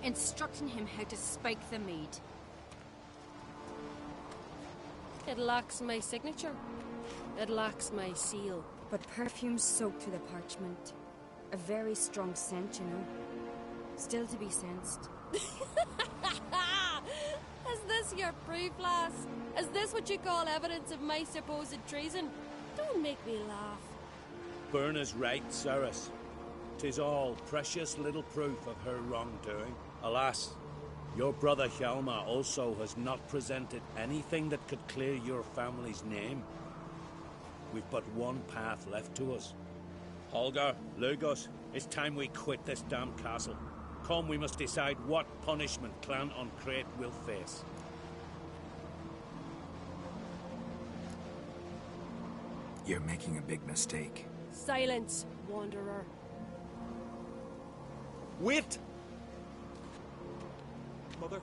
instructing him how to spike the mead. It lacks my signature. It lacks my seal. But perfume soaked through the parchment. A very strong scent, you know. Still to be sensed. Is this your proof, lass? Is this what you call evidence of my supposed treason? Don't make me laugh. Berna's right, Cerys. 'Tis all precious little proof of her wrongdoing. Alas, your brother Hjalmar also has not presented anything that could clear your family's name. We've but one path left to us. Holger, Lugos, it's time we quit this damn castle. Come, we must decide what punishment Clan Ancrete will face. You're making a big mistake. Silence, wanderer. Wait! Mother,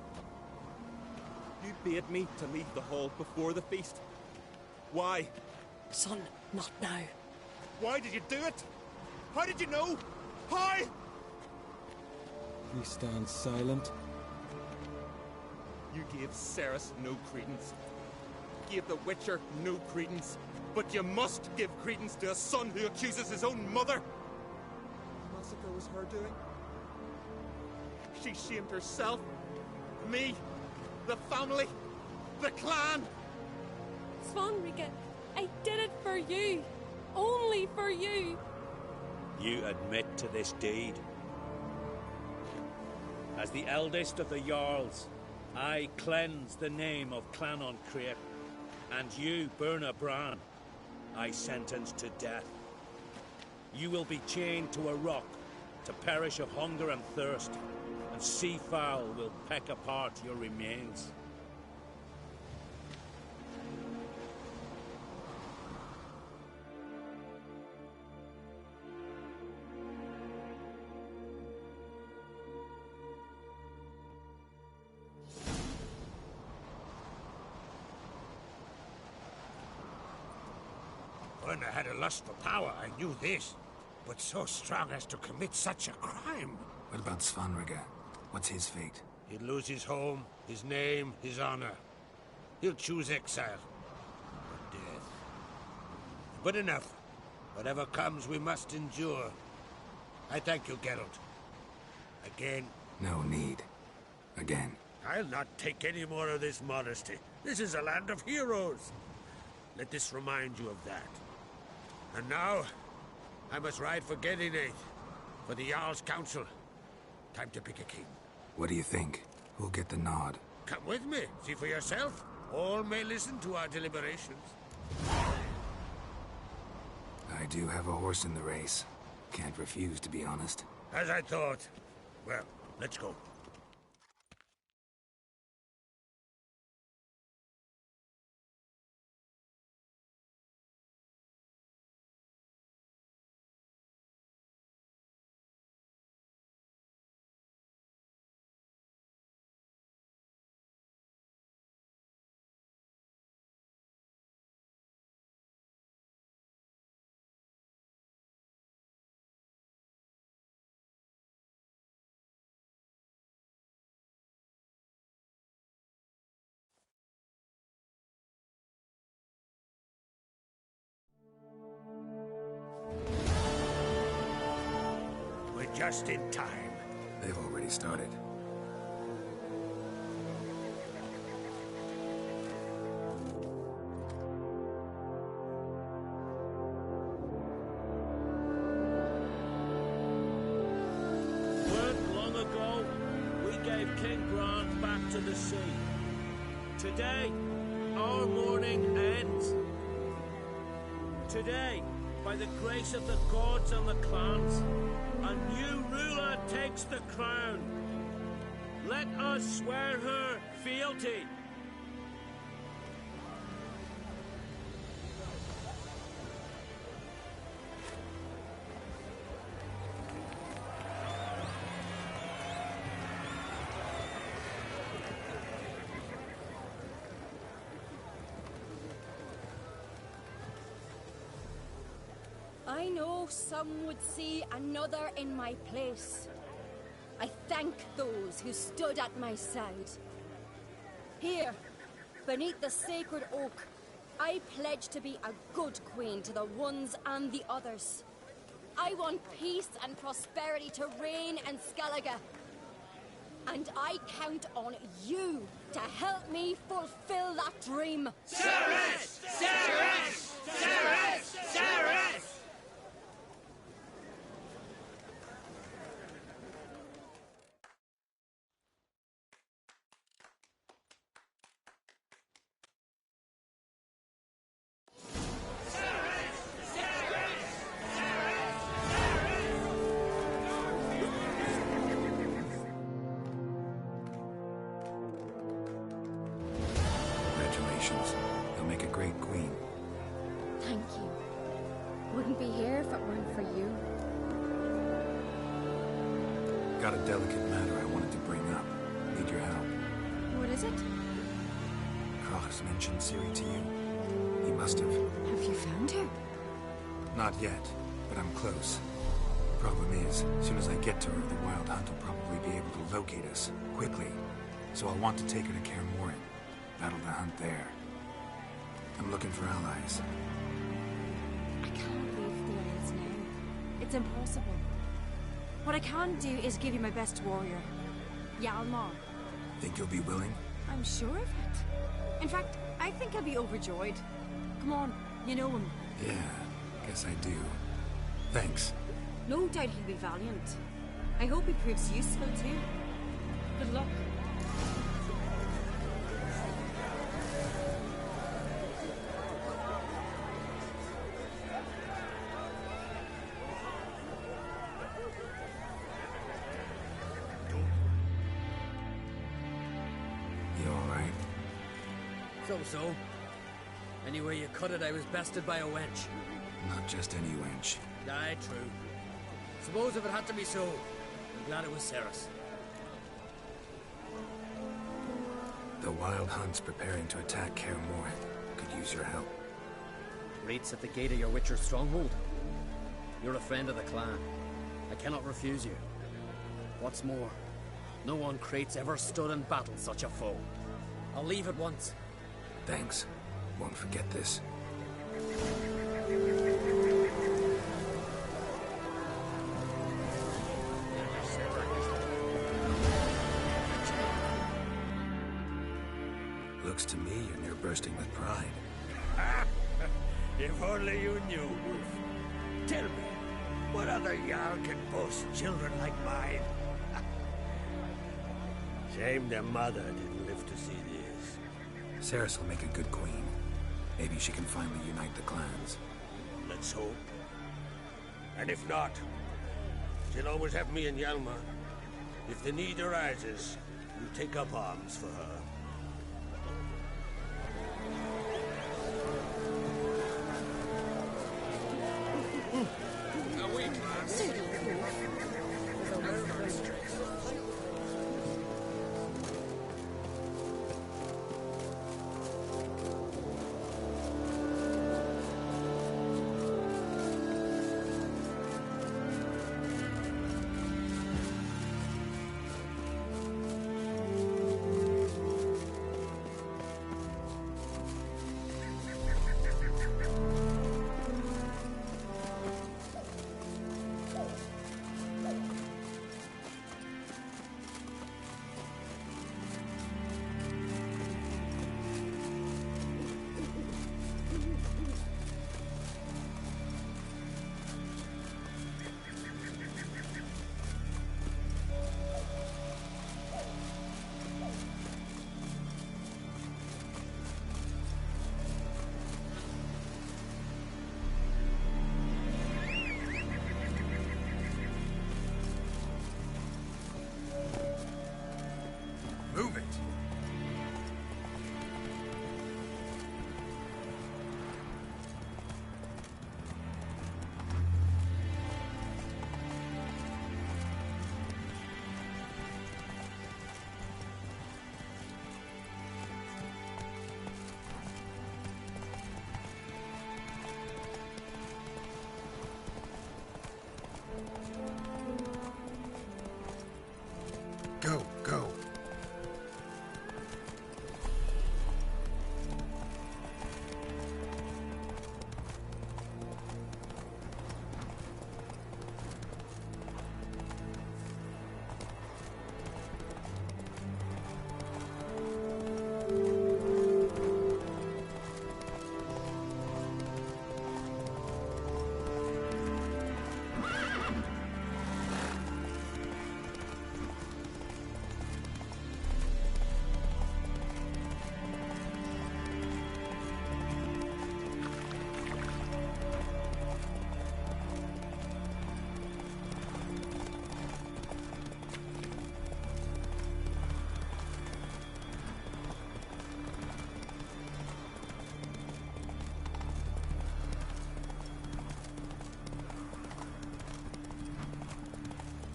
you bade me to leave the hall before the feast. Why? Son, not now. Why did you do it? How did you know? How? We stand silent. You gave Cerys no credence. Gave the Witcher no credence. But you must give credence to a son who accuses his own mother. The massacre was her doing. She shamed herself, me, the family, the clan. Svanrige, I did it for you. Only for you. You admit to this deed. As the eldest of the Jarls, I cleanse the name of Clan Ancrete, and you, Berna Bran, I sentence to death. You will be chained to a rock to perish of hunger and thirst, and seafowl will peck apart your remains. When I had a lust for power, I knew this. But so strong as to commit such a crime. What about Svanrige? What's his fate? He'll lose his home, his name, his honor. He'll choose exile. Or death. But enough. Whatever comes, we must endure. I thank you, Geralt. Again. No need. Again. I'll not take any more of this modesty. This is a land of heroes. Let this remind you of that. And now, I must ride for Gedinate, for the Jarl's Council. Time to pick a king. What do you think? Who'll get the nod? Come with me, see for yourself. All may listen to our deliberations. I do have a horse in the race. Can't refuse, to be honest. As I thought. Well, let's go. just in time. They've already started. Weren't long ago, we gave King Grant back to the sea. Today, our mourning ends. Today, by the grace of the gods and the clans, a new ruler takes the crown. Let us swear her fealty. I know some would see another in my place. I thank those who stood at my side. Here, beneath the sacred oak, I pledge to be a good queen to the ones and the others. I want peace and prosperity to reign in Skellige. And I count on you to help me fulfill that dream. Ceres! Ceres! Ceres! Ceres! Congratulations. You'll make a great queen. Thank you. Wouldn't be here if it weren't for you. Got a delicate matter I wanted to bring up. Need your help. What is it? Croc's mentioned Ciri to you. He must have. Have you found her? Not yet, but I'm close. Problem is, as soon as I get to her, the Wild Hunt will probably be able to locate us, quickly. So I'll want to take her to Kaer Morhen. Battle the hunt there. I'm looking for allies. I can't leave the Isles now. It's impossible. What I can do is give you my best warrior, Hjalmar. Think you'll be willing? I'm sure of it. In fact, I think I'll be overjoyed. Come on, you know him. Yeah, guess I do. Thanks. No doubt he'll be valiant. I hope he proves useful too. Good luck. You alright? So. Any way you cut it, I was bested by a wench. Not just any wench. Aye, true. Suppose if it had to be so, I'm glad it was Ceres. The Wild Hunt's preparing to attack Kaer Morhen. Could use your help. Rates at the gate of your Witcher's stronghold. You're a friend of the clan. I cannot refuse you. What's more, no one Crate's ever stood in battle such a foe. I'll leave at once. Thanks. Won't forget this. Looks to me you're near bursting with pride. If only you knew, Wolf. Tell me, what other Jarl can boast children like mine? Shame their mother didn't live to see this. Ceres will make a good queen. Maybe she can finally unite the clans. Let's hope. And if not, she'll always have me and Hjalmar. If the need arises, we'll take up arms for her. Go, go.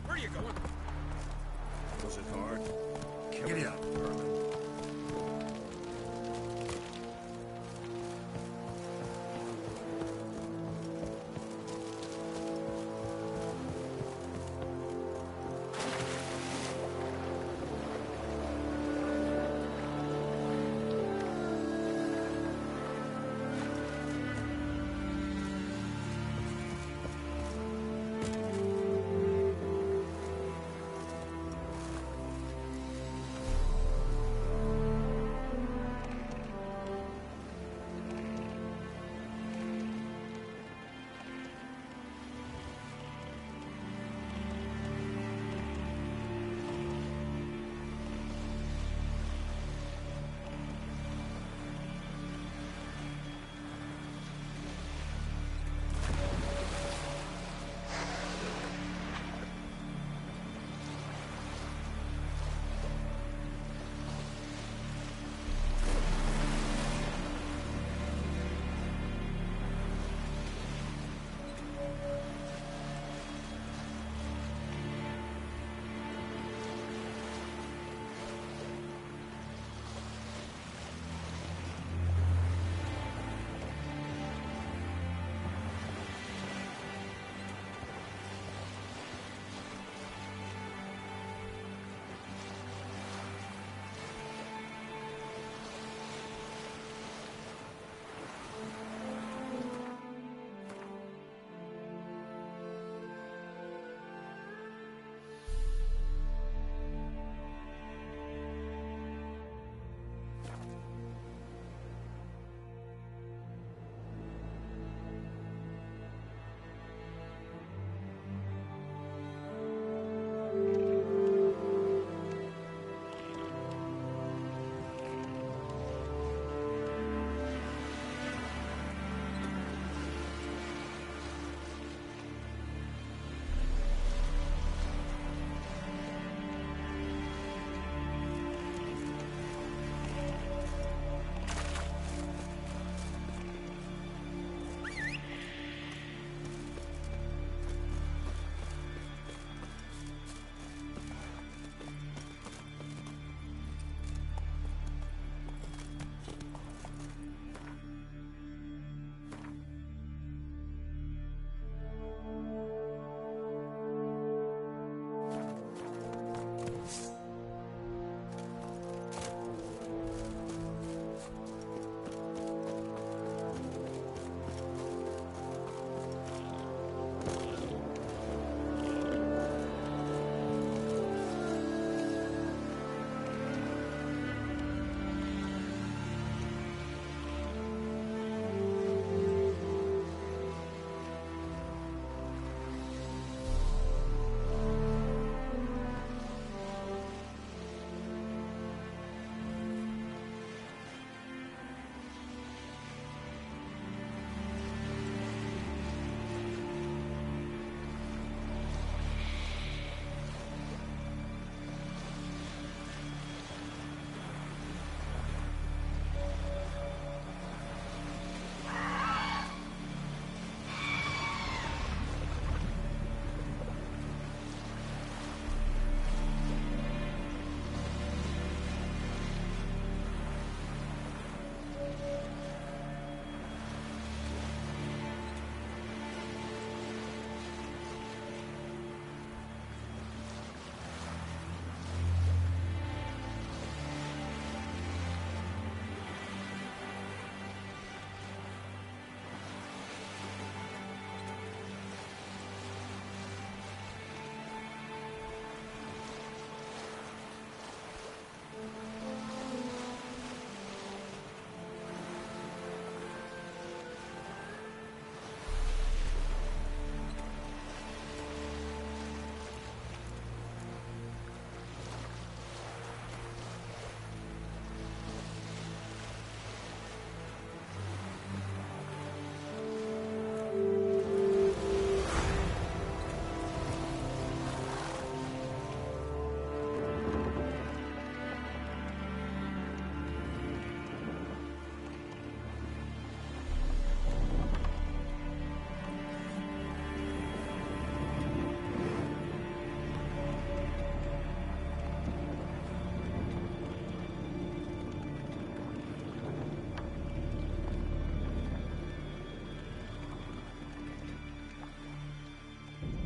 Where are you going? Was it hard? Giddy up, Vermin.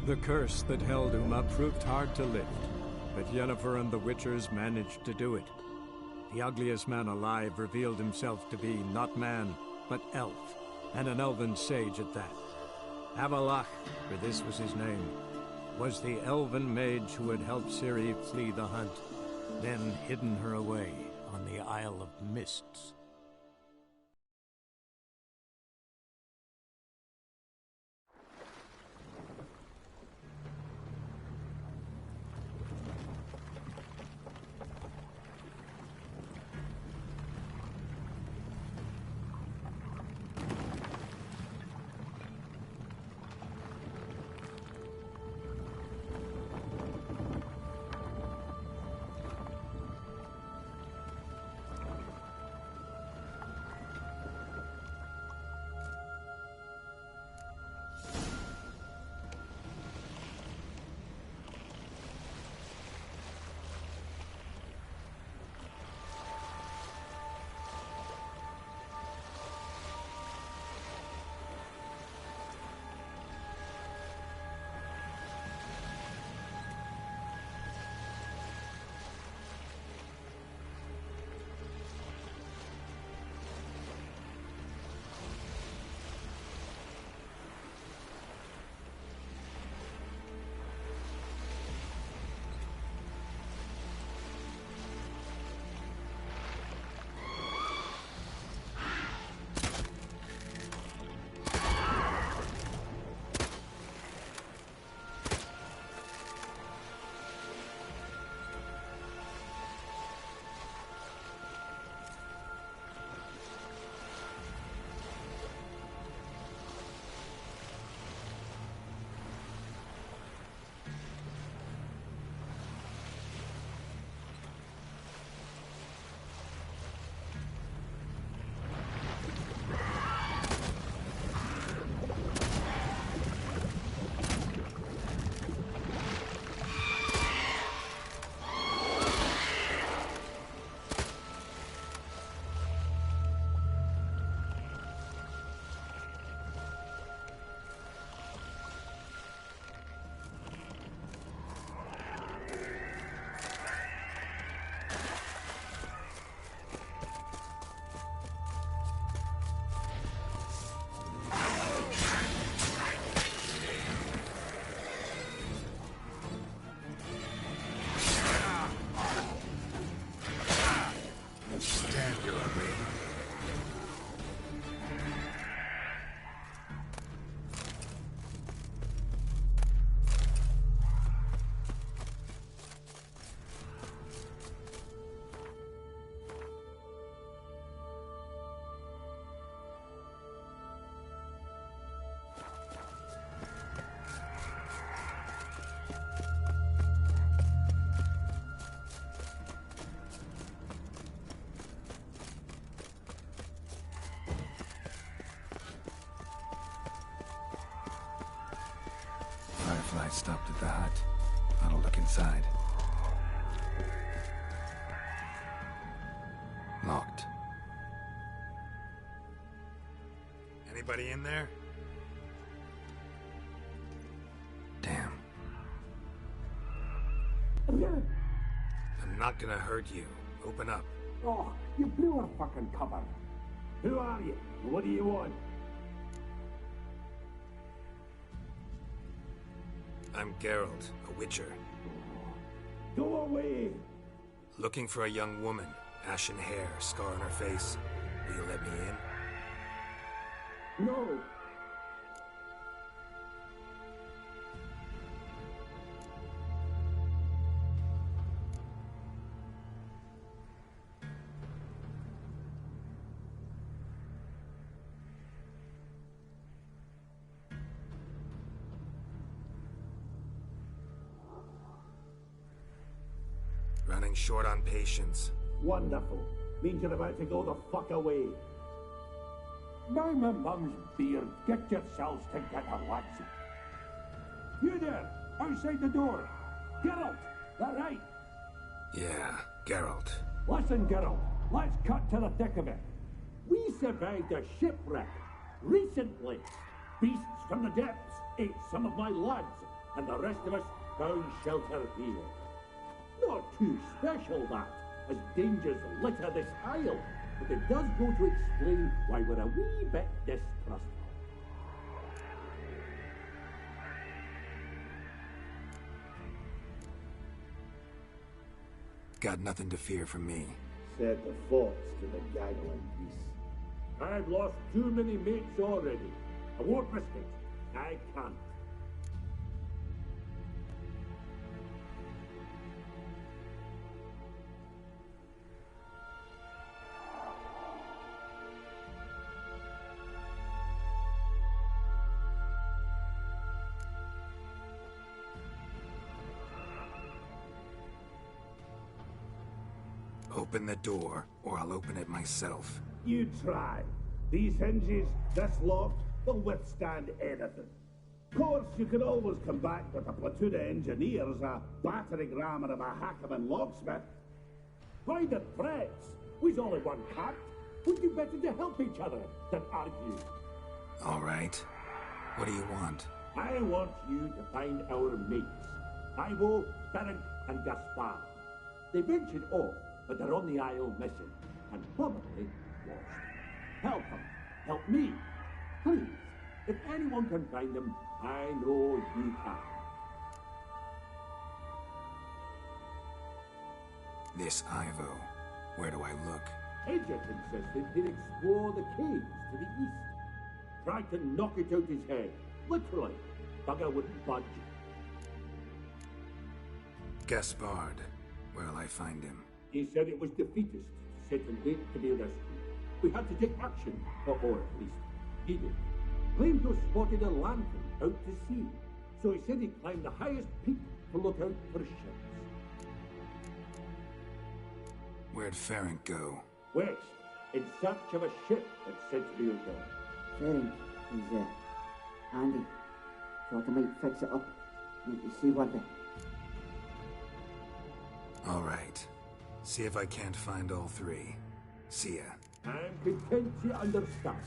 The curse that held Uma proved hard to lift, but Yennefer and the Witchers managed to do it. The ugliest man alive revealed himself to be not man, but elf, and an elven sage at that. Avalach, for this was his name, was the elven mage who had helped Ciri flee the hunt, then hidden her away on the Isle of Mists. I stopped at the hut. I'll look inside. Locked. Anybody in there? Damn. I'm not gonna hurt you. Open up. Oh, you blew our fucking cover. Who are you? What do you want? I'm Geralt, a witcher. Go away! Looking for a young woman. Ashen hair, scar on her face. Will you let me in? No! Running short on patience. Wonderful. Means you're about to go the fuck away. By my mum's beard, get yourselves together, lads. You there, outside the door. Geralt, that right? Yeah, Geralt. Listen, Geralt, let's cut to the thick of it. We survived a shipwreck recently. Beasts from the depths ate some of my lads, and the rest of us found shelter here. Not too special, that, as dangers litter this isle, but it does go to explain why we're a wee bit distrustful. Got nothing to fear from me. Said the fox to the gaggling geese. I've lost too many mates already. I won't risk it. I can't. Open the door, or I'll open it myself. You try. These hinges, this lock, they'll withstand anything. Of course, you can always come back with a platoon of engineers, a battering ram and a hackman locksmith. Why the threats? We's only one cat. We'd do better to help each other than argue. All right. What do you want? I want you to find our mates. Ivo, Ferenc, and Gaspar. They ventured off, but they're on the Isle missing, and probably lost. Help them. Help me. Please. If anyone can find them, I know you can. This Ivo. Where do I look? Agent insisted he'd explore the caves to the east. Tried to knock it out his head. Literally. Bugger wouldn't budge. Gaspard. Where'll I find him? He said it was defeatist, set and date to be rescued. We had to take action, or at least he did. Claimed to have spotted a lantern out to sea, so he said he'd climb the highest peak to look out for ships. Where'd Ferenc go? West, in search of a ship that said to be there. Ferenc is handy. Thought I might fix it up. Need to see one day. All right. See if I can't find all three. See ya. I'm content you understand.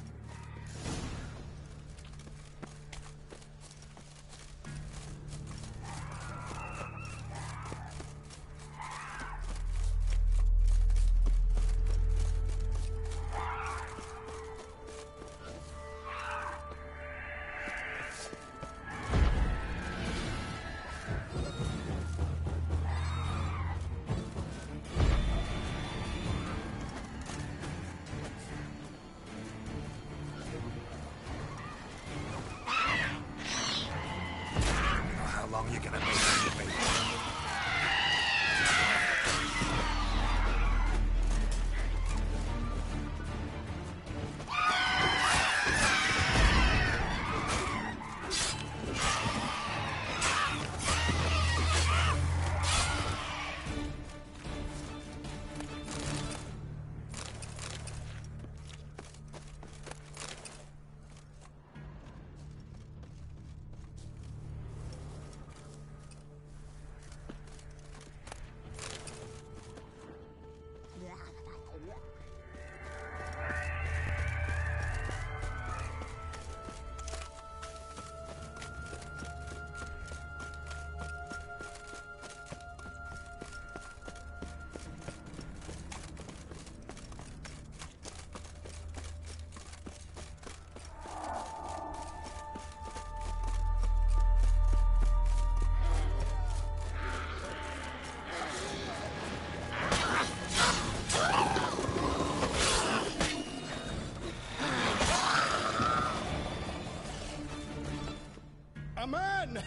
A man!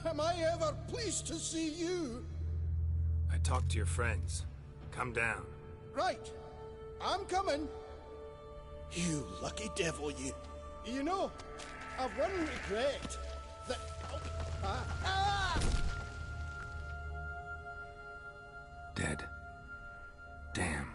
Am I ever pleased to see you? I talked to your friends. Come down. Right. I'm coming. You lucky devil, you. You know, I've one regret. That... Dead. Damn.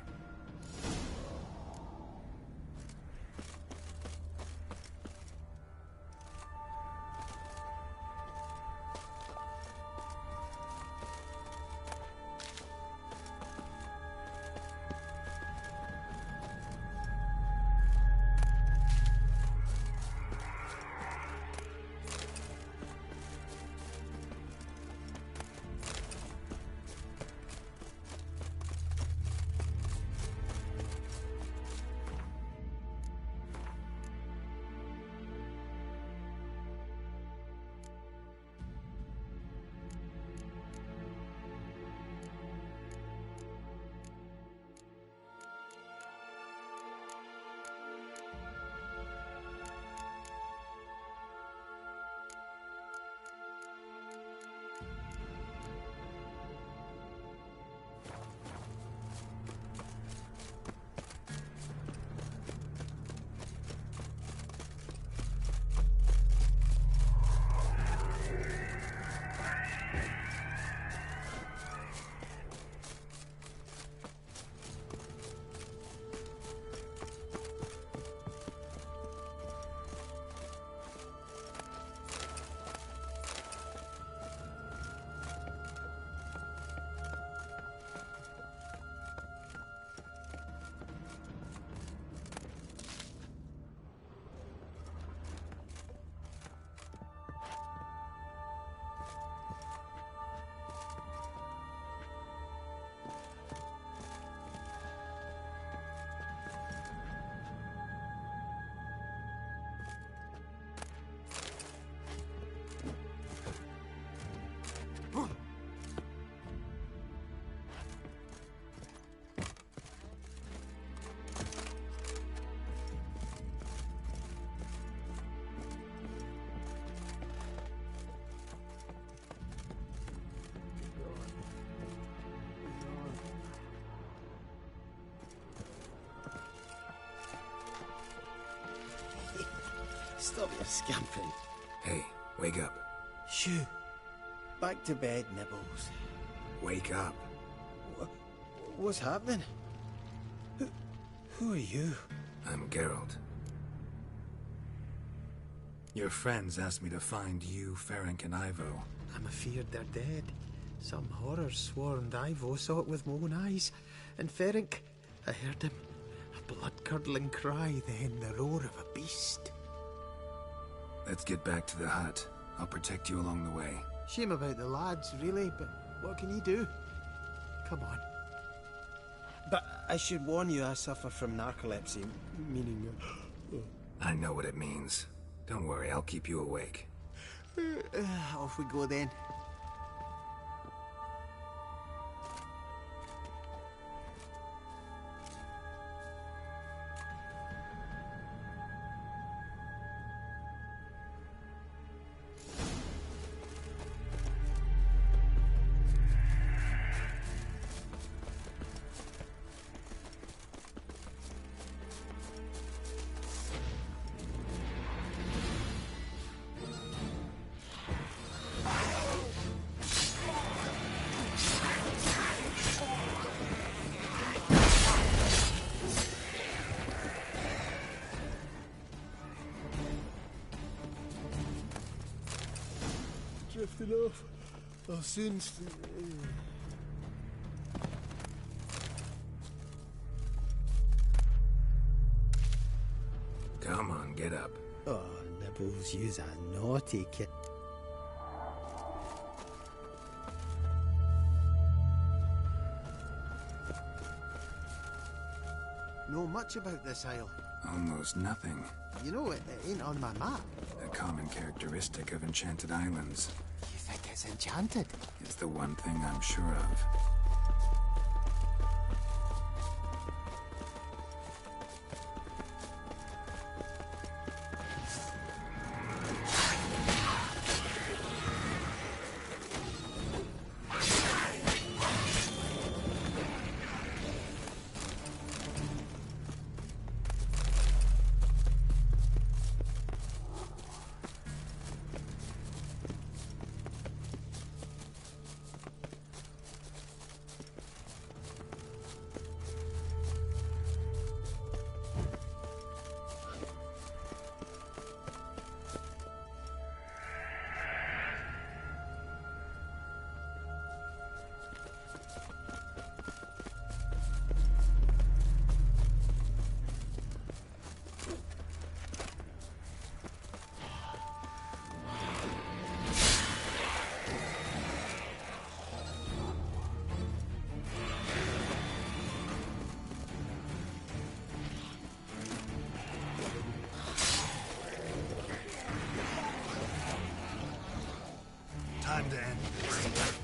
Stop your scampering. Hey, wake up. Shoo. Back to bed, Nibbles. Wake up. What's happening? Who are you? I'm Geralt. Your friends asked me to find you, Ferenc, and Ivo. I'm afeard they're dead. Some horrors swarmed Ivo, saw it with my own eyes. And Ferenc, I heard him. A blood-curdling cry, then the roar of a beast. Let's get back to the hut. I'll protect you along the way. Shame about the lads, really, but what can you do? Come on. But I should warn you, I suffer from narcolepsy, meaning... I know what it means. Don't worry, I'll keep you awake. Off we go then. Drifting off. I'll soon... Come on, get up. Oh, Nibbles, you's a naughty kid. Know much about this isle? Almost nothing. You know, it ain't on my map. A common characteristic of enchanted islands. You think it's enchanted? It's the one thing I'm sure of. Time to end this.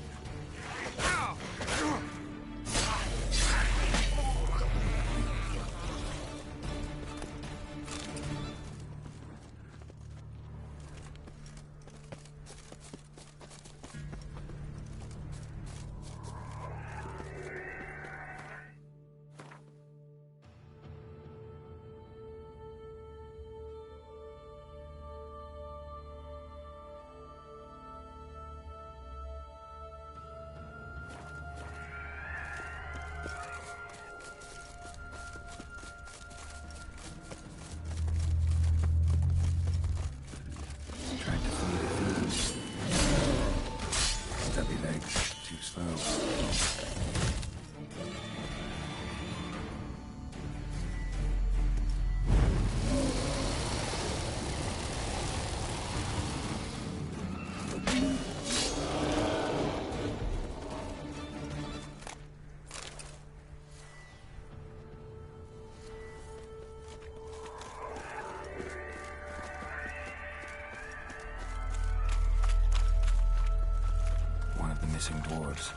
Missing dwarves.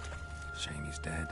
Shame he's dead.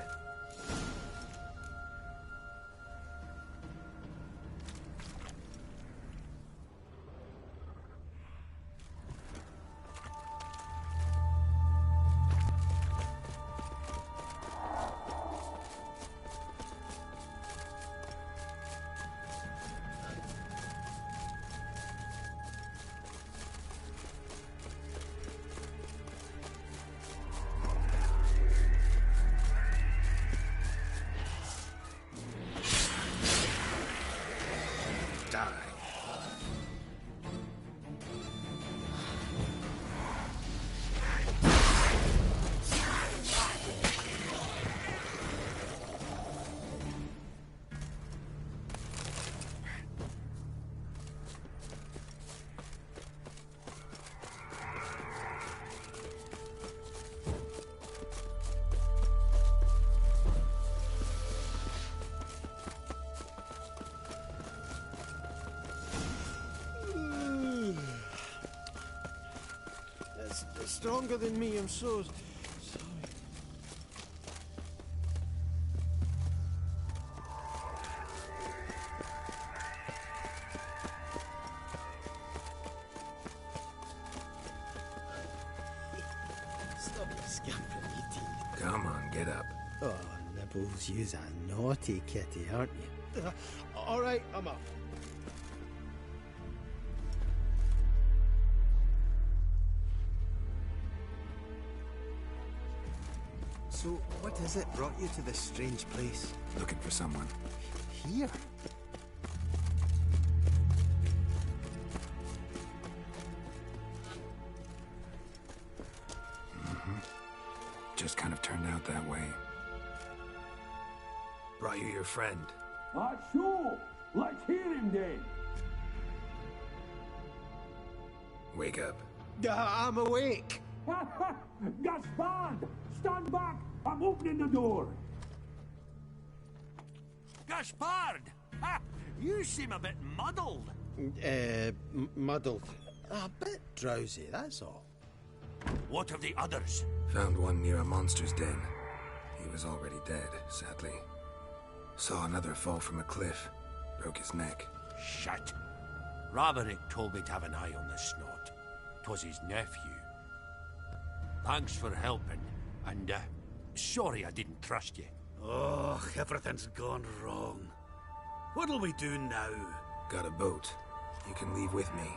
stronger than me, I'm so sorry. Stop scampering, you teeth. Come on, get up. Oh, Nibbles, you's a naughty kitty, aren't you? All right, I'm up. So, what is it brought you to this strange place? Looking for someone. Here? Just kind of turned out that way. Brought you your friend. Ah, sure. Let's hear him then. Wake up. I'm awake. Gaspard! Stand back! I'm opening the door. Gaspard! Ha! You seem a bit muddled. Muddled. A bit drowsy, that's all. What of the others? Found one near a monster's den. He was already dead, sadly. Saw another fall from a cliff. Broke his neck. Shit. Roderick told me to have an eye on the snot. 'Twas his nephew. Thanks for helping, and sorry I didn't trust you. Oh, everything's gone wrong. What'll we do now? Got a boat. You can leave with me,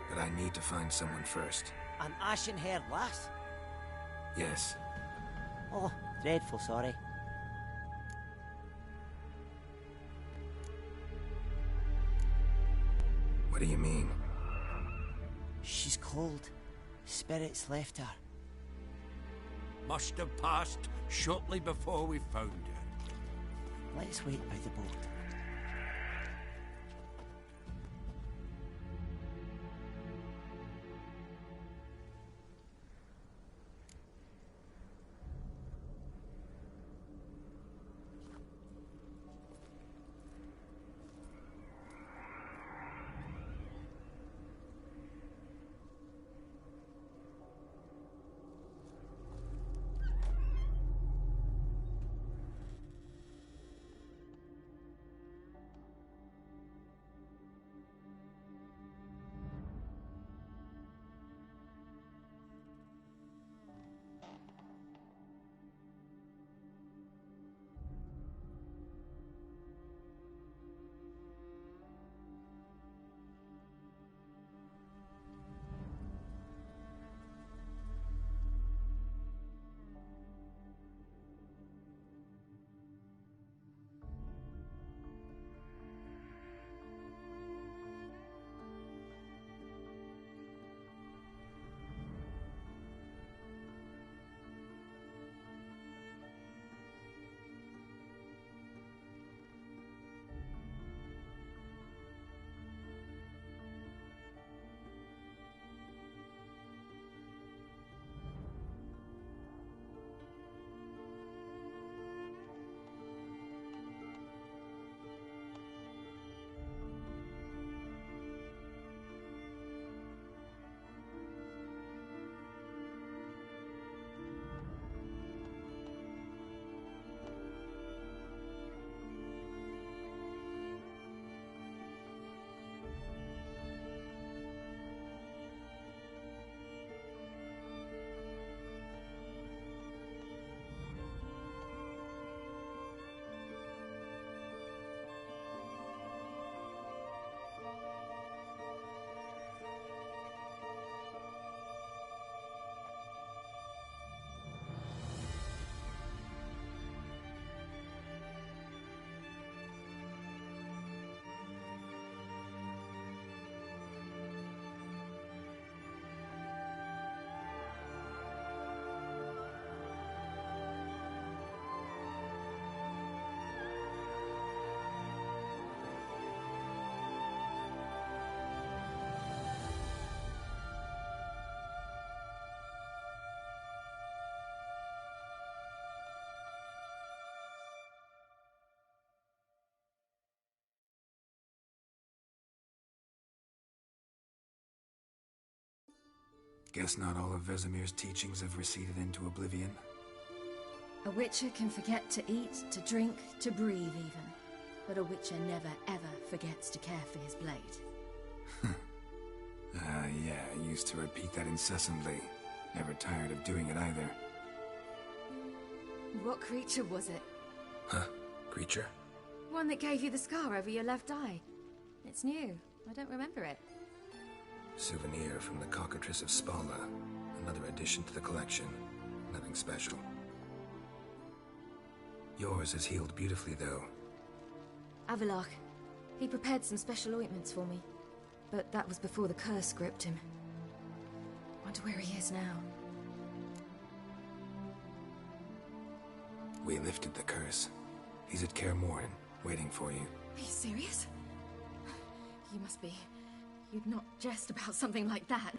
but I need to find someone first. An ashen-haired lass? Yes. Oh, dreadful sorry. What do you mean? She's cold. Spirits left her. Must have passed shortly before we found her. Let's wait by the boat. Guess not all of Vesemir's teachings have receded into oblivion. A witcher can forget to eat, to drink, to breathe even. But a witcher never ever forgets to care for his blade. Yeah, I used to repeat that incessantly. Never tired of doing it either. What creature was it? Huh? Creature? One that gave you the scar over your left eye. It's new. I don't remember it. Souvenir from the Cockatrice of Spala. Another addition to the collection. Nothing special. Yours is healed beautifully, though. Avalach. He prepared some special ointments for me. But that was before the curse gripped him. Wonder where he is now. We lifted the curse. He's at Kaer Morhen, waiting for you. Are you serious? You must be. You'd not jest about something like that.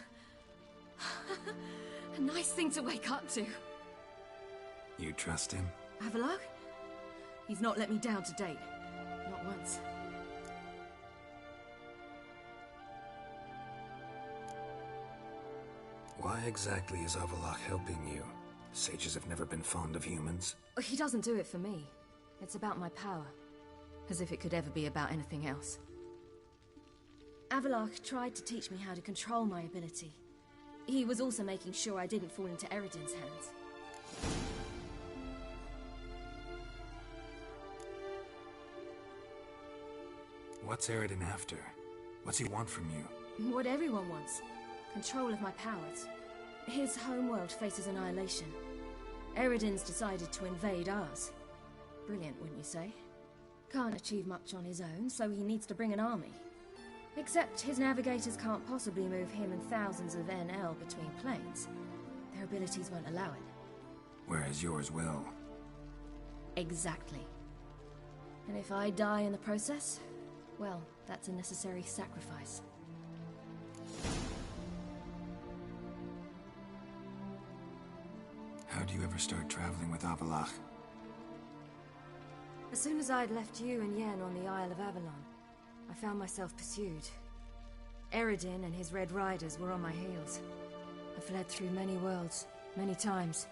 A nice thing to wake up to. You trust him? Avalach? He's not let me down to date. Not once. Why exactly is Avalach helping you? Sages have never been fond of humans. He doesn't do it for me. It's about my power. As if it could ever be about anything else. Avalach tried to teach me how to control my ability. He was also making sure I didn't fall into Eredin's hands. What's Eredin after? What's he want from you? What everyone wants. Control of my powers. His homeworld faces annihilation. Eredin's decided to invade ours. Brilliant, wouldn't you say? Can't achieve much on his own, so he needs to bring an army. Except his navigators can't possibly move him and thousands of NL between planes. Their abilities won't allow it. Whereas yours will. Exactly. And if I die in the process, well, that's a necessary sacrifice. How'd you ever start traveling with Avalach? As soon as I'd left you and Yen on the Isle of Avalon, I found myself pursued. Eredin and his Red Riders were on my heels. I fled through many worlds, many times.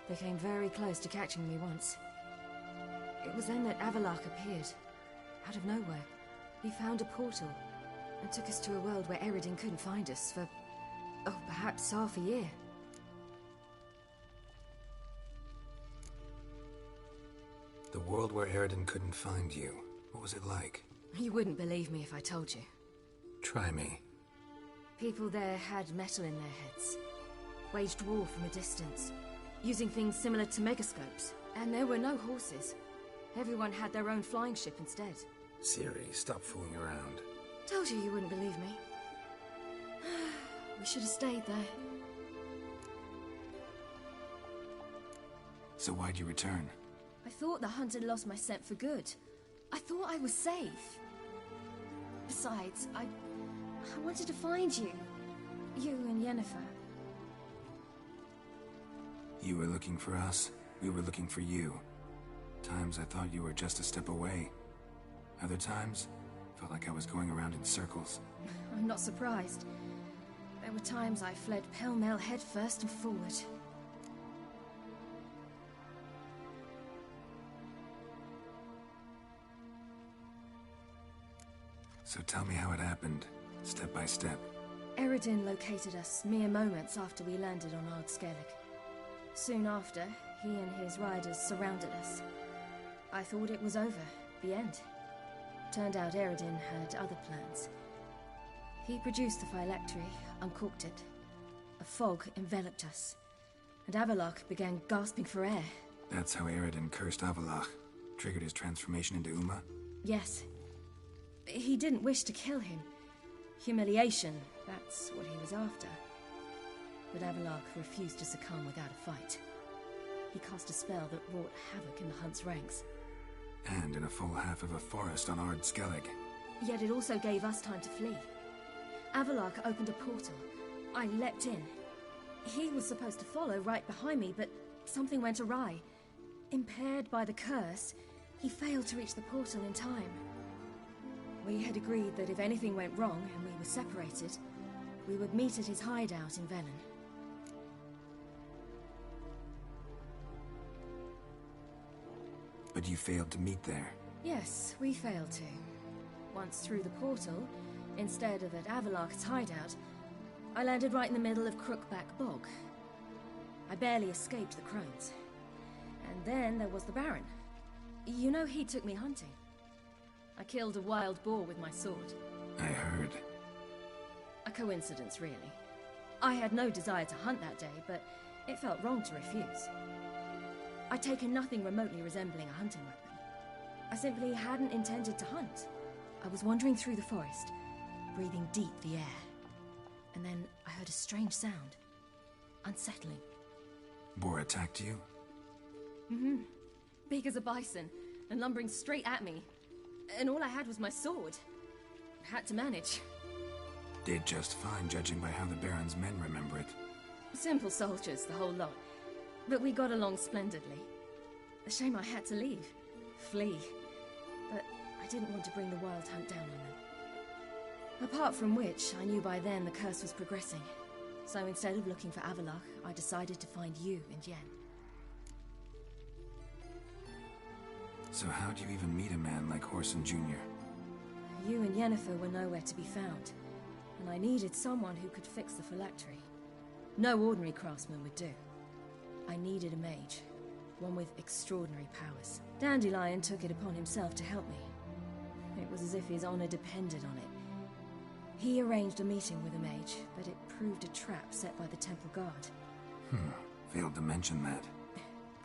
They came very close to catching me once. It was then that Avalach appeared, out of nowhere. He found a portal, and took us to a world where Eredin couldn't find us for, oh, perhaps half a year. The world where Eredin couldn't find you. What was it like? You wouldn't believe me if I told you. Try me. People there had metal in their heads. Waged war from a distance, using things similar to megascopes. And there were no horses. Everyone had their own flying ship instead. Siri, stop fooling around. Told you wouldn't believe me. We should have stayed there. So why'd you return? I thought the hunt had lost my scent for good. I thought I was safe. Besides, I wanted to find you. You and Yennefer. You were looking for us. We were looking for you. Times I thought you were just a step away. Other times, felt like I was going around in circles. I'm not surprised. There were times I fled pell-mell headfirst and forward. So tell me how it happened, step by step. Eredin located us mere moments after we landed on Ard Skellig. Soon after, he and his riders surrounded us. I thought it was over, the end. Turned out Eredin had other plans. He produced the phylactery, uncorked it. A fog enveloped us, and Avalach began gasping for air. That's how Eredin cursed Avalach, triggered his transformation into Uma? Yes. He didn't wish to kill him. Humiliation, that's what he was after. But Avalach refused to succumb without a fight. He cast a spell that wrought havoc in the hunt's ranks. And in a full half of a forest on Ard Skellig. Yet it also gave us time to flee. Avalach opened a portal. I leapt in. He was supposed to follow right behind me, but something went awry. Impaired by the curse, he failed to reach the portal in time. We had agreed that if anything went wrong and we were separated, We would meet at his hideout in Velen. But you failed to meet there. Yes, we failed to. Once through the portal, instead of at Avalok's hideout, I landed right in the middle of Crookback Bog. I barely escaped the crones. And then there was the Baron. You know, he took me hunting. I killed a wild boar with my sword. I heard. A coincidence, really. I had no desire to hunt that day, but it felt wrong to refuse. I'd taken nothing remotely resembling a hunting weapon. I simply hadn't intended to hunt. I was wandering through the forest, breathing deep the air. And then I heard a strange sound. Unsettling. Boar attacked you? Mm-hmm. Big as a bison, and lumbering straight at me. And all I had was my sword. Had to manage. Did just fine, judging by how the Baron's men remember it. Simple soldiers, the whole lot. But we got along splendidly. A shame I had to leave. Flee. But I didn't want to bring the wild hunt down on them. Apart from which, I knew by then the curse was progressing. So instead of looking for Avalok, I decided to find you and Yen. So how'd you even meet a man like Horson Jr.? You and Yennefer were nowhere to be found. And I needed someone who could fix the phylactery. No ordinary craftsman would do. I needed a mage. One with extraordinary powers. Dandelion took it upon himself to help me. It was as if his honor depended on it. He arranged a meeting with a mage, but it proved a trap set by the Temple Guard. Failed to mention that.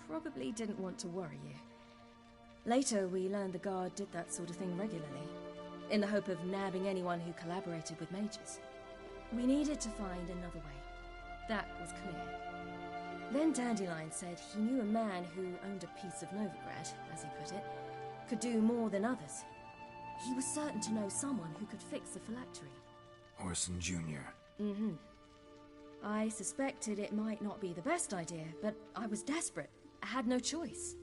Probably didn't want to worry you. Later, we learned the Guard did that sort of thing regularly, in the hope of nabbing anyone who collaborated with mages. We needed to find another way. That was clear. Then Dandelion said he knew a man who owned a piece of Novigrad, as he put it, could do more than others. He was certain to know someone who could fix the phylactery. Horson Jr. Mm-hmm. I suspected it might not be the best idea, but I was desperate. I had no choice.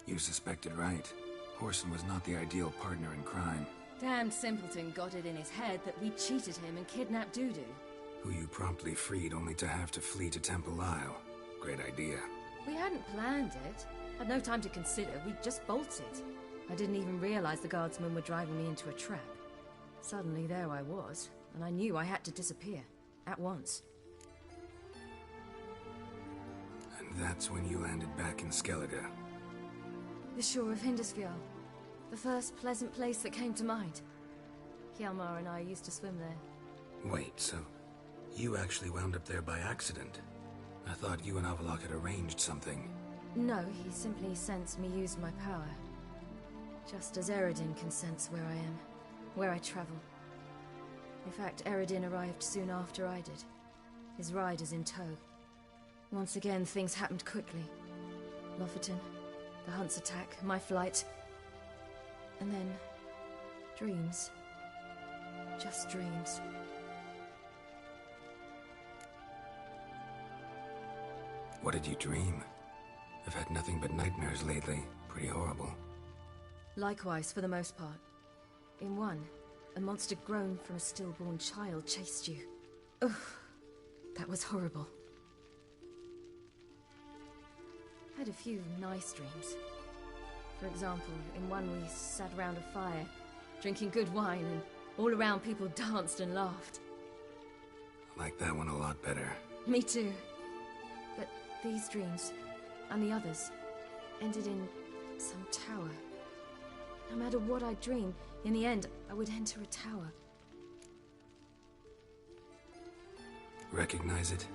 You suspected right. Horson was not the ideal partner in crime. Damned simpleton got it in his head that we cheated him and kidnapped Dudu. Who you promptly freed only to have to flee to Temple Isle. Great idea. We hadn't planned it. Had no time to consider. We just bolted. I didn't even realize the guardsmen were driving me into a trap. Suddenly there I was, and I knew I had to disappear. At once. And that's when you landed back in Skellige. The shore of Hindisfjall. The first pleasant place that came to mind. Hjalmar and I used to swim there. Wait, so you actually wound up there by accident? I thought you and Avalok had arranged something. No, he simply sensed me use my power. Just as Eredin can sense where I am, where I travel. In fact, Eredin arrived soon after I did. His riders in tow. Once again, things happened quickly. Lofoten, the hunt's attack, my flight. And then, dreams. Just dreams. What did you dream? I've had nothing but nightmares lately. Pretty horrible. Likewise, for the most part. In one, a monster grown from a stillborn child chased you. Ugh, that was horrible. I had a few nice dreams. For example, in one we sat around a fire, drinking good wine, and all around people danced and laughed. I like that one a lot better. Me too. But these dreams, and the others, ended in some tower. No matter what I dreamed, in the end, I would enter a tower. Recognize it?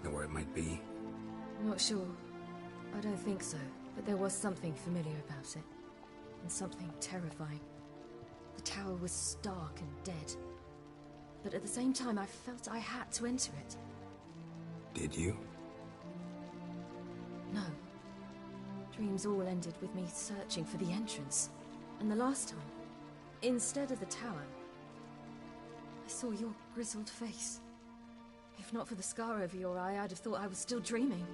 Know where it might be? Not sure. I don't think so, but there was something familiar about it. And something terrifying. The tower was stark and dead. But at the same time, I felt I had to enter it. Did you? No. Dreams all ended with me searching for the entrance. And the last time, instead of the tower, I saw your grizzled face. If not for the scar over your eye, I'd have thought I was still dreaming.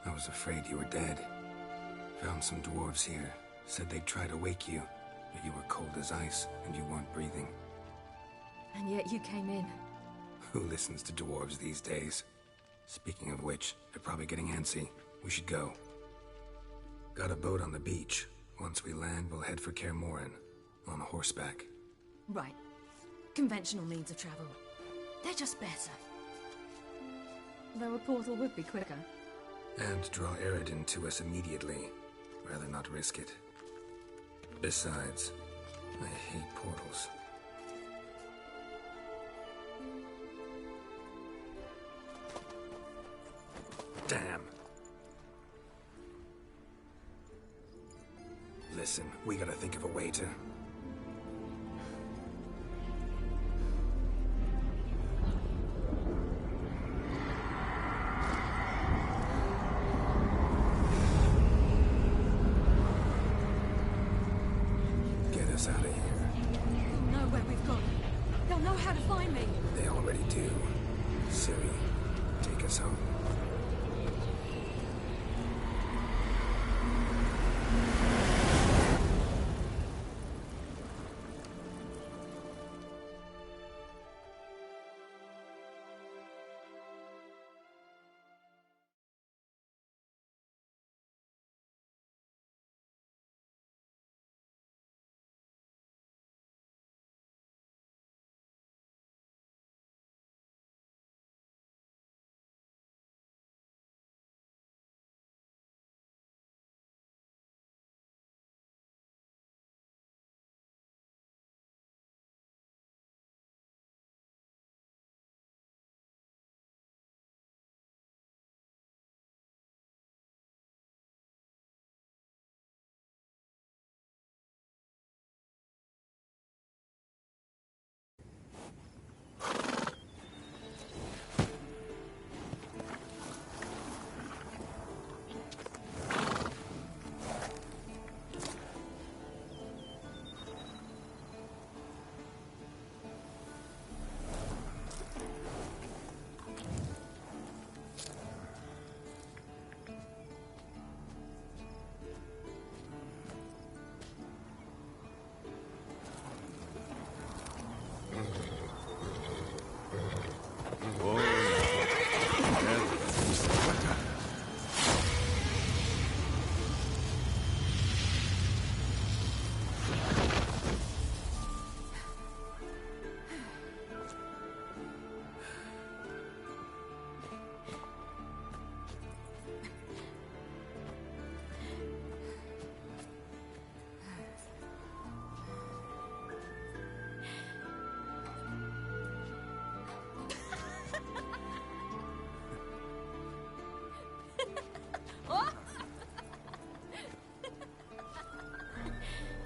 I was afraid you were dead. Found some dwarves here. Said they'd try to wake you, but you were cold as ice and you weren't breathing. And yet you came in. Who listens to dwarves these days? Speaking of which, they're probably getting antsy. We should go. Got a boat on the beach. Once we land, we'll head for Kaer Morhen. On horseback. Right. Conventional means of travel. They're just better. Though a portal would be quicker. And draw Eridan to us immediately. Rather not risk it. Besides, I hate portals. Damn. Listen, we gotta think of a way to... Get us out of here. They'll know where we've gone. They'll know how to find me. They already do. Ciri, take us home.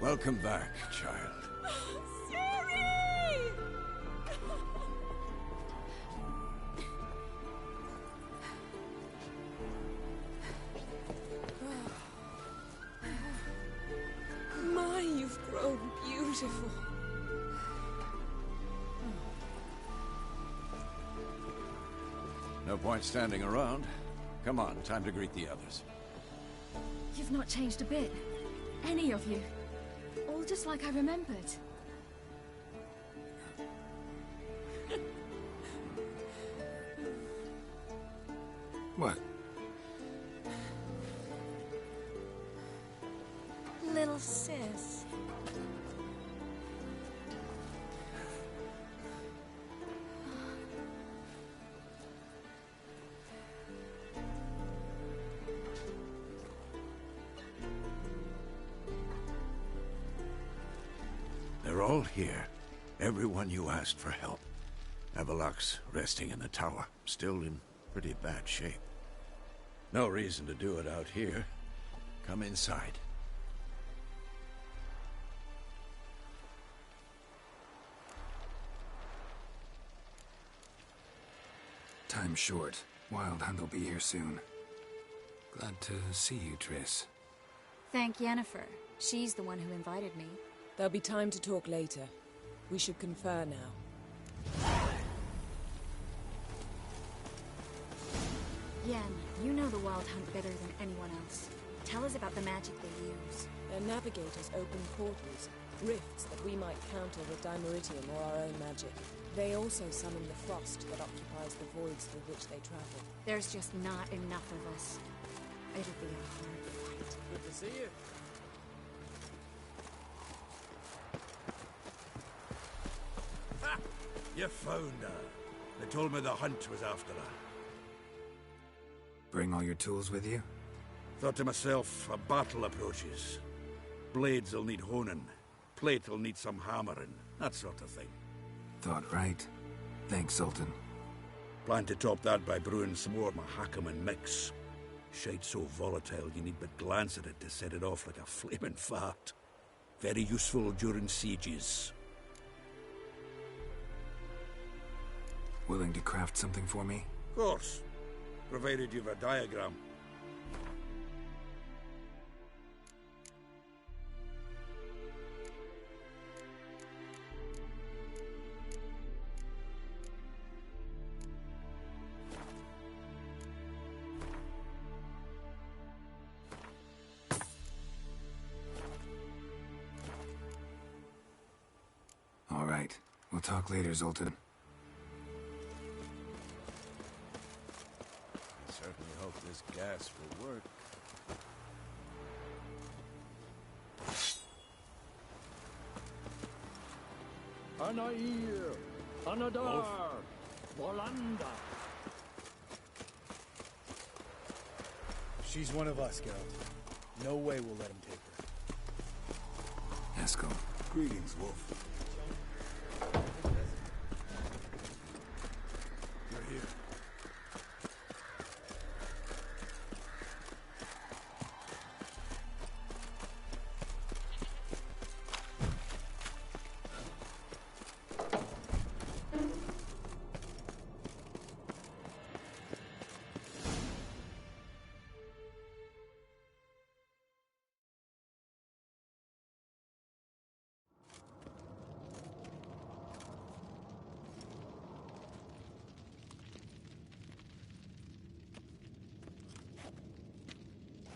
Welcome back, child. Ciri! My, you've grown beautiful. No point standing around. Come on, time to greet the others. You've not changed a bit. Any of you. All just like I remembered. What? Little sis. They're all here. Everyone you asked for help. Avalok's resting in the tower, still in pretty bad shape. No reason to do it out here. Come inside. Time's short. Wild Hunt will be here soon. Glad to see you, Triss. Thank Yennefer. She's the one who invited me. There'll be time to talk later. We should confer now. Yen, you know the Wild Hunt better than anyone else. Tell us about the magic they use. Their navigators open portals, rifts that we might counter with Dimeridium or our own magic. They also summon the frost that occupies the voids through which they travel. There's just not enough of us. It'll be a hard fight. Good to see you. Ha! You found her. They told me the hunt was after her. Bring all your tools with you? Thought to myself, a battle approaches. Blades will need honing. Plate will need some hammering. That sort of thing. Thought right. Thanks, Sultan. Plan to top that by brewing some more Mahakaman mix. Shite so volatile you need but glance at it to set it off like a flaming fart. Very useful during sieges. Willing to craft something for me? Of course. Provided you've a diagram. All right. We'll talk later, Zoltan. I certainly hope this gas will work. Anair! Anadar! Volanda! She's one of us, Geralt. No way we'll let him take her. Haskell. Greetings, Wolf. You're here.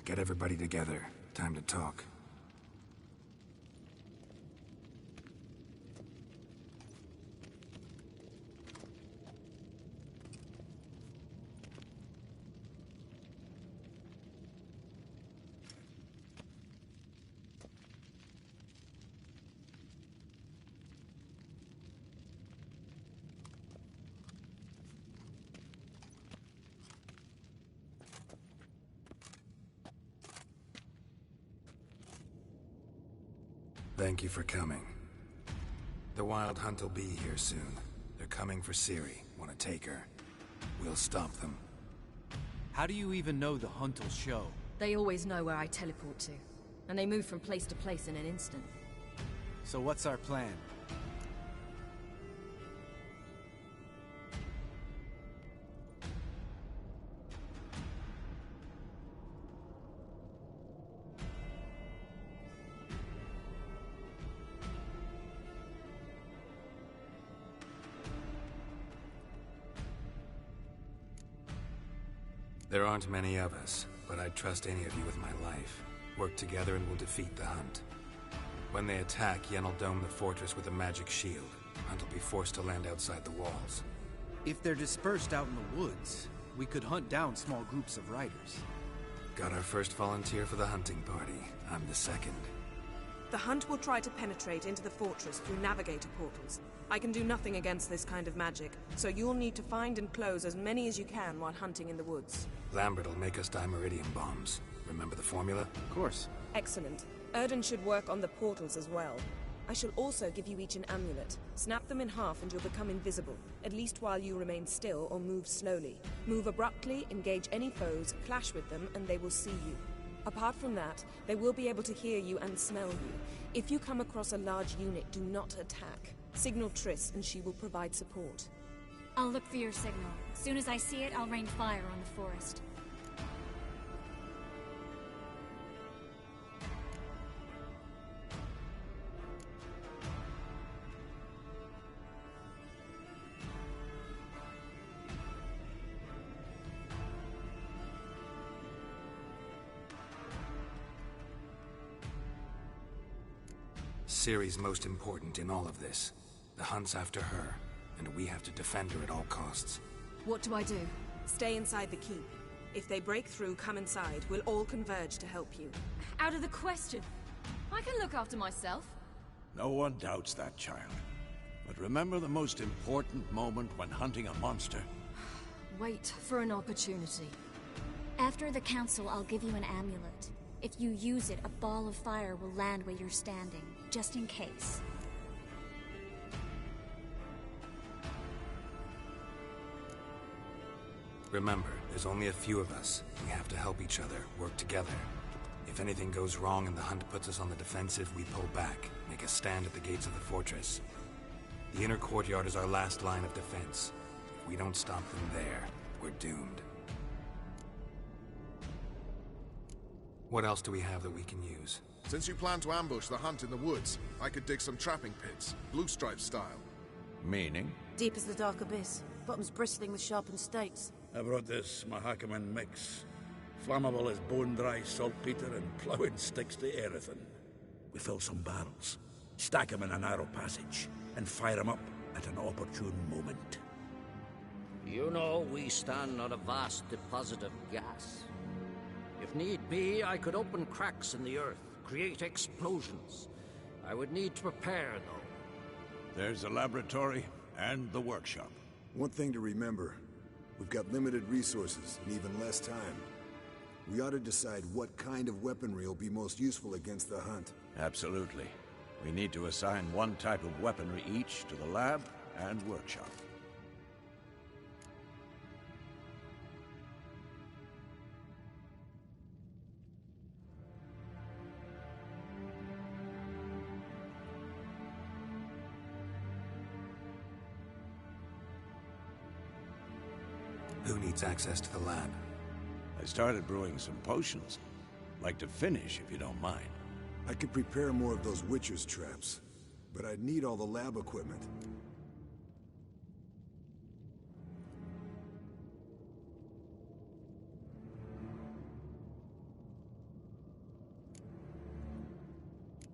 Get everybody together. Time to talk. Thank you for coming. The Wild Hunt will be here soon. They're coming for Ciri. Want to take her? We'll stop them. How do you even know the Hunt will show? They always know where I teleport to. And they move from place to place in an instant. So what's our plan? There aren't many of us, but I'd trust any of you with my life. Work together and we'll defeat the Hunt. When they attack, Yen'll dome the fortress with a magic shield. Hunt will be forced to land outside the walls. If they're dispersed out in the woods, we could hunt down small groups of riders. Got our first volunteer for the hunting party. I'm the second. The Hunt will try to penetrate into the fortress through navigator portals. I can do nothing against this kind of magic, so you'll need to find and close as many as you can while hunting in the woods. Lambert'll make us Dimeridium bombs. Remember the formula? Of course. Excellent. Erden should work on the portals as well. I shall also give you each an amulet. Snap them in half and you'll become invisible, at least while you remain still or move slowly. Move abruptly, engage any foes, clash with them, and they will see you. Apart from that, they will be able to hear you and smell you. If you come across a large unit, do not attack. Signal Triss and she will provide support. I'll look for your signal. As soon as I see it, I'll rain fire on the forest. Ciri's most important in all of this. The hunt's after her, and we have to defend her at all costs. What do I do? Stay inside the keep. If they break through, come inside. We'll all converge to help you. Out of the question. I can look after myself. No one doubts that, child. But remember the most important moment when hunting a monster. Wait for an opportunity. After the council, I'll give you an amulet. If you use it, a ball of fire will land where you're standing, just in case. Remember, there's only a few of us. We have to help each other, work together. If anything goes wrong and the hunt puts us on the defensive, we pull back, make a stand at the gates of the fortress. The inner courtyard is our last line of defense. If we don't stop them there, we're doomed. What else do we have that we can use? Since you plan to ambush the hunt in the woods, I could dig some trapping pits, blue stripe style. Meaning? Deep as the dark abyss, bottoms bristling with sharpened stakes. I brought this Mahakaman mix. Flammable as bone-dry saltpeter and ploughing sticks to everything. We fill some barrels, stack them in a narrow passage, and fire them up at an opportune moment. You know, we stand on a vast deposit of gas. If need be, I could open cracks in the earth, create explosions. I would need to prepare, though. There's a laboratory and the workshop. One thing to remember, we've got limited resources and even less time. We ought to decide what kind of weaponry will be most useful against the hunt. Absolutely. We need to assign one type of weaponry each to the lab and workshop. Who needs access to the lab? I started brewing some potions. Like to finish, if you don't mind. I could prepare more of those Witcher's traps, but I'd need all the lab equipment.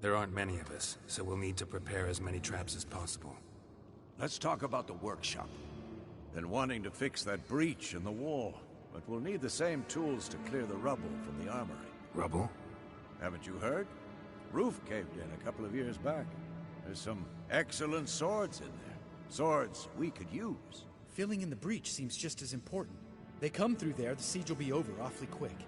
There aren't many of us, so we'll need to prepare as many traps as possible. Let's talk about the workshop. Been wanting to fix that breach in the wall, but we'll need the same tools to clear the rubble from the armory. Rubble? Haven't you heard? Roof caved in a couple of years back. There's some excellent swords in there. Swords we could use. Filling in the breach seems just as important. They come through there, the siege will be over awfully quick.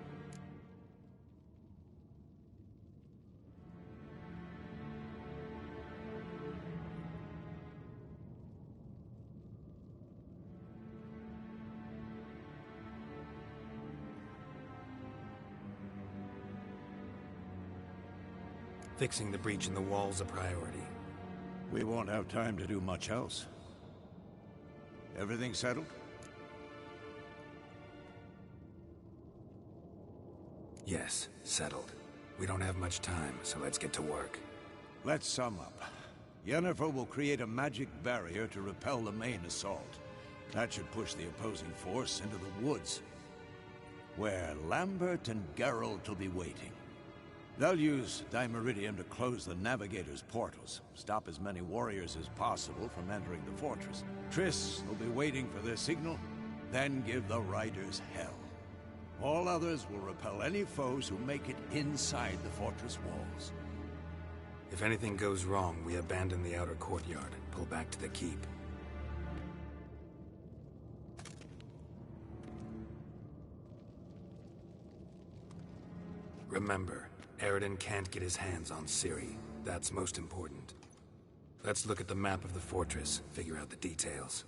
Fixing the breach in the wall's a priority. We won't have time to do much else. Everything settled? Yes, settled. We don't have much time, so let's get to work. Let's sum up. Yennefer will create a magic barrier to repel the main assault. That should push the opposing force into the woods, where Lambert and Geralt will be waiting. They'll use Dimeridium to close the Navigator's portals, stop as many warriors as possible from entering the fortress. Triss will be waiting for their signal, then give the riders hell. All others will repel any foes who make it inside the fortress walls. If anything goes wrong, we abandon the outer courtyard, pull back to the keep. Remember, Eridan can't get his hands on Ciri. That's most important. Let's look at the map of the fortress, figure out the details.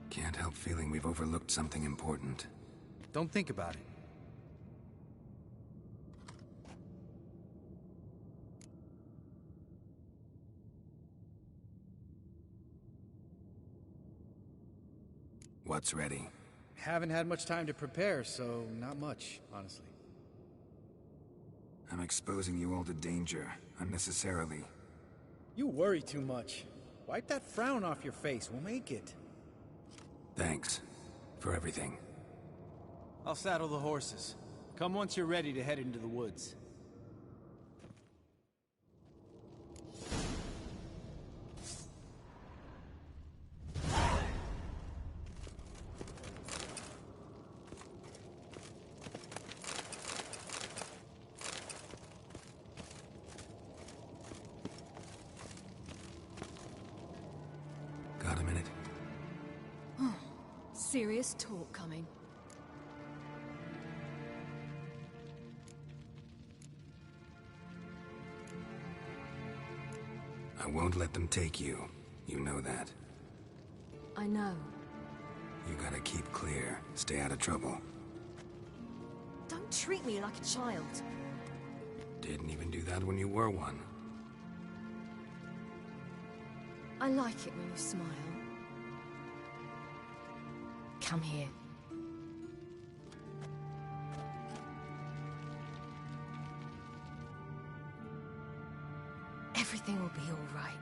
Can't help feeling we've overlooked something important. Don't think about it. What's ready? Haven't had much time to prepare, so not much, honestly. I'm exposing you all to danger, unnecessarily. You worry too much. Wipe that frown off your face, we'll make it. Thanks. For everything. I'll saddle the horses. Come once you're ready to head into the woods. Got a minute? Serious talk coming. I won't let them take you. You know that. I know. You gotta keep clear. Stay out of trouble. Don't treat me like a child. Didn't even do that when you were one. I like it when you smile. Come here. Everything will be all right.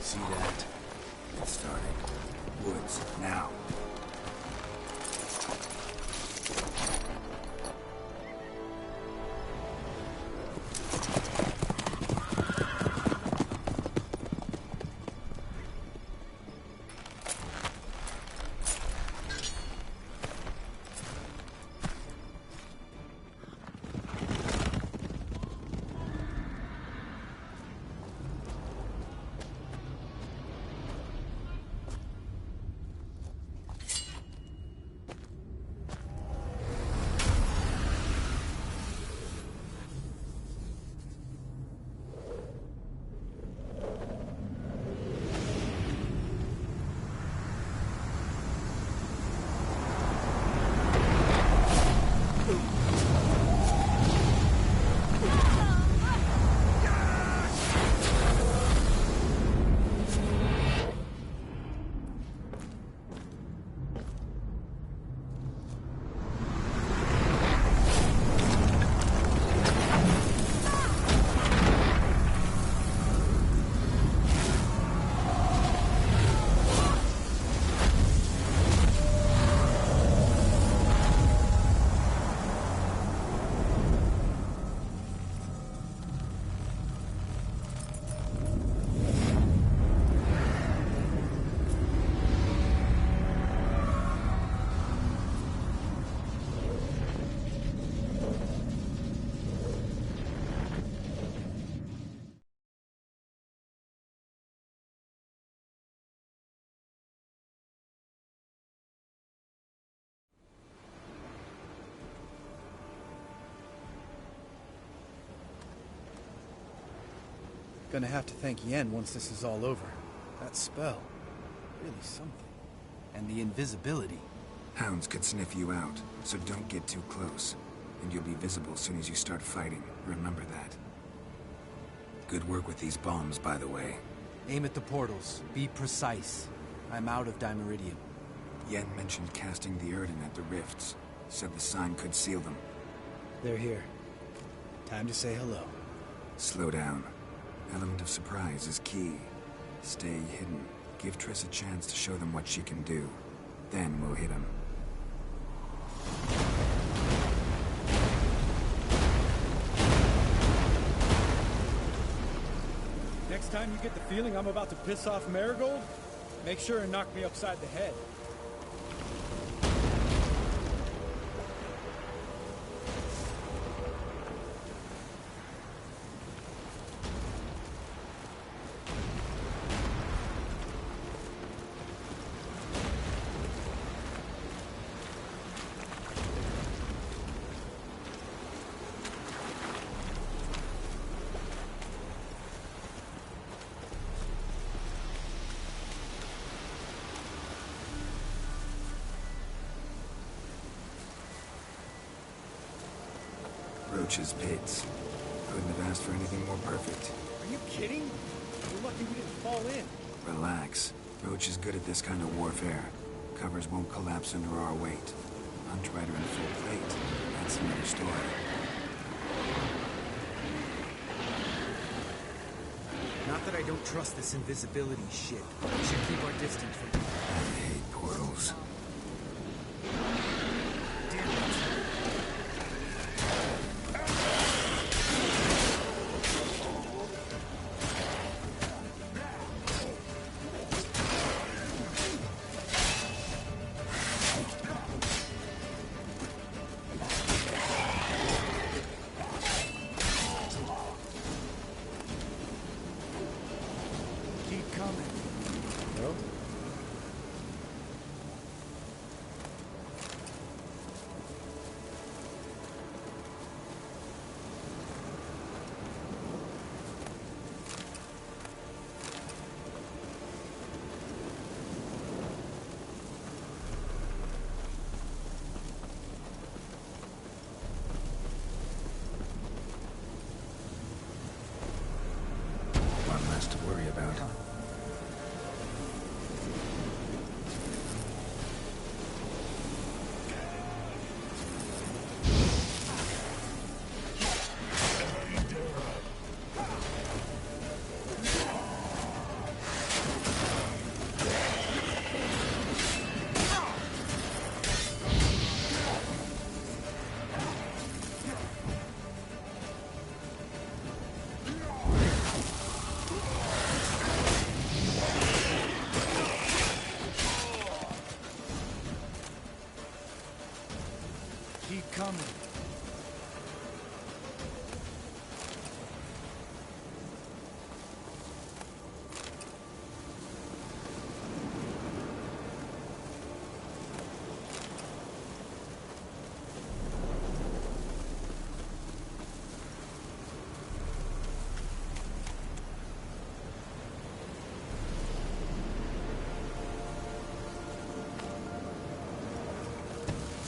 See that? It's starting. Woods, now. Gonna have to thank Yen once this is all over. That spell, really something. And the invisibility. Hounds could sniff you out, so don't get too close. And you'll be visible as soon as you start fighting. Remember that. Good work with these bombs, by the way. Aim at the portals. Be precise. I'm out of Dimeridium. Yen mentioned casting the Erden at the rifts. Said the sign could seal them. They're here. Time to say hello. Slow down. Element of surprise is key. Stay hidden. Give Triss a chance to show them what she can do. Then we'll hit them. Next time you get the feeling I'm about to piss off Marigold, make sure and knock me upside the head. Roach's pits. Couldn't have asked for anything more perfect. Are you kidding? We're lucky we didn't fall in. Relax. Roach is good at this kind of warfare. Covers won't collapse under our weight. Huntrider in full plate. That's another story. Not that I don't trust this invisibility shit. We should keep our distance from... I hate portals. To worry about. Keep coming.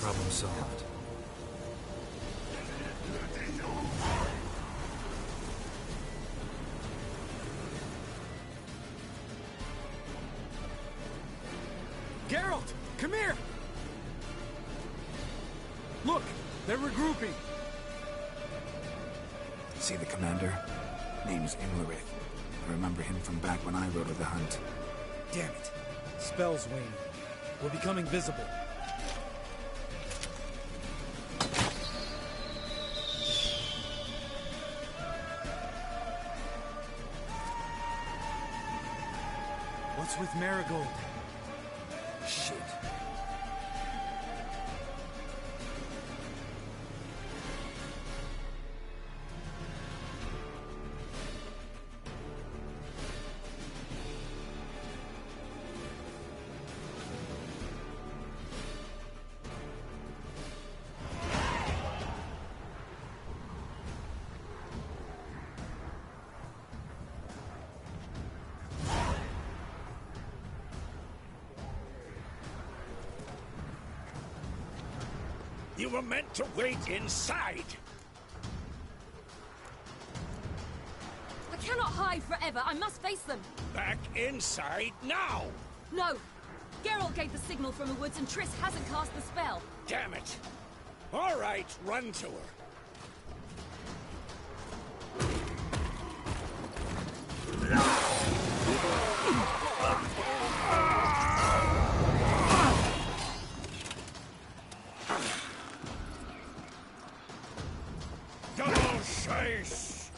Problem solved. Geralt, come here! Look, they're regrouping. See the commander? Name's Imlerith. I remember him from back when I rode with the hunt. Damn it. Spell's waning. We're becoming visible. What's with Marigold? Shit. You were meant to wait inside! I cannot hide forever. I must face them. Back inside now! No! Geralt gave the signal from the woods and Triss hasn't cast the spell. Damn it! All right, run to her. Double chase!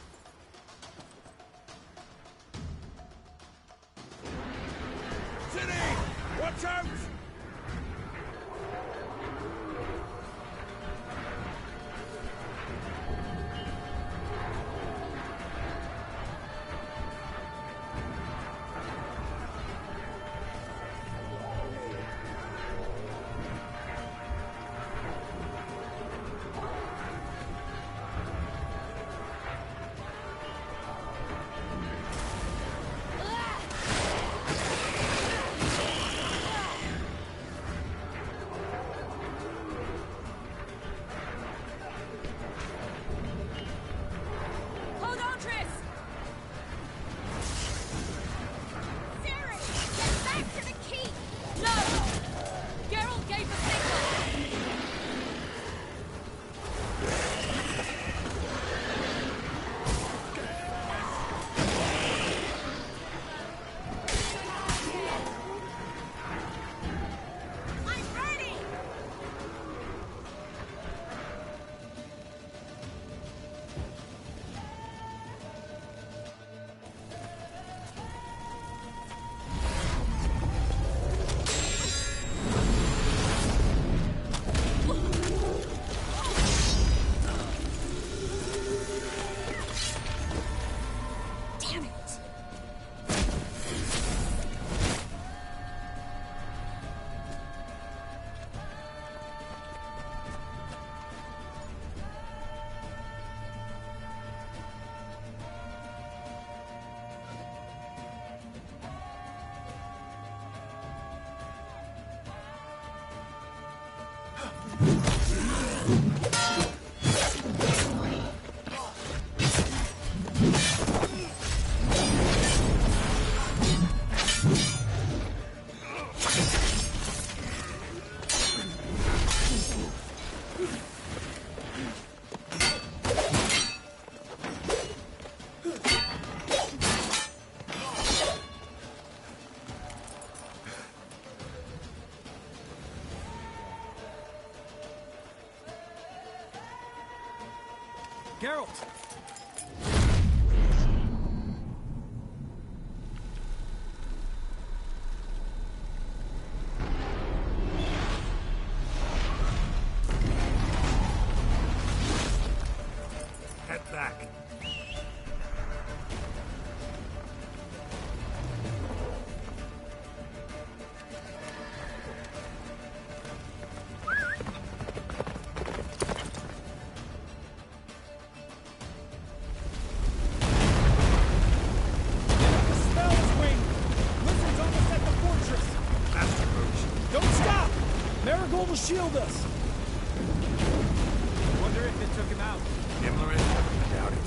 City! Watch out! Geralt! Head back. Will shield us! Wonder if it took him out. Himmler? I doubt it.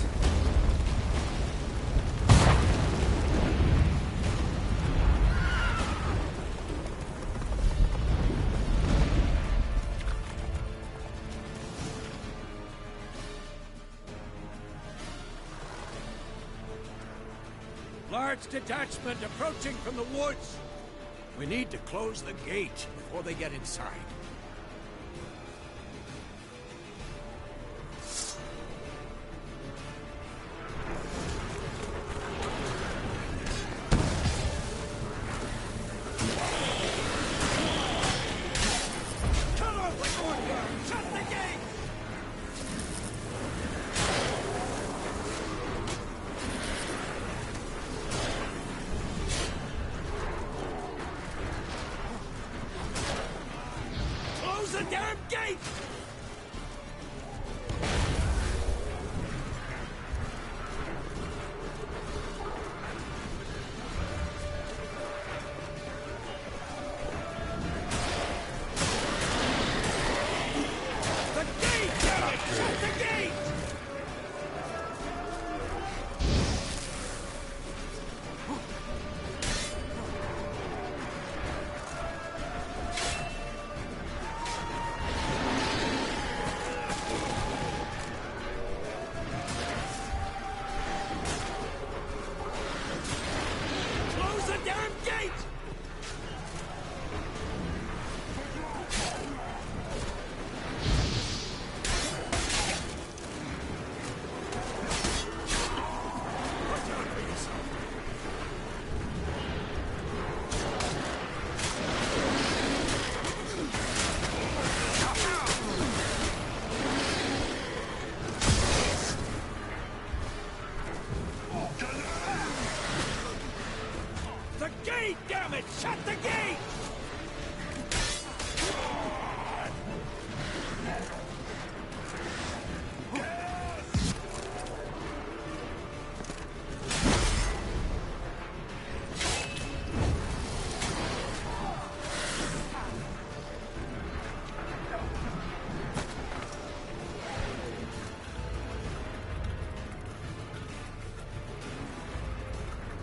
Large detachment approaching from the woods. We need to close the gate before they get inside.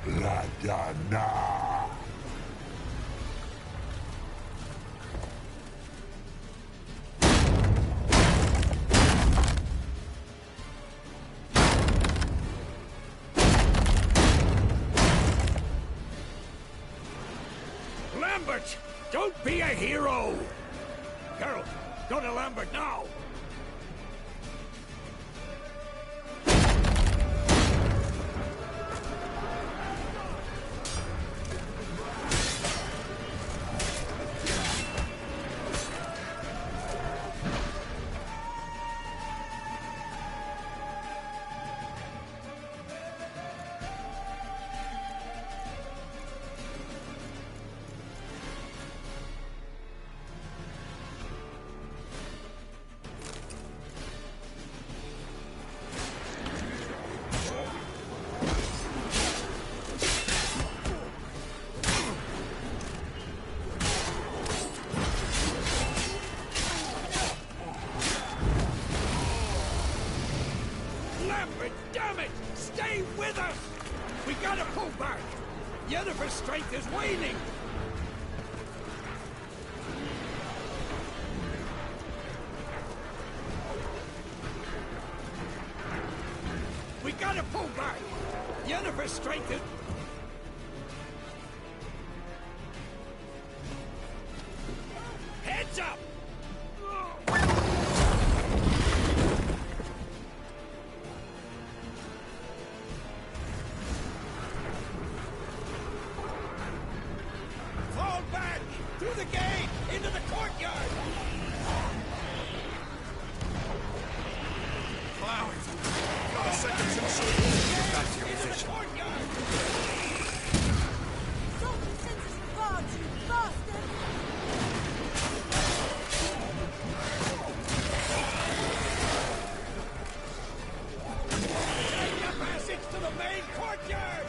Ladana. Lambert! Don't be a hero! Geralt, go to Lambert now! Lambert, damn it! Stay with us! We gotta pull back! Yennefer's strength is waning! We gotta pull back! Yennefer's strength is... Heads up! Fall back! Through the gate! Into the courtyard! Flowers! Seconds and shoot! Get back to your position. Sultan sends his regards, you bastard! Take the passage to the main courtyard!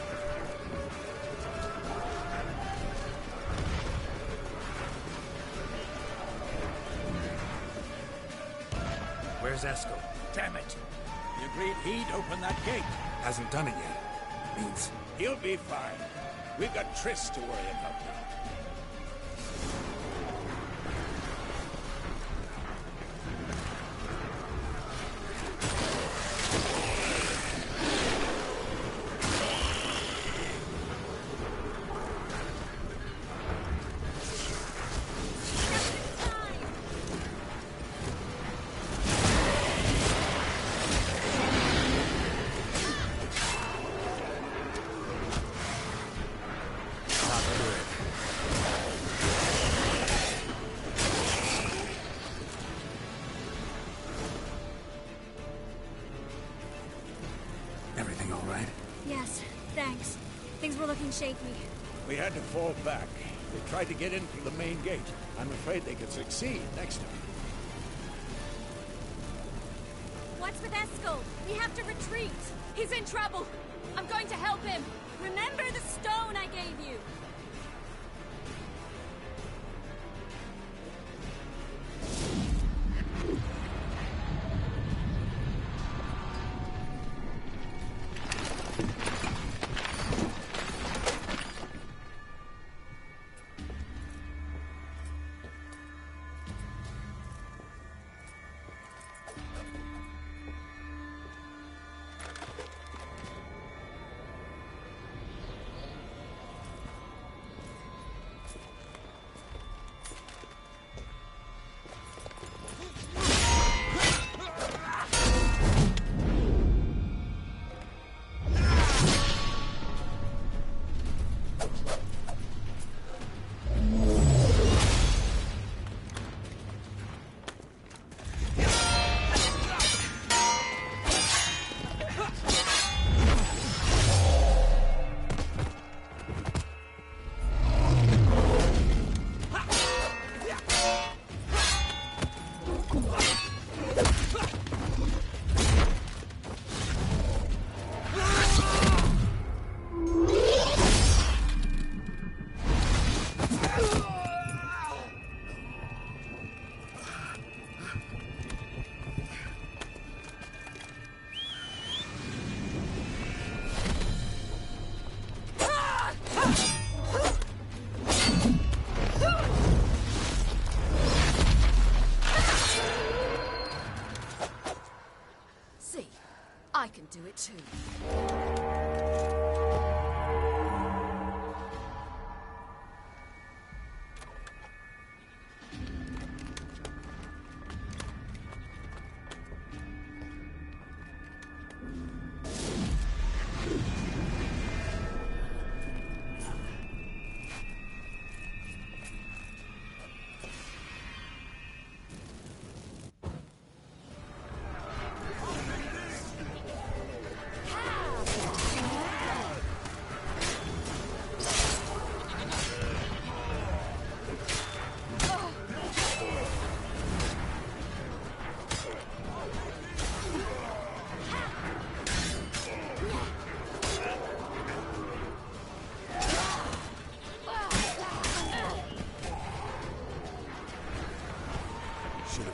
Where's Eskel? Damn it! He agreed he'd open that gate. Hasn't done it yet. Means He'll be fine. We've got Triss to worry about now. not good. Everything all right? Yes, thanks. Things were looking shaky. We had to fall back. They tried to get in through the main gate. I'm afraid they could succeed next time. What's with Eskel? We have to retreat. He's in trouble. I'm going to help him. Remember the stone I gave you. I can do it too.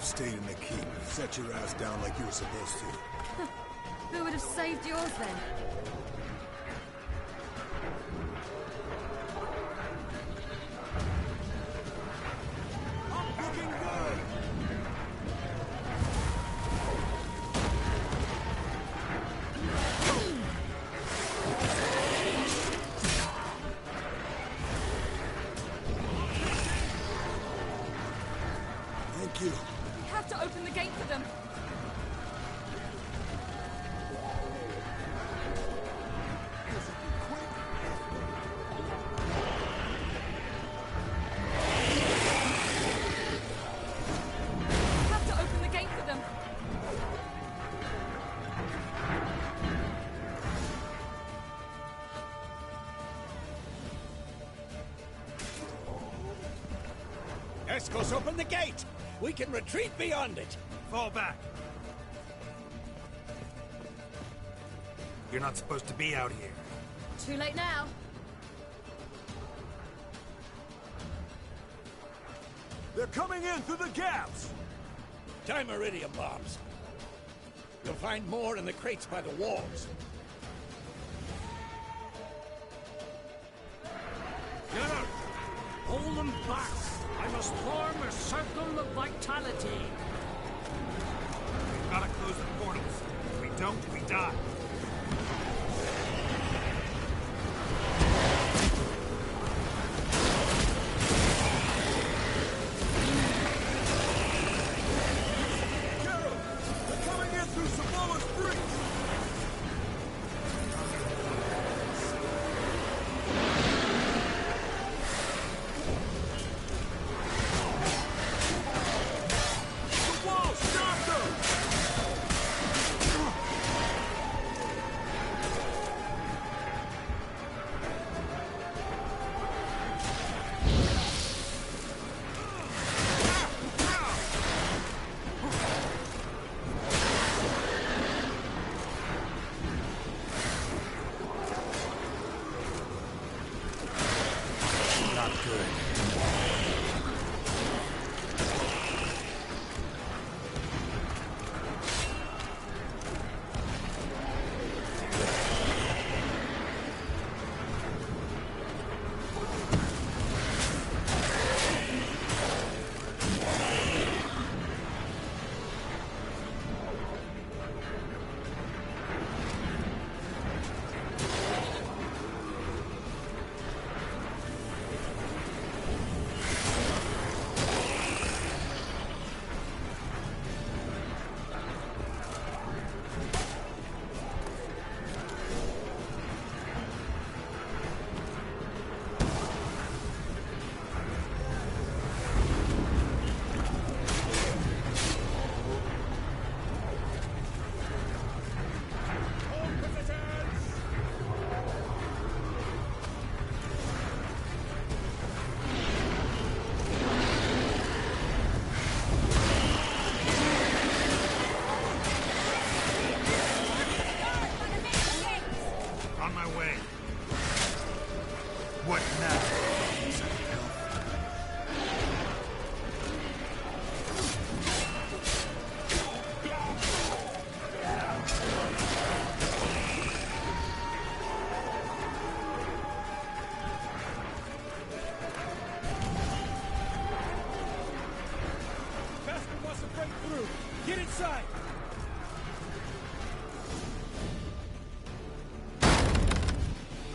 Stayed in the keep. Set your ass down like you were supposed to. Who would have saved yours then? Looking good! Thank you. We have to open the gate for them. We have to open the gate for them. Escos, open the gate! We can retreat beyond it! Fall back. You're not supposed to be out here. Too late now. They're coming in through the gaps! Time iridium bombs. You'll find more in the crates by the walls. Geralt, hold them back. I must form a circle of vitality. We've got to close the portals. If we don't, we die.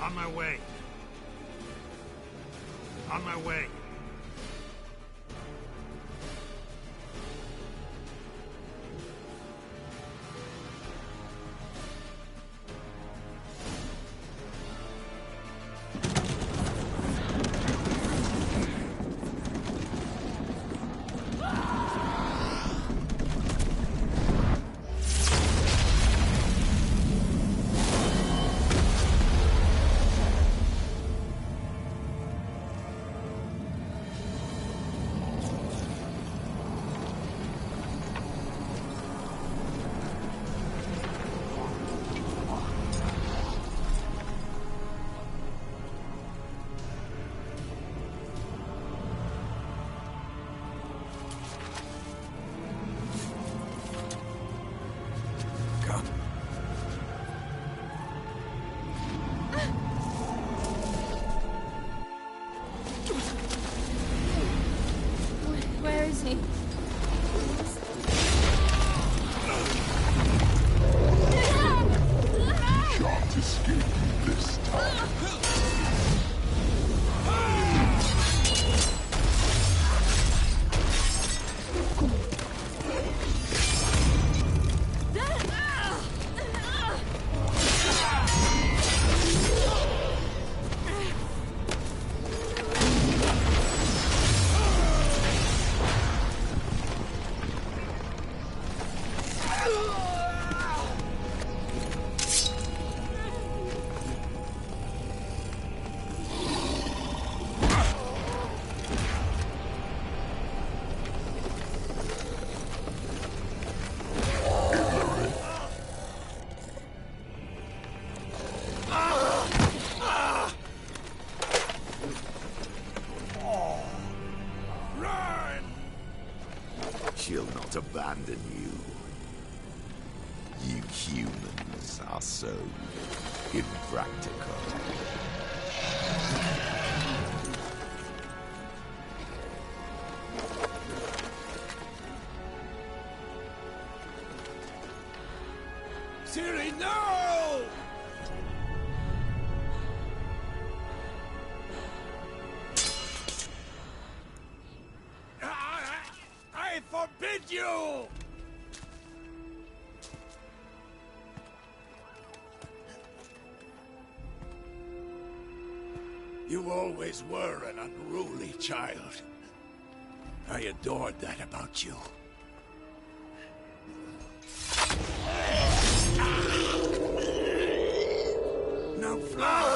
On my way. On my way. Where is he? Can't escape this time. She'll not abandon you. You humans are so impractical. Siri, no! I forbid you! You always were an unruly child. I adored that about you. Now fly!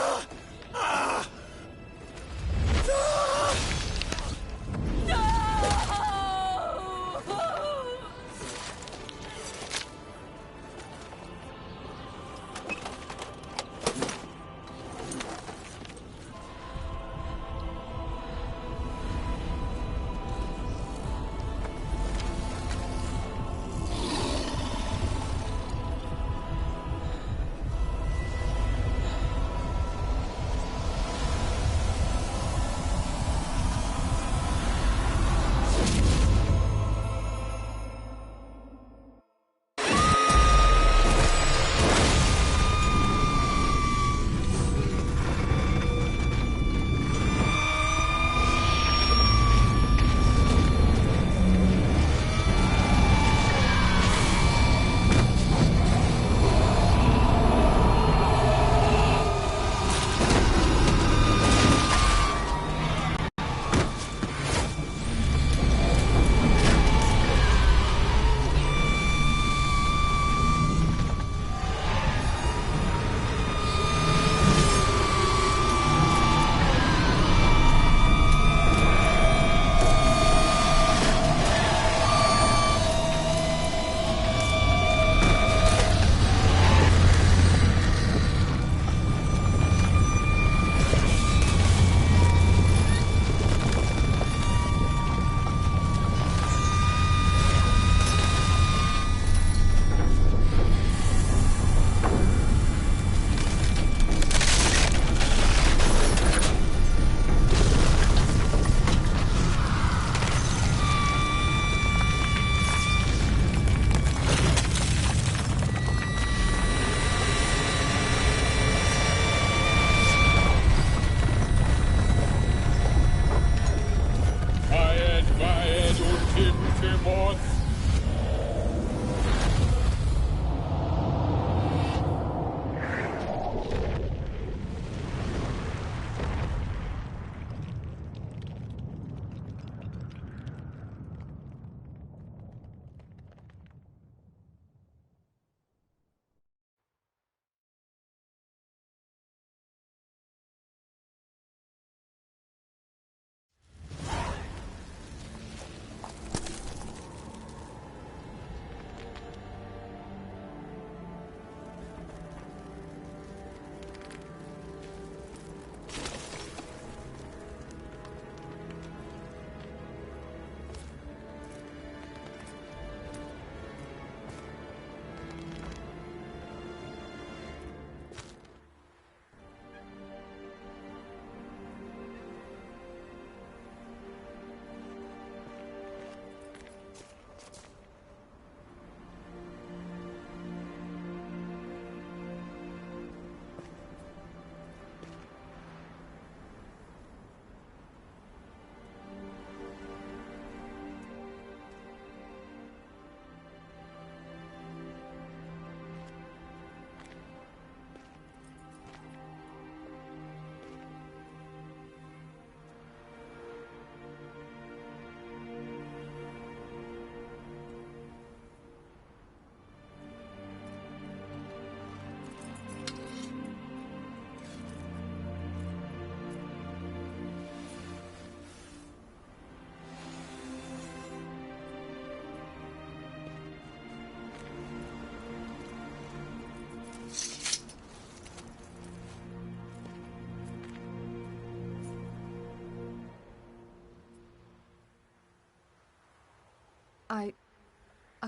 I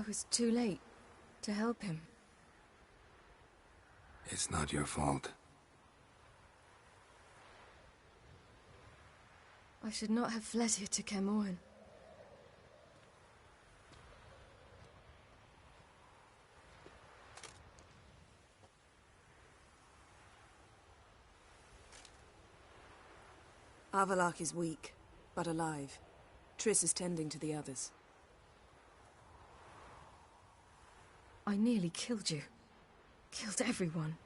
was too late to help him. It's not your fault. I should not have fled here to Camoran. Avalok is weak, but alive. Triss is tending to the others. I nearly killed you. Killed everyone.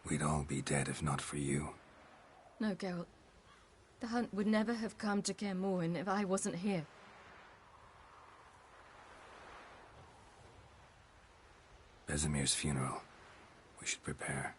We'd all be dead if not for you. No, Geralt. The hunt would never have come to Kaer Morhen if I wasn't here. Vesemir's funeral. We should prepare.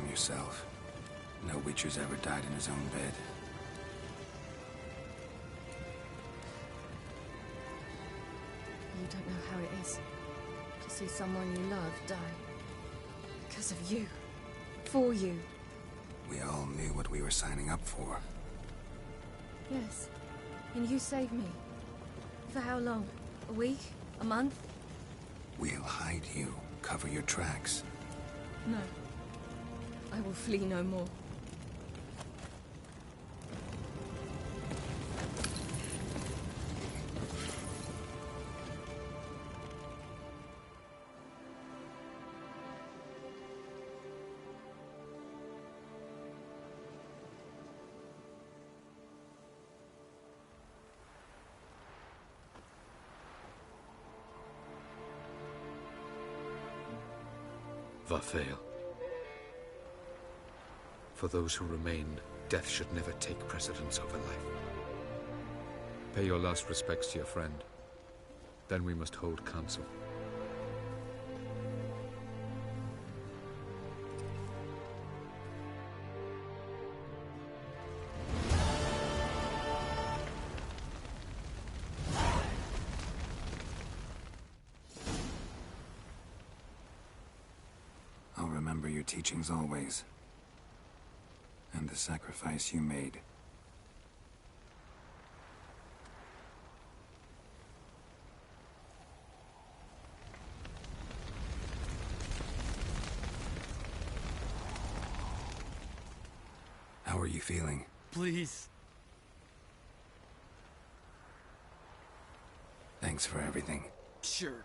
Yourself. No Witcher's ever died in his own bed. You don't know how it is to see someone you love die. Because of you. For you. We all knew what we were signing up for. Yes. And you saved me. For how long? A week? A month? We'll hide you. Cover your tracks. No. I will flee no more. Varfail. For those who remain, death should never take precedence over life. Pay your last respects to your friend. Then we must hold council. I'll remember your teachings always. And the sacrifice you made. How are you feeling? Please. Thanks for everything. Sure.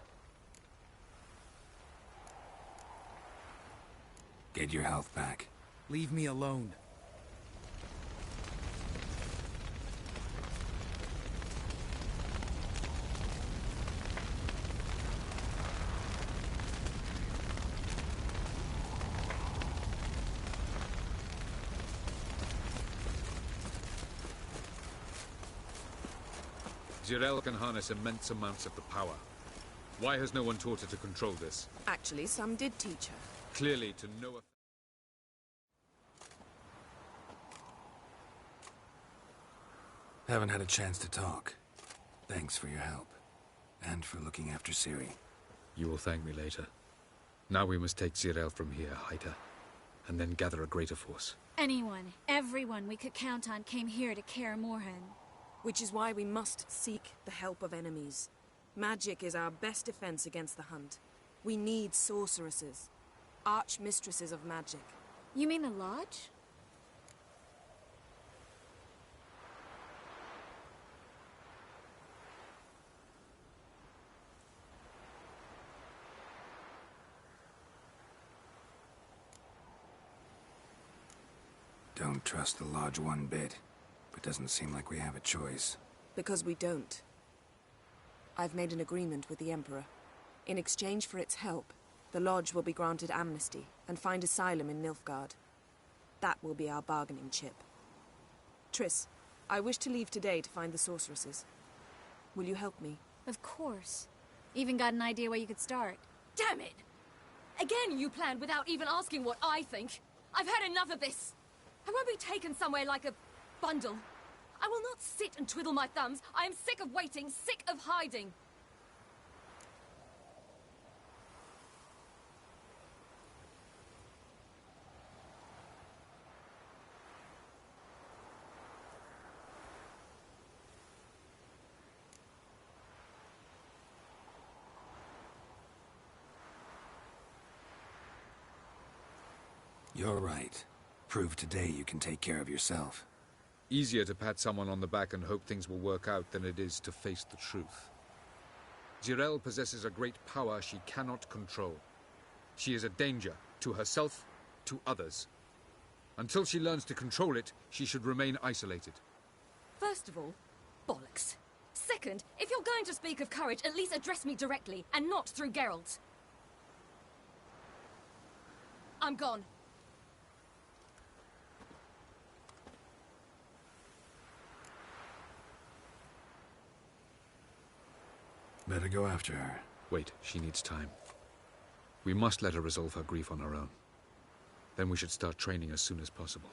Get your health back. Leave me alone. Zirel can harness immense amounts of the power. Why has no one taught her to control this? Actually, some did teach her. Clearly to no effect. Haven't had a chance to talk. Thanks for your help. And for looking after Ciri. You will thank me later. Now we must take Zirel from here, hide her, and then gather a greater force. Anyone, everyone we could count on came here to Kaer Morhen. Which is why we must seek the help of enemies. Magic is our best defense against the Hunt. We need sorceresses. Archmistresses of magic. You mean the Lodge? Don't trust the Lodge one bit. But doesn't seem like we have a choice. Because we don't. I've made an agreement with the Emperor. In exchange for its help, the Lodge will be granted amnesty and find asylum in Nilfgaard. That will be our bargaining chip. Triss, I wish to leave today to find the sorceresses. Will you help me? Of course. Even got an idea where you could start. Damn it! Again you planned without even asking what I think. I've had enough of this. I won't be taken somewhere like a bundle. I will not sit and twiddle my thumbs. I am sick of waiting, sick of hiding. You're right. Prove today you can take care of yourself. Easier to pat someone on the back and hope things will work out than it is to face the truth. Zirel possesses a great power she cannot control. She is a danger to herself, to others. Until she learns to control it, she should remain isolated. First of all, bollocks. Second, if you're going to speak of courage, at least address me directly, and not through Geralt. I'm gone. Better go after her. Wait, she needs time. We must let her resolve her grief on her own. Then we should start training as soon as possible.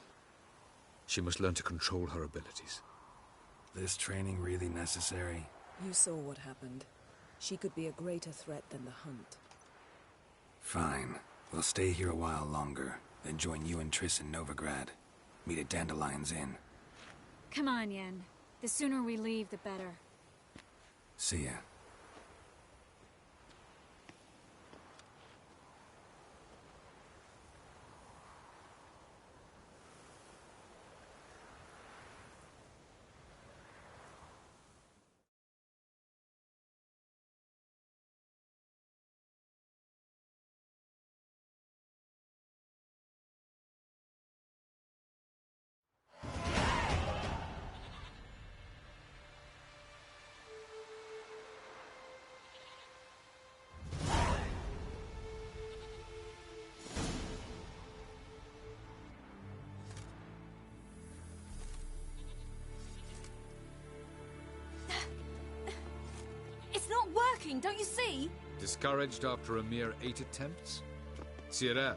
She must learn to control her abilities. This training really necessary? You saw what happened. She could be a greater threat than the Hunt. Fine. We'll stay here a while longer, then join you and Triss in Novigrad. Meet at Dandelion's Inn. Come on, Yen. The sooner we leave, the better. See ya. Don't you see? Discouraged after a mere 8 attempts? Zirel.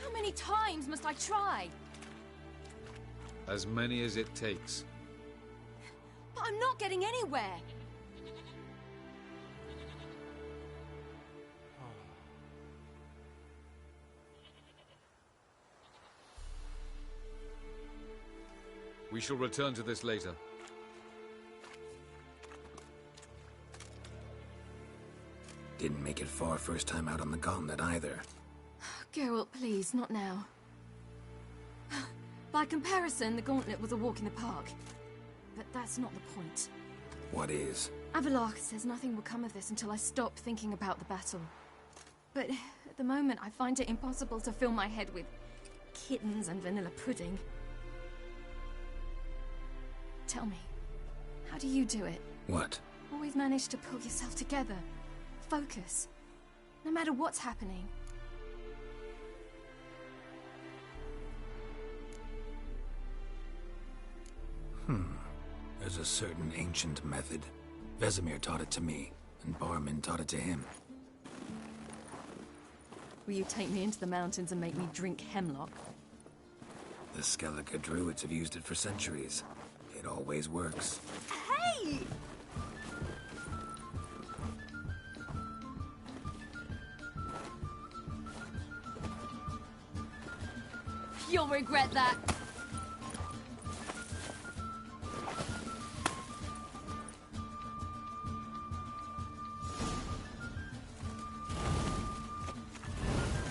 How many times must I try? As many as it takes. But I'm not getting anywhere. We shall return to this later. Didn't make it far first time out on the gauntlet either. Geralt, please, not now. By comparison, the gauntlet was a walk in the park. But that's not the point. What is? Avallac'h says nothing will come of this until I stop thinking about the battle. But at the moment, I find it impossible to fill my head with kittens and vanilla pudding. Tell me, how do you do it? What? Always manage to pull yourself together. Focus. No matter what's happening. There's a certain ancient method. Vesemir taught it to me, and Barman taught it to him. Will you take me into the mountains and make me drink hemlock? The Skellige druids have used it for centuries. It always works. Hey! You'll regret that.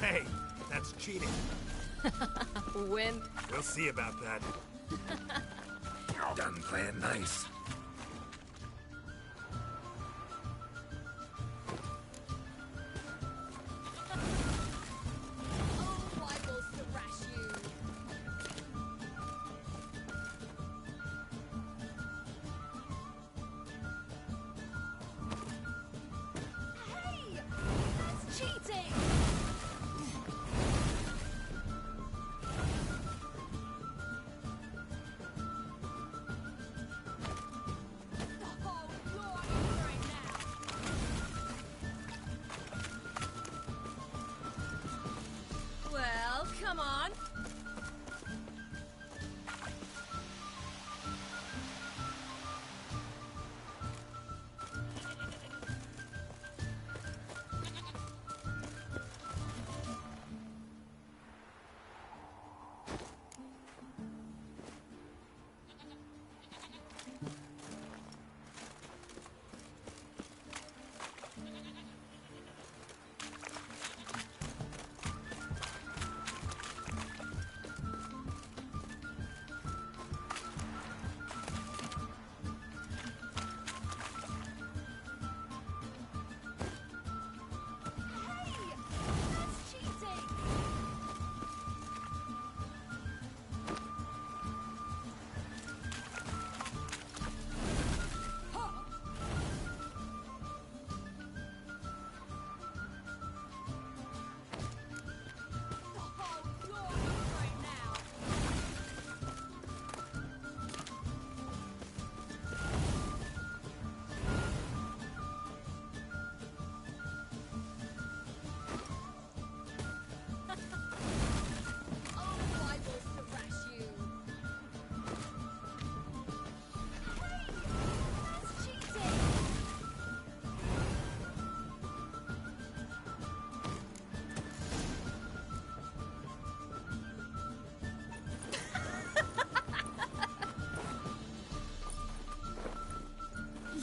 Hey, that's cheating. Wimp. We'll see about that. Done playing nice. Well, come on.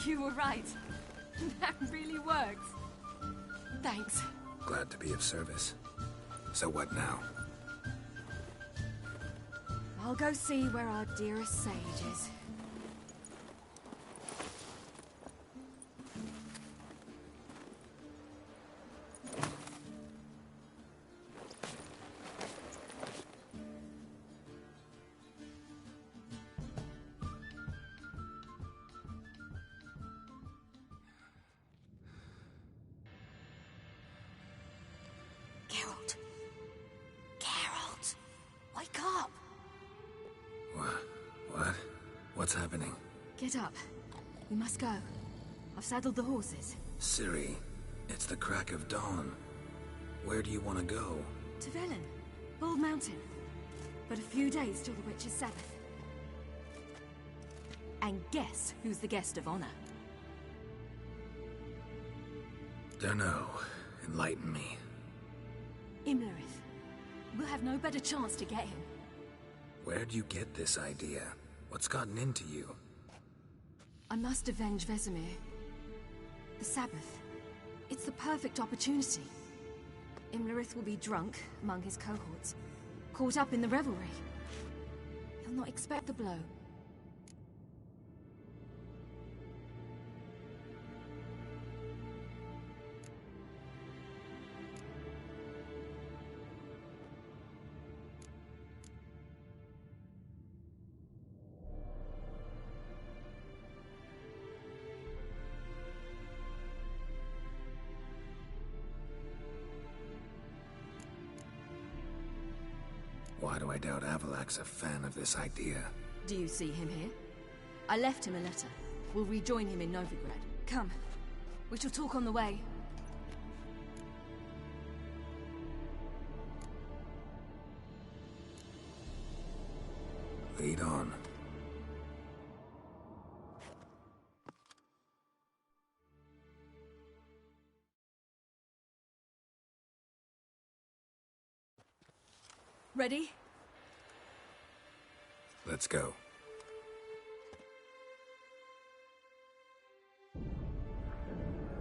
You were right. That really works. Thanks. Glad to be of service. So what now? I'll go see where our dearest sage is. Geralt. Geralt. Wake up. What? What's happening? Get up. We must go. I've saddled the horses. Ciri, it's the crack of dawn. Where do you want to go? To Velen. Bald Mountain. But a few days till the Witch's Sabbath. And guess who's the guest of honor? Dunno. Enlighten me. Imlerith. We'll have no better chance to get him. Where'd you get this idea? What's gotten into you? I must avenge Vesemir. The Sabbath. It's the perfect opportunity. Imlerith will be drunk among his cohorts, caught up in the revelry. He'll not expect the blow. Why do I doubt Avalak's a fan of this idea? Do you see him here? I left him a letter. We'll rejoin him in Novigrad. Come. We shall talk on the way. Lead on. Ready? Let's go.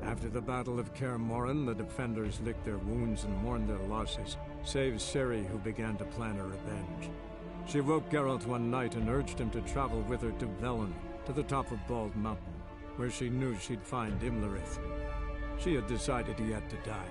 After the Battle of Kaer Morhen, the defenders licked their wounds and mourned their losses, save Ciri, who began to plan a revenge. She woke Geralt one night and urged him to travel with her to Velen, to the top of Bald Mountain, where she knew she'd find Imlerith. She had decided he had to die.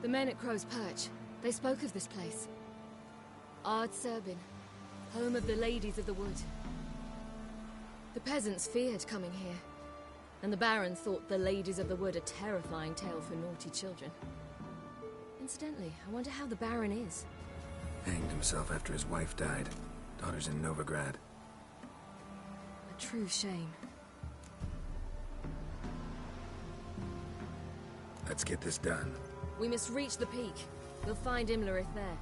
The men at Crow's Perch, they spoke of this place. Ard Serbin, home of the Ladies of the Wood. The peasants feared coming here, and the Baron thought the Ladies of the Wood a terrifying tale for naughty children. Incidentally, I wonder how the Baron is. Hanged himself after his wife died. Daughter's in Novigrad. A true shame. Let's get this done. We must reach the peak. We'll find Imlerith there.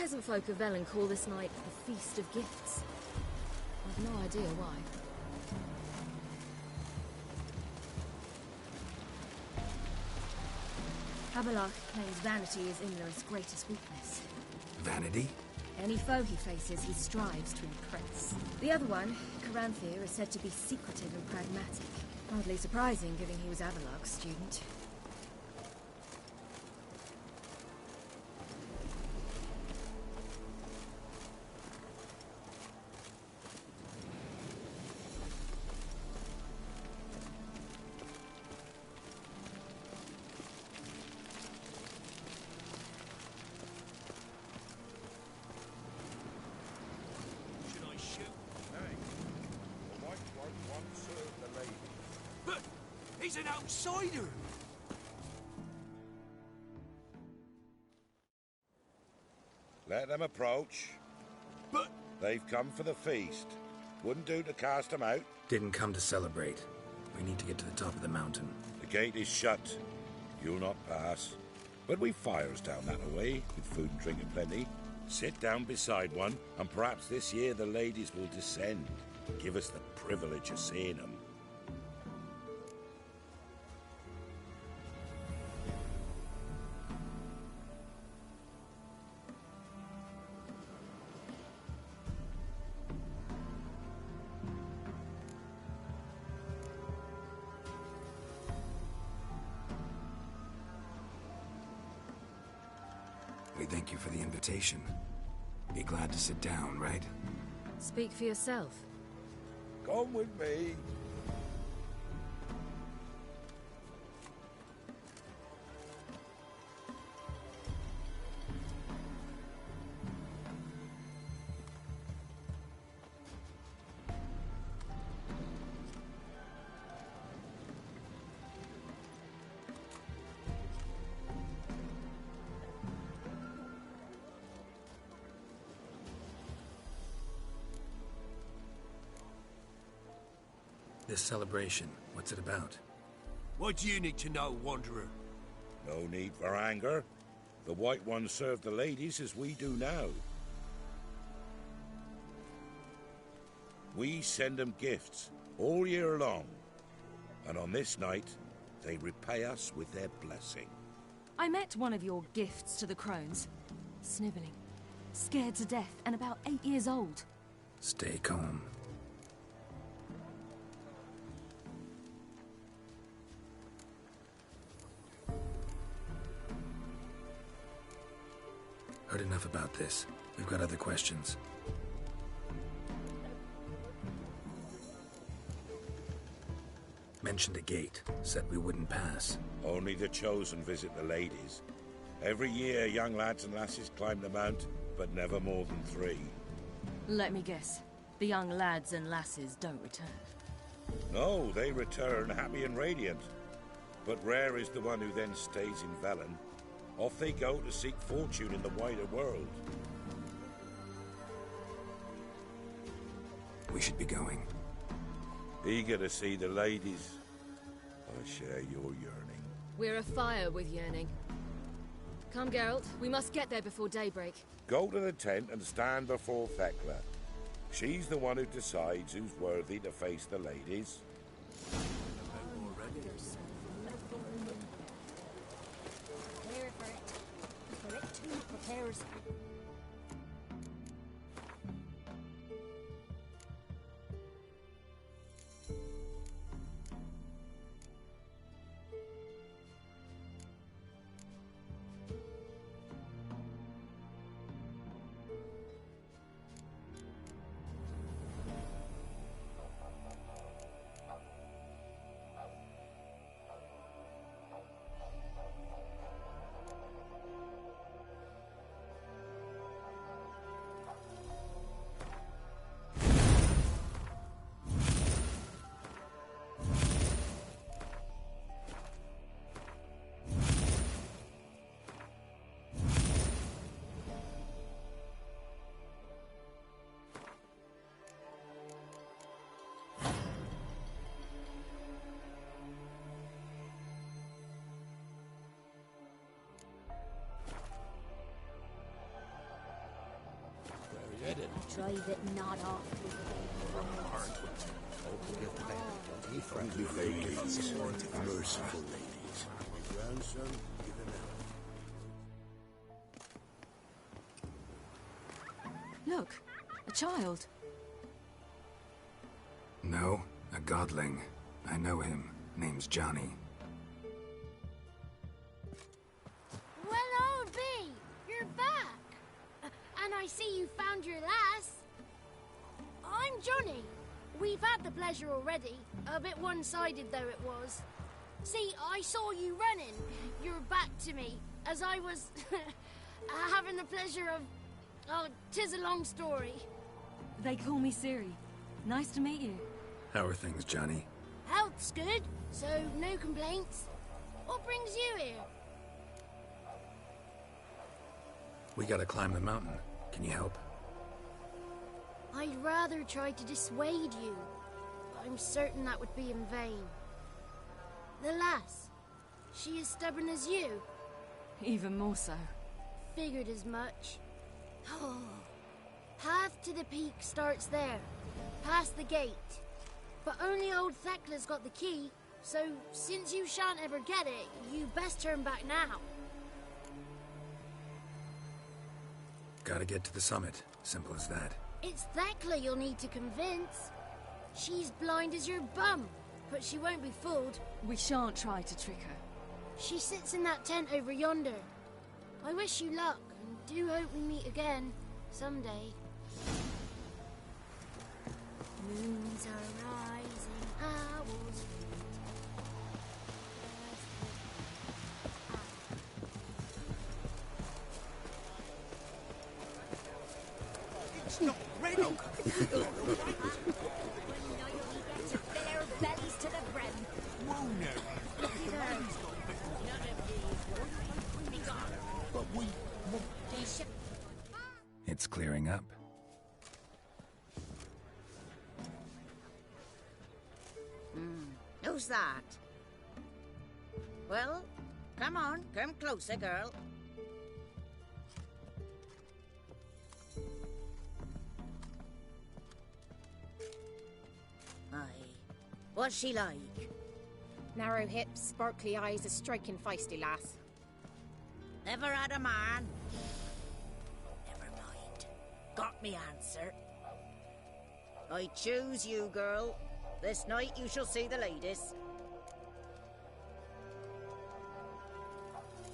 peasant folk of Velen call this night the Feast of Gifts. I've no idea why. Abelard claims vanity is Imler's greatest weakness. Vanity? Any foe he faces, he strives to impress. The other one, Caranthir, is said to be secretive and pragmatic. Hardly surprising, given he was Abelard's student. He's an outsider! Let them approach. But... They've come for the feast. Wouldn't do to cast them out. Didn't come to celebrate. We need to get to the top of the mountain. The gate is shut. You'll not pass. But we've fires down that way, with food and drink aplenty. Sit down beside one, and perhaps this year the ladies will descend. Give us the privilege of seeing them. We thank you for the invitation. Be glad to sit down, right? Speak for yourself. Come with me. This celebration, what's it about? What do you need to know, Wanderer? No need for anger. The White Ones serve the ladies as we do now. We send them gifts all year long. And on this night, they repay us with their blessing. I met one of your gifts to the crones. Snivelling. Scared to death and about 8 years old. Stay calm. Heard enough about this. We've got other questions. Mentioned a gate. Said we wouldn't pass. Only the chosen visit the ladies. Every year, young lads and lasses climb the mount, but never more than 3. Let me guess. The young lads and lasses don't return. No, they return happy and radiant. But rare is the one who then stays in Velen. Off they go to seek fortune in the wider world. We should be going. Eager to see the ladies. I share your yearning. We're afire with yearning. Come, Geralt. We must get there before daybreak. Go to the tent and stand before Thekla. She's the one who decides who's worthy to face the ladies. Drive it not off. Friendly ladies, merciful ladies. My grandson, given out. Look, a child. No, a godling. I know him. Name's Johnny. Well, old B, you're back. And I see you found your lass. I'm Johnny. We've had the pleasure already. A bit one-sided, though it was. See, I saw you running. Your back to me, as I was having the pleasure of... Oh, 'tis a long story. They call me Siri. Nice to meet you. How are things, Johnny? Health's good, so no complaints. What brings you here? We gotta climb the mountain. Can you help? I'd rather try to dissuade you. I'm certain that would be in vain. The lass, she as stubborn as you? Even more so. Figured as much. Path to the peak starts there, past the gate. But only old Thekla's got the key, so since you shan't ever get it, you best turn back now. Gotta get to the summit. Simple as that. It's Thekla you'll need to convince. She's blind as your bum, but she won't be fooled. We shan't try to trick her. She sits in that tent over yonder. I wish you luck, and do hope we meet again, someday. Moons are rising, owls It's not ready! Their bellies to the brim. Whoa, no. But we... It's clearing up. Who's that? Well, come on, come closer, girl. Aye. What's she like? Narrow hips, sparkly eyes, a striking feisty lass. Never had a man. Never mind. Got me answer. I choose you, girl. This night you shall see the ladies.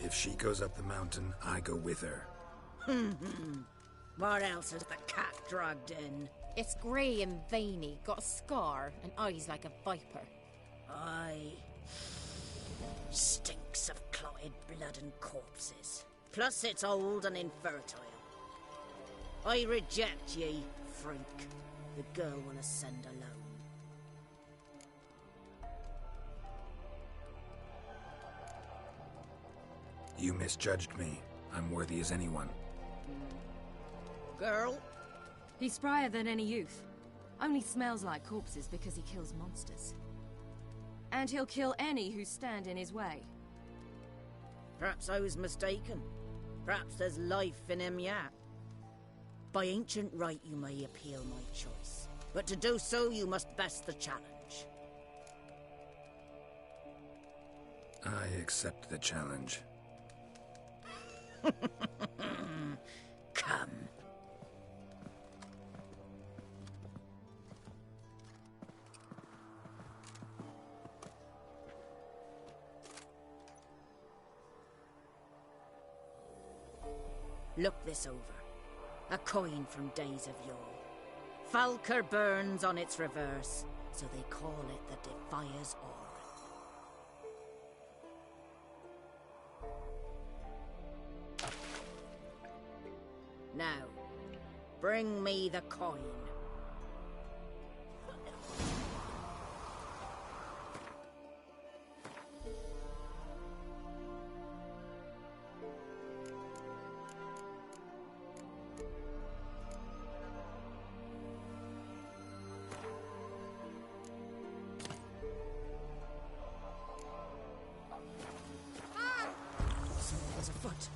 If she goes up the mountain, I go with her. What else is the cat dragged in? It's grey and veiny, got a scar, and eyes like a viper. Aye. Stinks of clotted blood and corpses. Plus it's old and infertile. I reject ye, freak. The girl will ascend alone. You misjudged me. I'm worthy as anyone. Girl? He's sprier than any youth. Only smells like corpses because he kills monsters. And he'll kill any who stand in his way. Perhaps I was mistaken. Perhaps there's life in him yet. By ancient right you may appeal my choice. But to do so you must best the challenge. I accept the challenge. Come. Look this over. A coin from days of yore. Falker burns on its reverse, so they call it the Defier's Aura. Now, bring me the coin. Someone's afoot.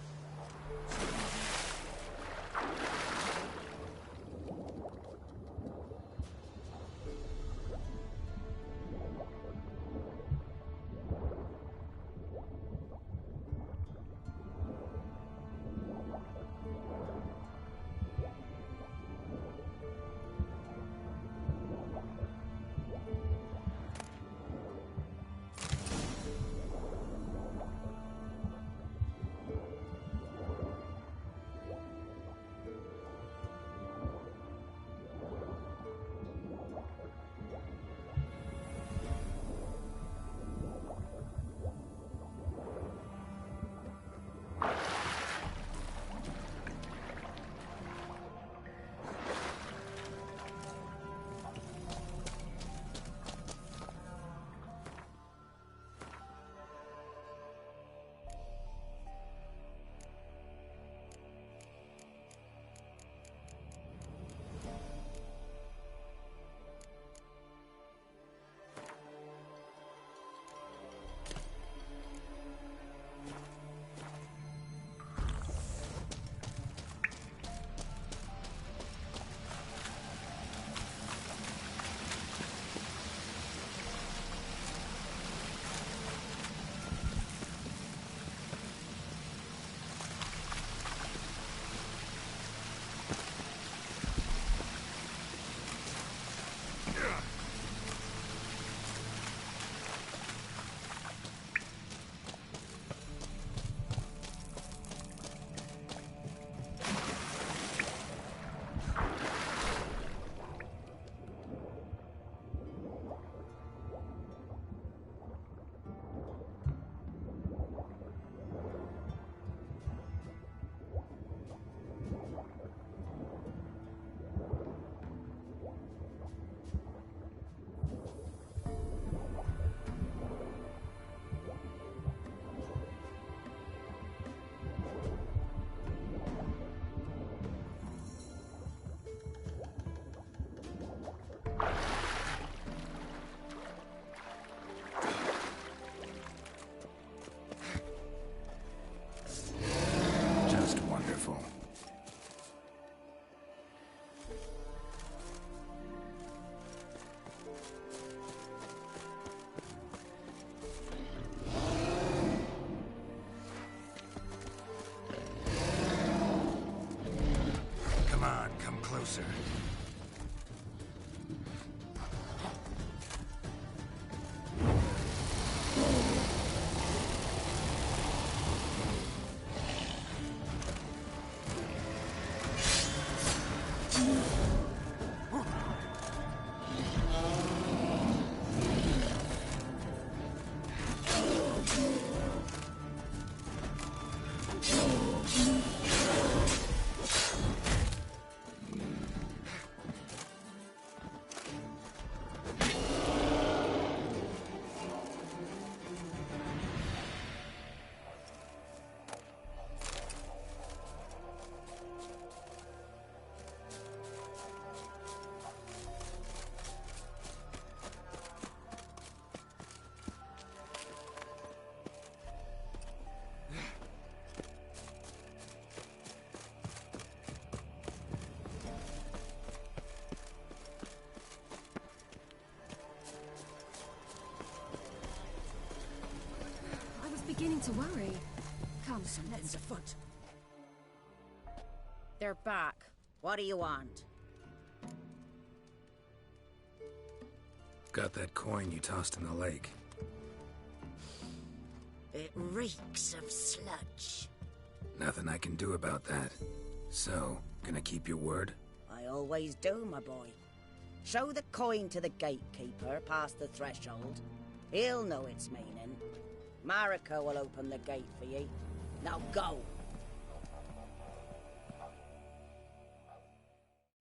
closer. Beginning to worry. Come, something's afoot. They're back. What do you want? Got that coin you tossed in the lake. It reeks of sludge. Nothing I can do about that. So, gonna keep your word? I always do, my boy. Show the coin to the gatekeeper past the threshold. He'll know its meaning. Marika will open the gate for ye. Now go!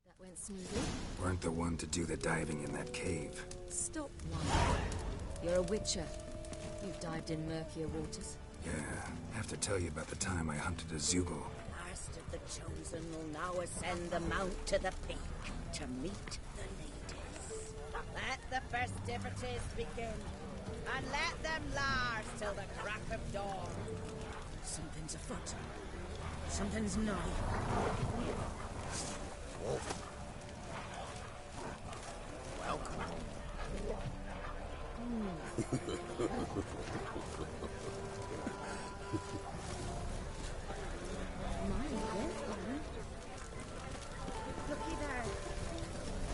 That went smoothly. Weren't the one to do the diving in that cave. Stop lying. You're a witcher. You've dived in murkier waters. Yeah, have to tell you about the time I hunted a Zugel. Last of the Chosen will now ascend the mount to the peak to meet the ladies. Let the festivities begin. And let them last till the crack of dawn. Something's afoot. Something's nigh. Welcome. Looky there.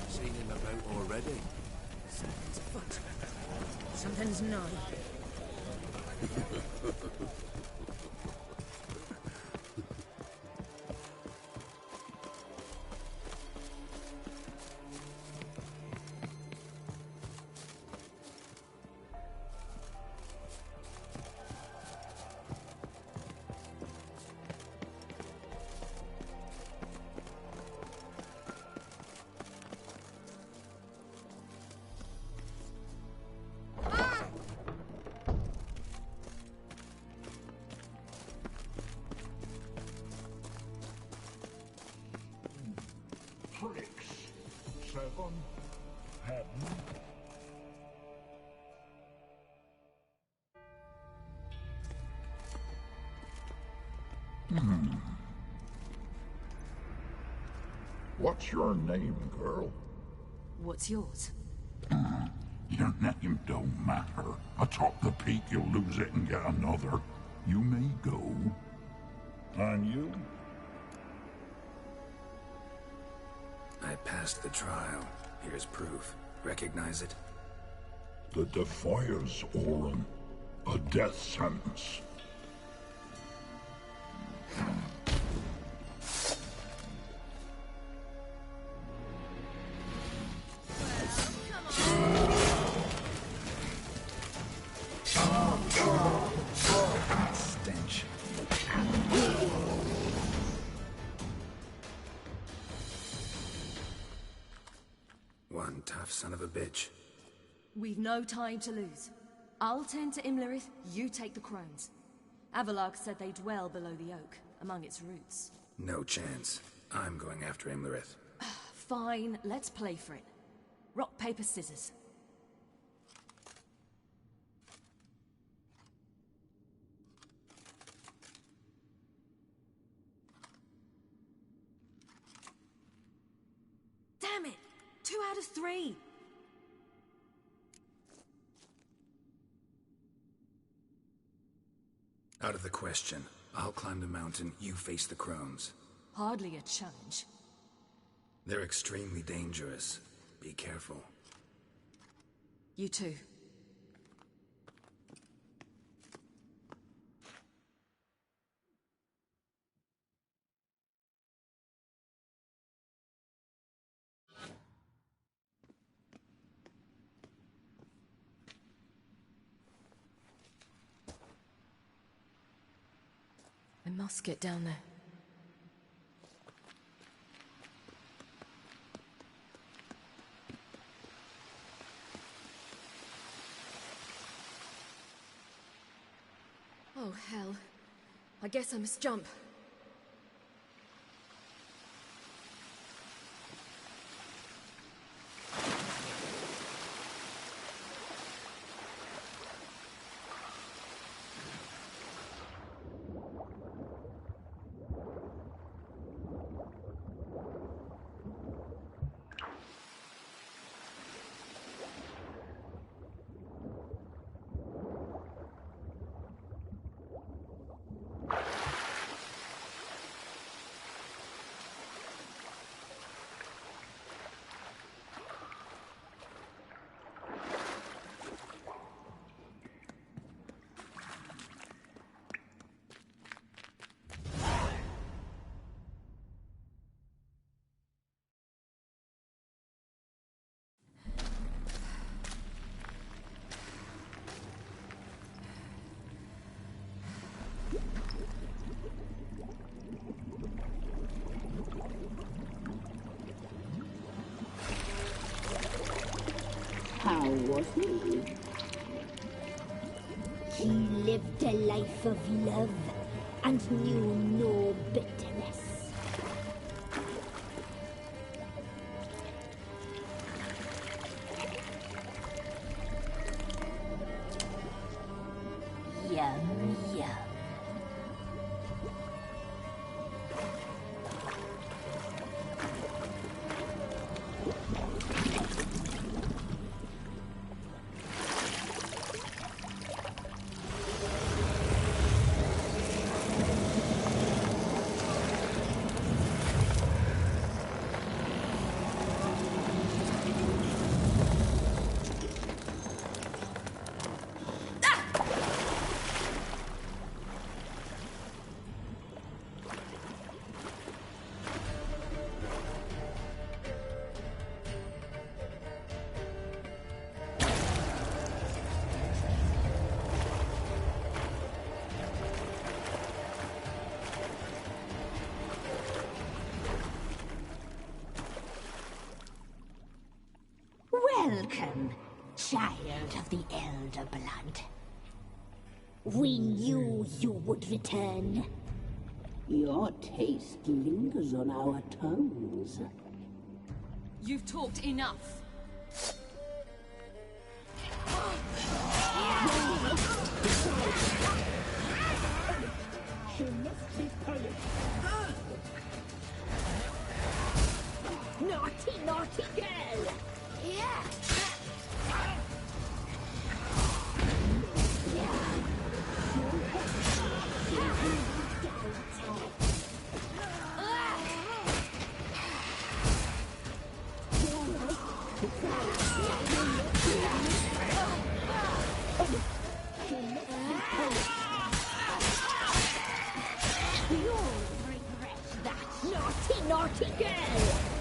Seen him about already. Something's afoot. Something's nigh. What's your name, girl? What's yours? Your name don't matter. Atop the peak, you'll lose it and get another. You may go. And you? I passed the trial. Here's proof. Recognize it? The Defier's Orin. A death sentence. Stench. One tough son of a bitch. We've no time to lose. I'll tend to Imlerith, you take the crones. Avalark said they dwell below the oak, among its roots. No chance. I'm going after Imlerith. Fine, let's play for it. Rock, paper, scissors. Damn it! 2 out of 3! Out of the question. I'll climb the mountain, you face the crones. Hardly a challenge. They're extremely dangerous. Be careful. You too. I must get down there. Oh, hell. I guess I must jump. How was he? He lived a life of love and knew no bitterness. Yum, yum. Welcome, child of the Elder Blood. We knew you would return. Your taste lingers on our tongues. You've talked enough. She must be punished. Naughty, naughty girl! Yeah! You'll regret that, naughty, naughty girl!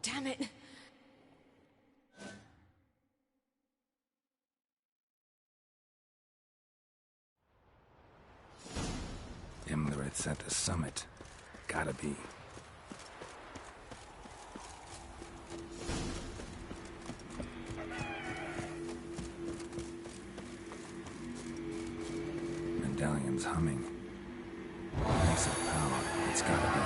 Damn it. Imlerith's at the summit. Gotta be. Medallion's humming. Piece of power. It's gotta be.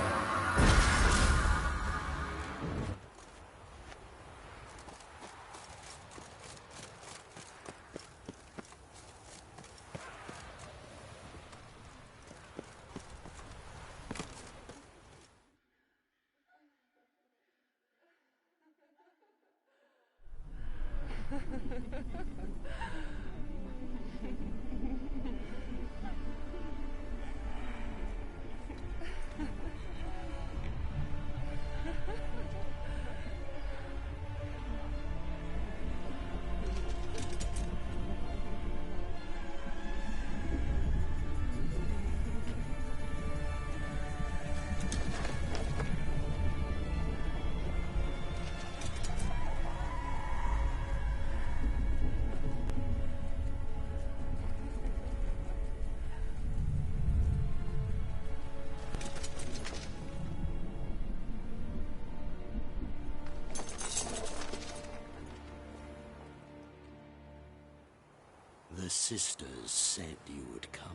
The sisters said you would come.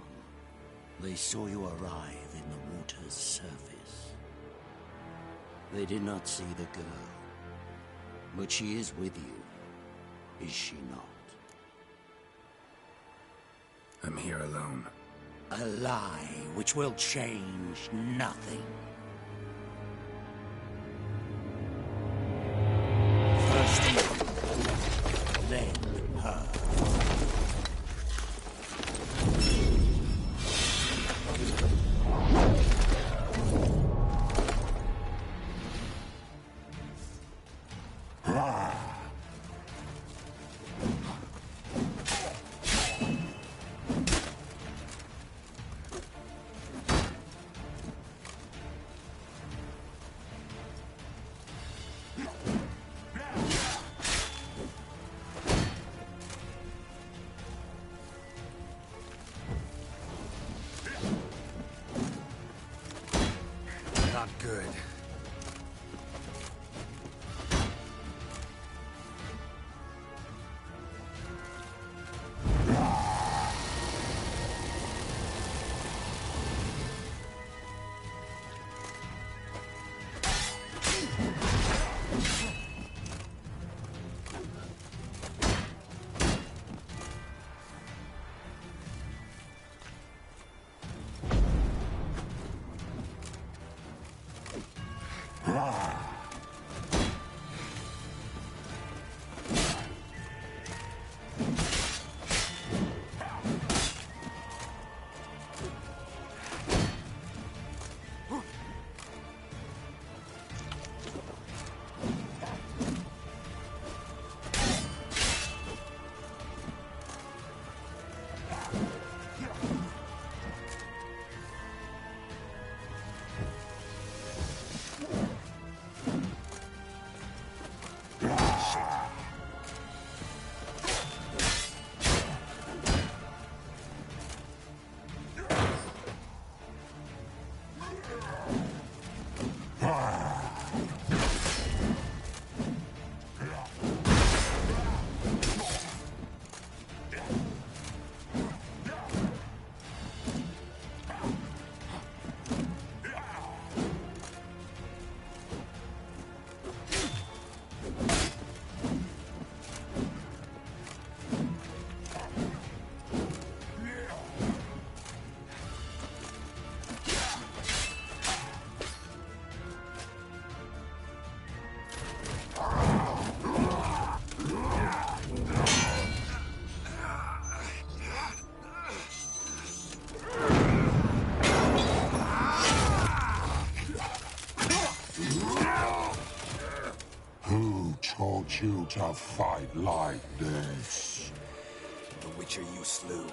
They saw you arrive in the water's surface. They did not see the girl. But she is with you, is she not? I'm here alone. A lie which will change nothing. First you, then her. Not good. Taught you to fight like this? The Witcher you slew.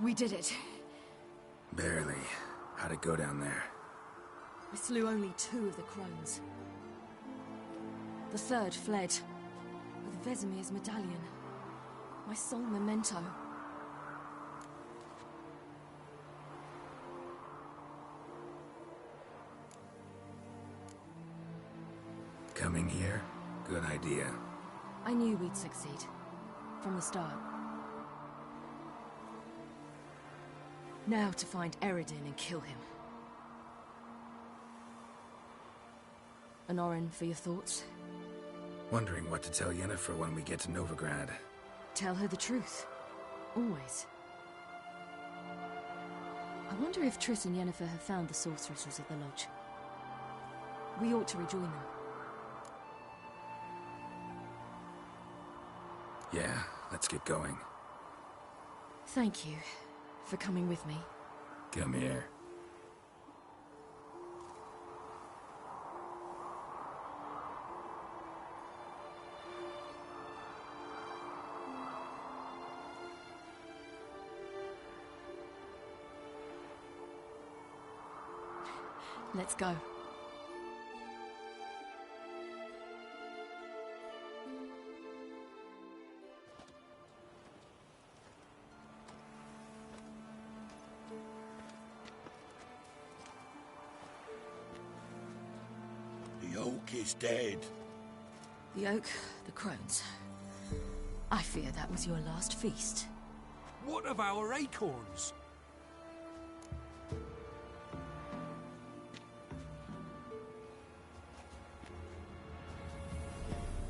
We did it. Barely. How'd it go down there? I slew only 2 of the crones. The 3rd fled with Vesemir's medallion. My sole memento. Coming here? Good idea. I knew we'd succeed. From the start. Now to find Eredin and kill him. Anorin, for your thoughts? Wondering what to tell Yennefer when we get to Novigrad. Tell her the truth. Always. I wonder if Triss and Yennefer have found the sorceresses of the Lodge. We ought to rejoin them. Yeah, let's get going. Thank you for coming with me. Come here. Let's go. The oak is dead. The oak, the crones. I fear that was your last feast. What of our acorns?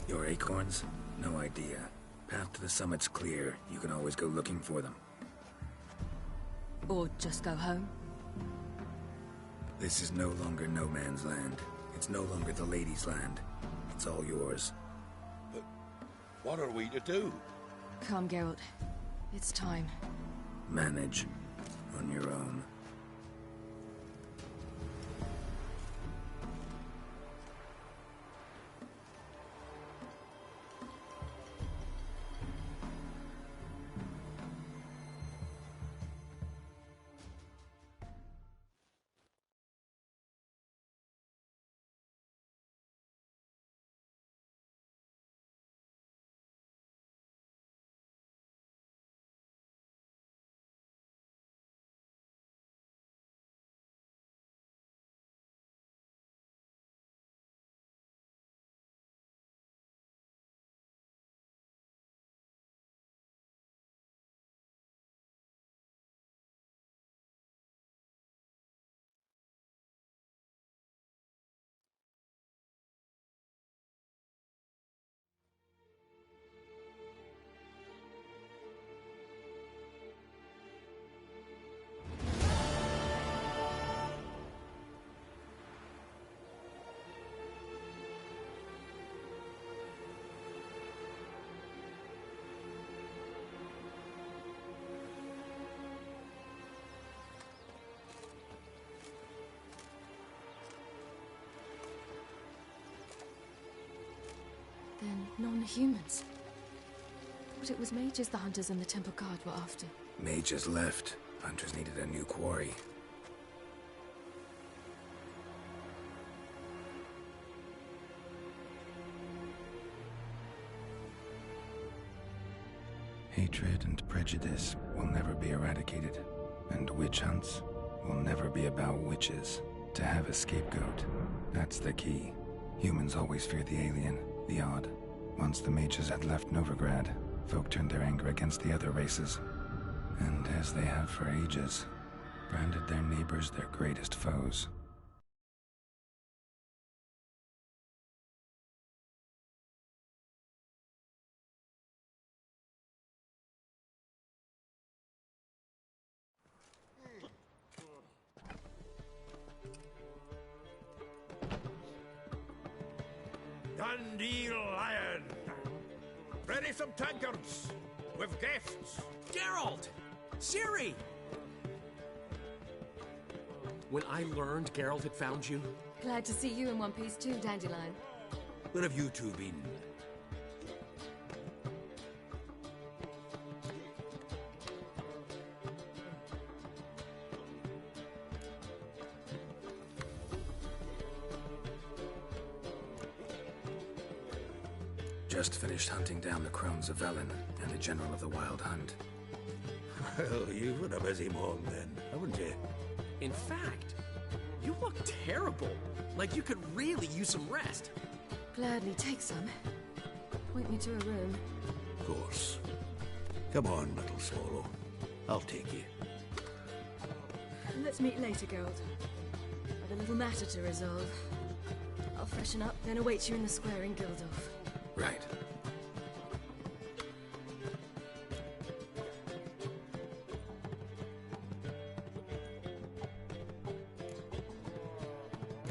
Your acorns? No idea. Path to the summit's clear. You can always go looking for them. Or just go home? This is no longer no man's land. It's no longer the lady's land. It's all yours. But what are we to do? Come, Geralt. It's time. Manage. On your own. Then non-humans. But it was mages the hunters and the temple guard were after. Mages left. Hunters needed a new quarry. Hatred and prejudice will never be eradicated. And witch hunts will never be about witches. To have a scapegoat, that's the key. Humans always fear the alien, the odd. Once the mages had left Novigrad, folk turned their anger against the other races. And as they have for ages, branded their neighbors their greatest foes. Dandelion! Ready some tankards! With guests! Geralt! Ciri! When I learned Geralt had found you... Glad to see you in one piece too, Dandelion. Where have you two been? Just finished hunting down the crones of Velen and the general of the Wild Hunt. Well, you've had a busy morning then, haven't you? In fact, you look terrible. Like you could really use some rest. Gladly take some. Point me to a room. Of course. Come on, little swallow. I'll take you. Let's meet later, Geralt. I've a little matter to resolve. I'll freshen up, then await you in the square in Gildorf. Right.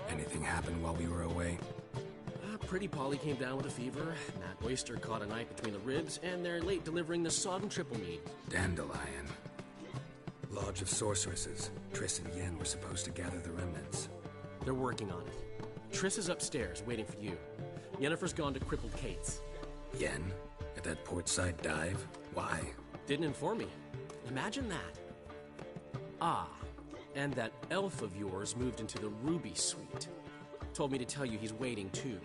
Anything happen while we were away? Pretty Polly came down with a fever. Matt Oyster caught a knife between the ribs, and they're late delivering the sodden triple meat. Dandelion. Lodge of Sorceresses. Triss and Yen were supposed to gather the remnants. They're working on it. Triss is upstairs, waiting for you. Yennefer's gone to crippled Kate's. Yen? At that portside dive? Why? Didn't inform me. Imagine that. Ah, and that elf of yours moved into the Ruby Suite. Told me to tell you he's waiting, too.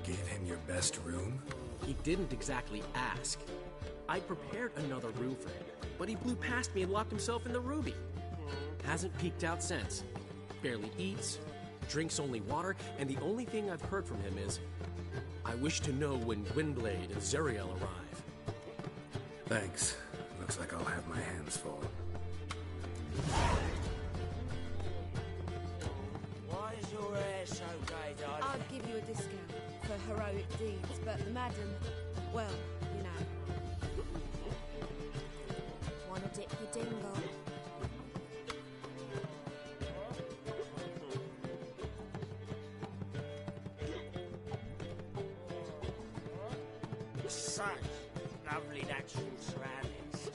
Gave him your best room? He didn't exactly ask. I prepared another room for him, but he blew past me and locked himself in the Ruby. Hasn't peeked out since. Barely eats, drinks only water, and the only thing I've heard from him is, I wish to know when Gwynblade and Zeriel arrive. Thanks. Looks like I'll have my hands full. Why is your hair so grey, darling? I'd give you a discount for heroic deeds, but the madam, well, you know. Wanna dip your dingle? Such lovely natural surroundings.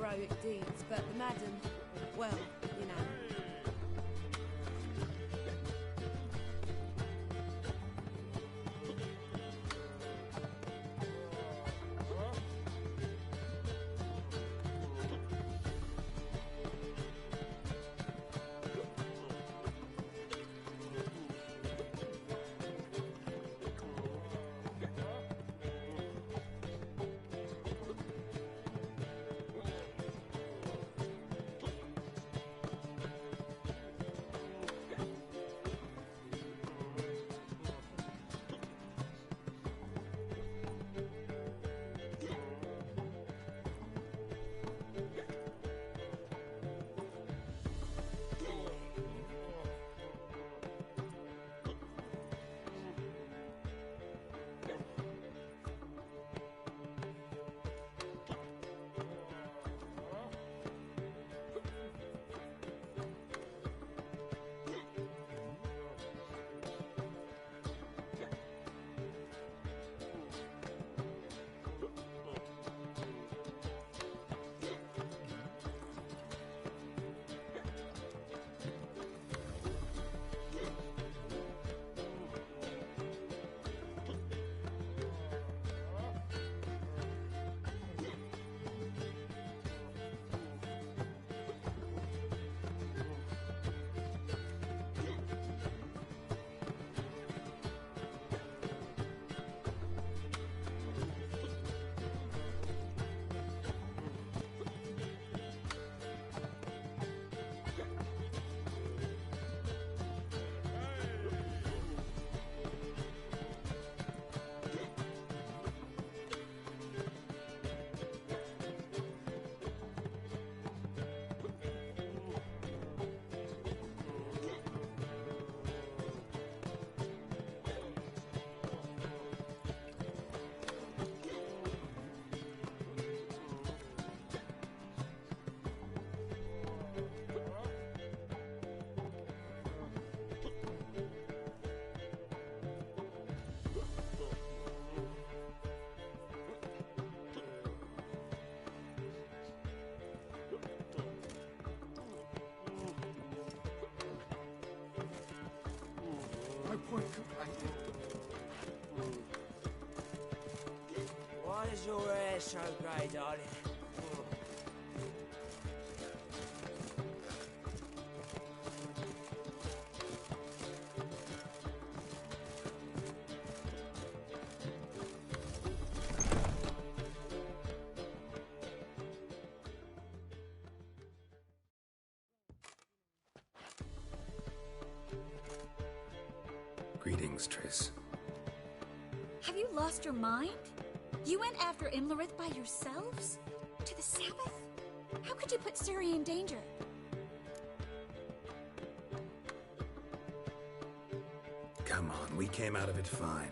heroic deeds, but the madam, well, you know. Why is your hair so grey, darling? Greetings, Triss. Have you lost your mind? You went after Imlerith by yourselves? To the Sabbath? How could you put Ciri in danger? Come on, we came out of it fine.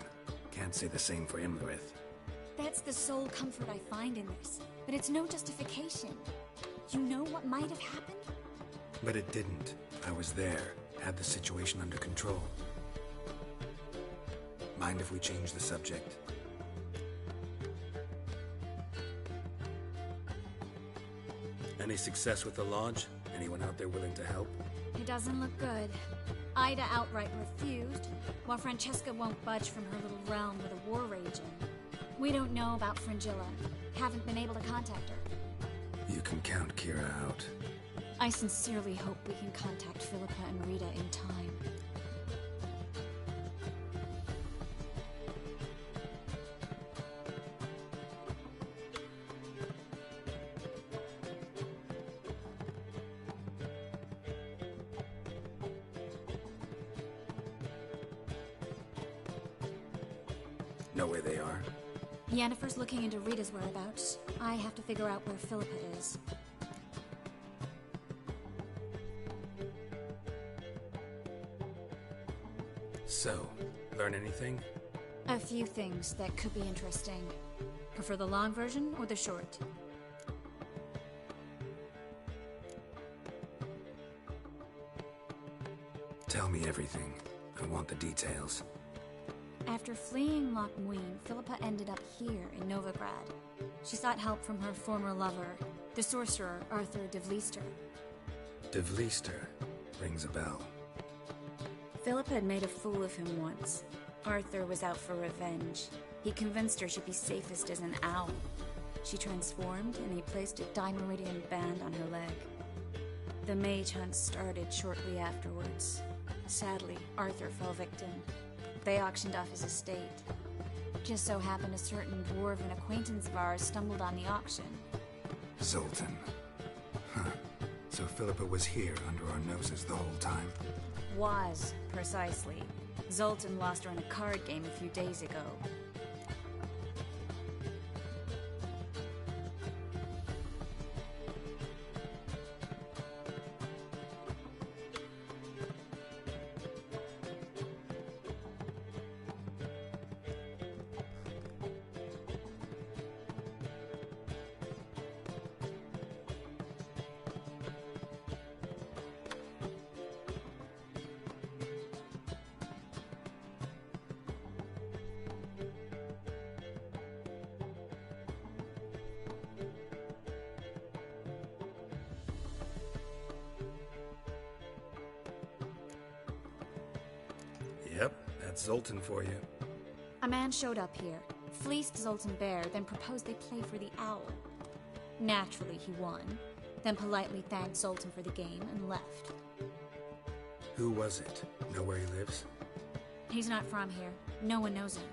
Can't say the same for Imlerith. That's the sole comfort I find in this, but it's no justification. You know what might have happened? But it didn't. I was there, had the situation under control. Mind if we change the subject? Any success with the Lodge? Anyone out there willing to help? It doesn't look good. Ida outright refused, while Francesca won't budge from her little realm with a war raging. We don't know about Fringilla. Haven't been able to contact her. You can count Kira out. I sincerely hope we can contact Philippa and Rita in time. Know where they are? Yennefer's looking into Rita's whereabouts. I have to figure out where Philippa is. So, learn anything? A few things that could be interesting. Prefer the long version or the short? Tell me everything. I want the details. After fleeing Loch Muin, Philippa ended up here in Novigrad. She sought help from her former lover, the sorcerer Arthur de Vliester. De Vliester rings a bell. Philippa had made a fool of him once. Arthur was out for revenge. He convinced her she'd be safest as an owl. She transformed, and he placed a Dimeridian band on her leg. The mage hunt started shortly afterwards. Sadly, Arthur fell victim. They auctioned off his estate. Just so happened a certain dwarven acquaintance of ours stumbled on the auction. Zoltan. Huh. So Philippa was here under our noses the whole time? Was, precisely. Zoltan lost her in a card game a few days ago. Yep, that's Zoltan for you. A man showed up here, fleeced Zoltan bare, then proposed they play for the owl. Naturally, he won, then politely thanked Zoltan for the game and left. Who was it? Know where he lives? He's not from here. No one knows him.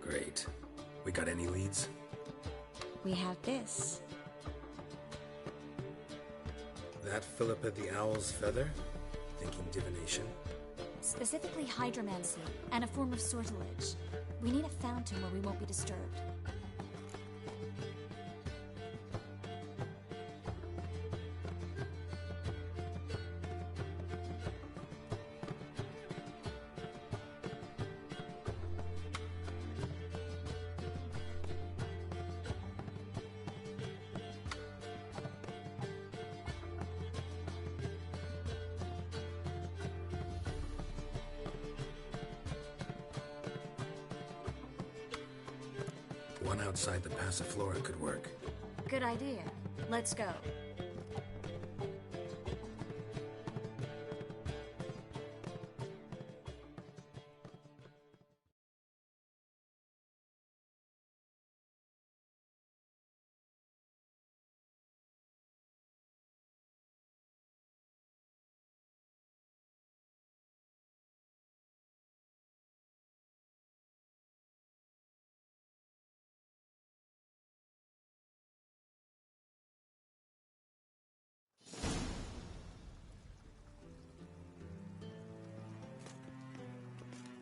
Great. We got any leads? We have this. That Philippa the Owl's feather? Thinking divination? Specifically hydromancy, and a form of sortilege. We need a fountain where we won't be disturbed. One outside the Passiflora could work. Good idea. Let's go.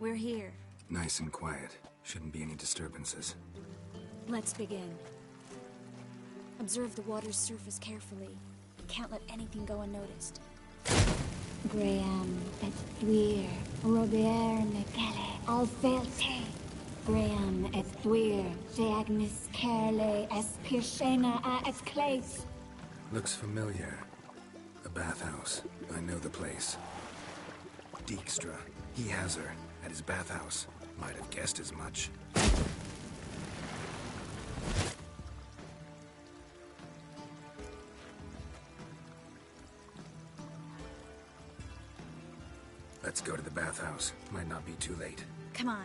We're here. Nice and quiet. Shouldn't be any disturbances. Let's begin. Observe the water's surface carefully. Can't let anything go unnoticed. Graham, et thuir, Robert Mekele, Alfelte. Graham, et thuir, Deagnis Kerle, es Pirshena a es Clays. Looks familiar. A bathhouse. I know the place. Dijkstra. He has her. At his bathhouse. Might have guessed as much. Let's go to the bathhouse. Might not be too late. Come on.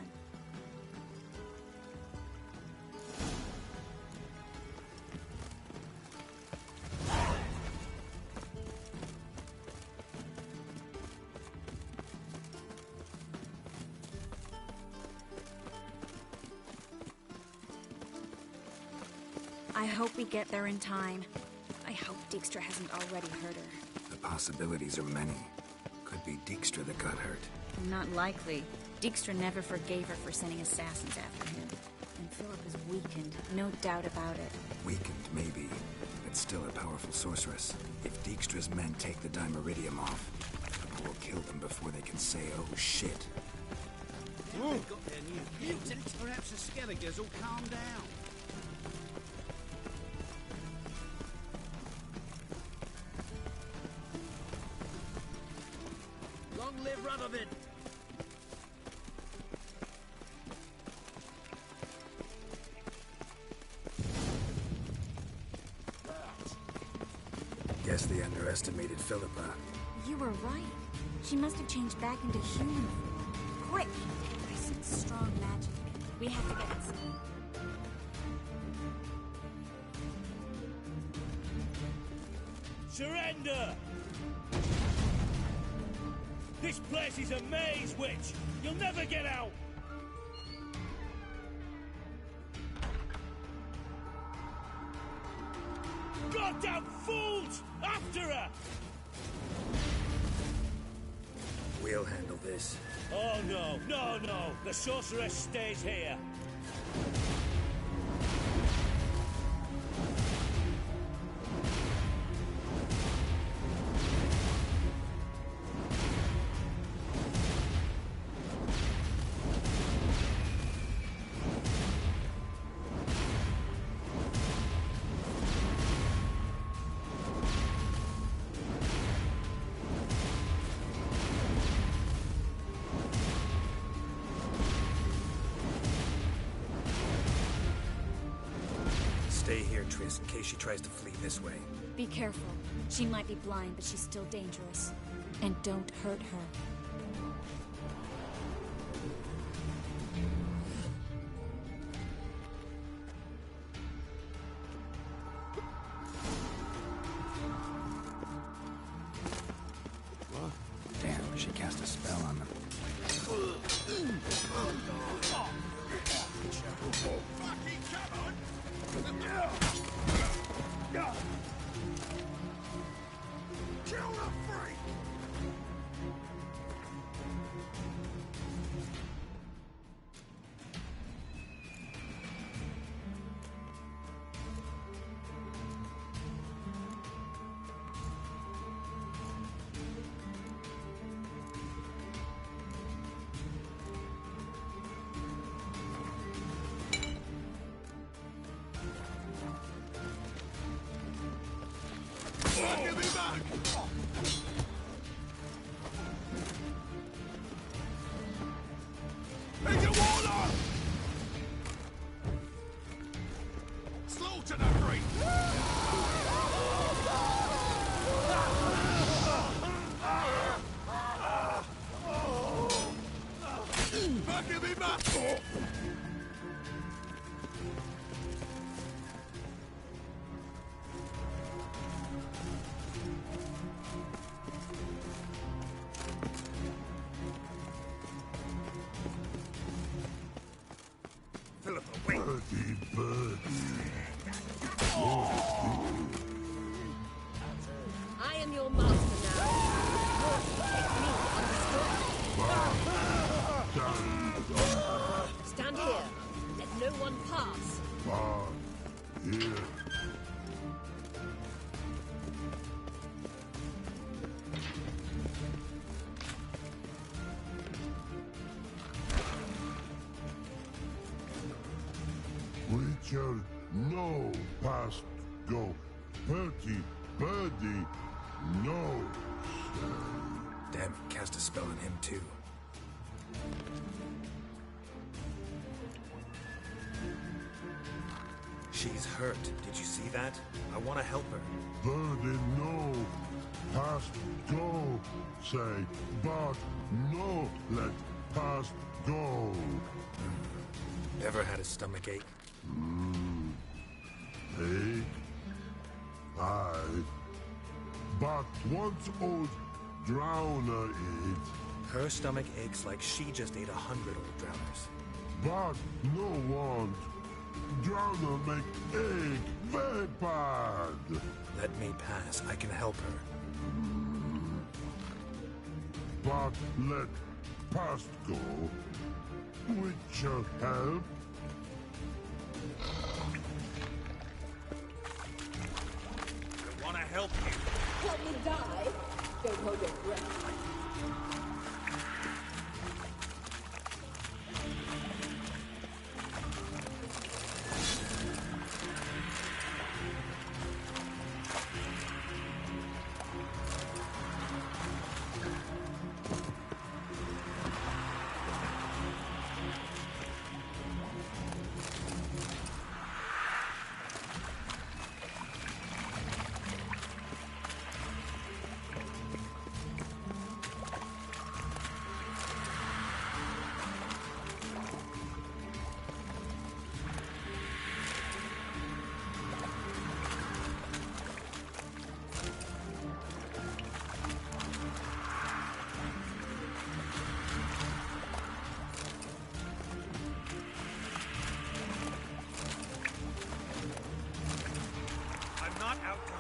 I hope we get there in time. I hope Dijkstra hasn't already hurt her. The possibilities are many. Could be Dijkstra that got hurt. Not likely. Dijkstra never forgave her for sending assassins after him. And Philip is weakened, no doubt about it. Weakened, maybe, but still a powerful sorceress. If Dijkstra's men take the Dimeridium off, Philippa will kill them before they can say, oh shit. They've got their new mutants. Perhaps the Skelligers will calm down. Long live Radovid! Guess they underestimated Philippa. You were right. She must have changed back into human form. Quick! I sense strong magic. We have to get inside. Surrender! This place is a maze, witch! You'll never get out! Goddamn fools! After her! We'll handle this. Oh no, no, no! The sorceress stays here! Stay here, Triss, in case she tries to flee this way. Be careful. She might be blind, but she's still dangerous. And don't hurt her. What? Damn, she cast a spell on them. Kill the freak! Give me back! Make it water! Slaughter the freak! Give me back! Philippa, wait! I am your master now. You're to protect me, understood? Stand here. Let no one pass. Witcher, no past go. Bertie, birdie, no. Damn, he cast a spell on him too. She's hurt. Did you see that? I want to help her. Birdie, no. Past go. Say, but no let past go. Ever had a stomach ache? Ache? Aye. But once old drowner eat. Her stomach aches like she just ate 100 old drowners. But no want. Drowner make ache very bad. Let me pass. I can help her. But let past go. Witcher help. I want to help you. Help me die. Don't hold your breath.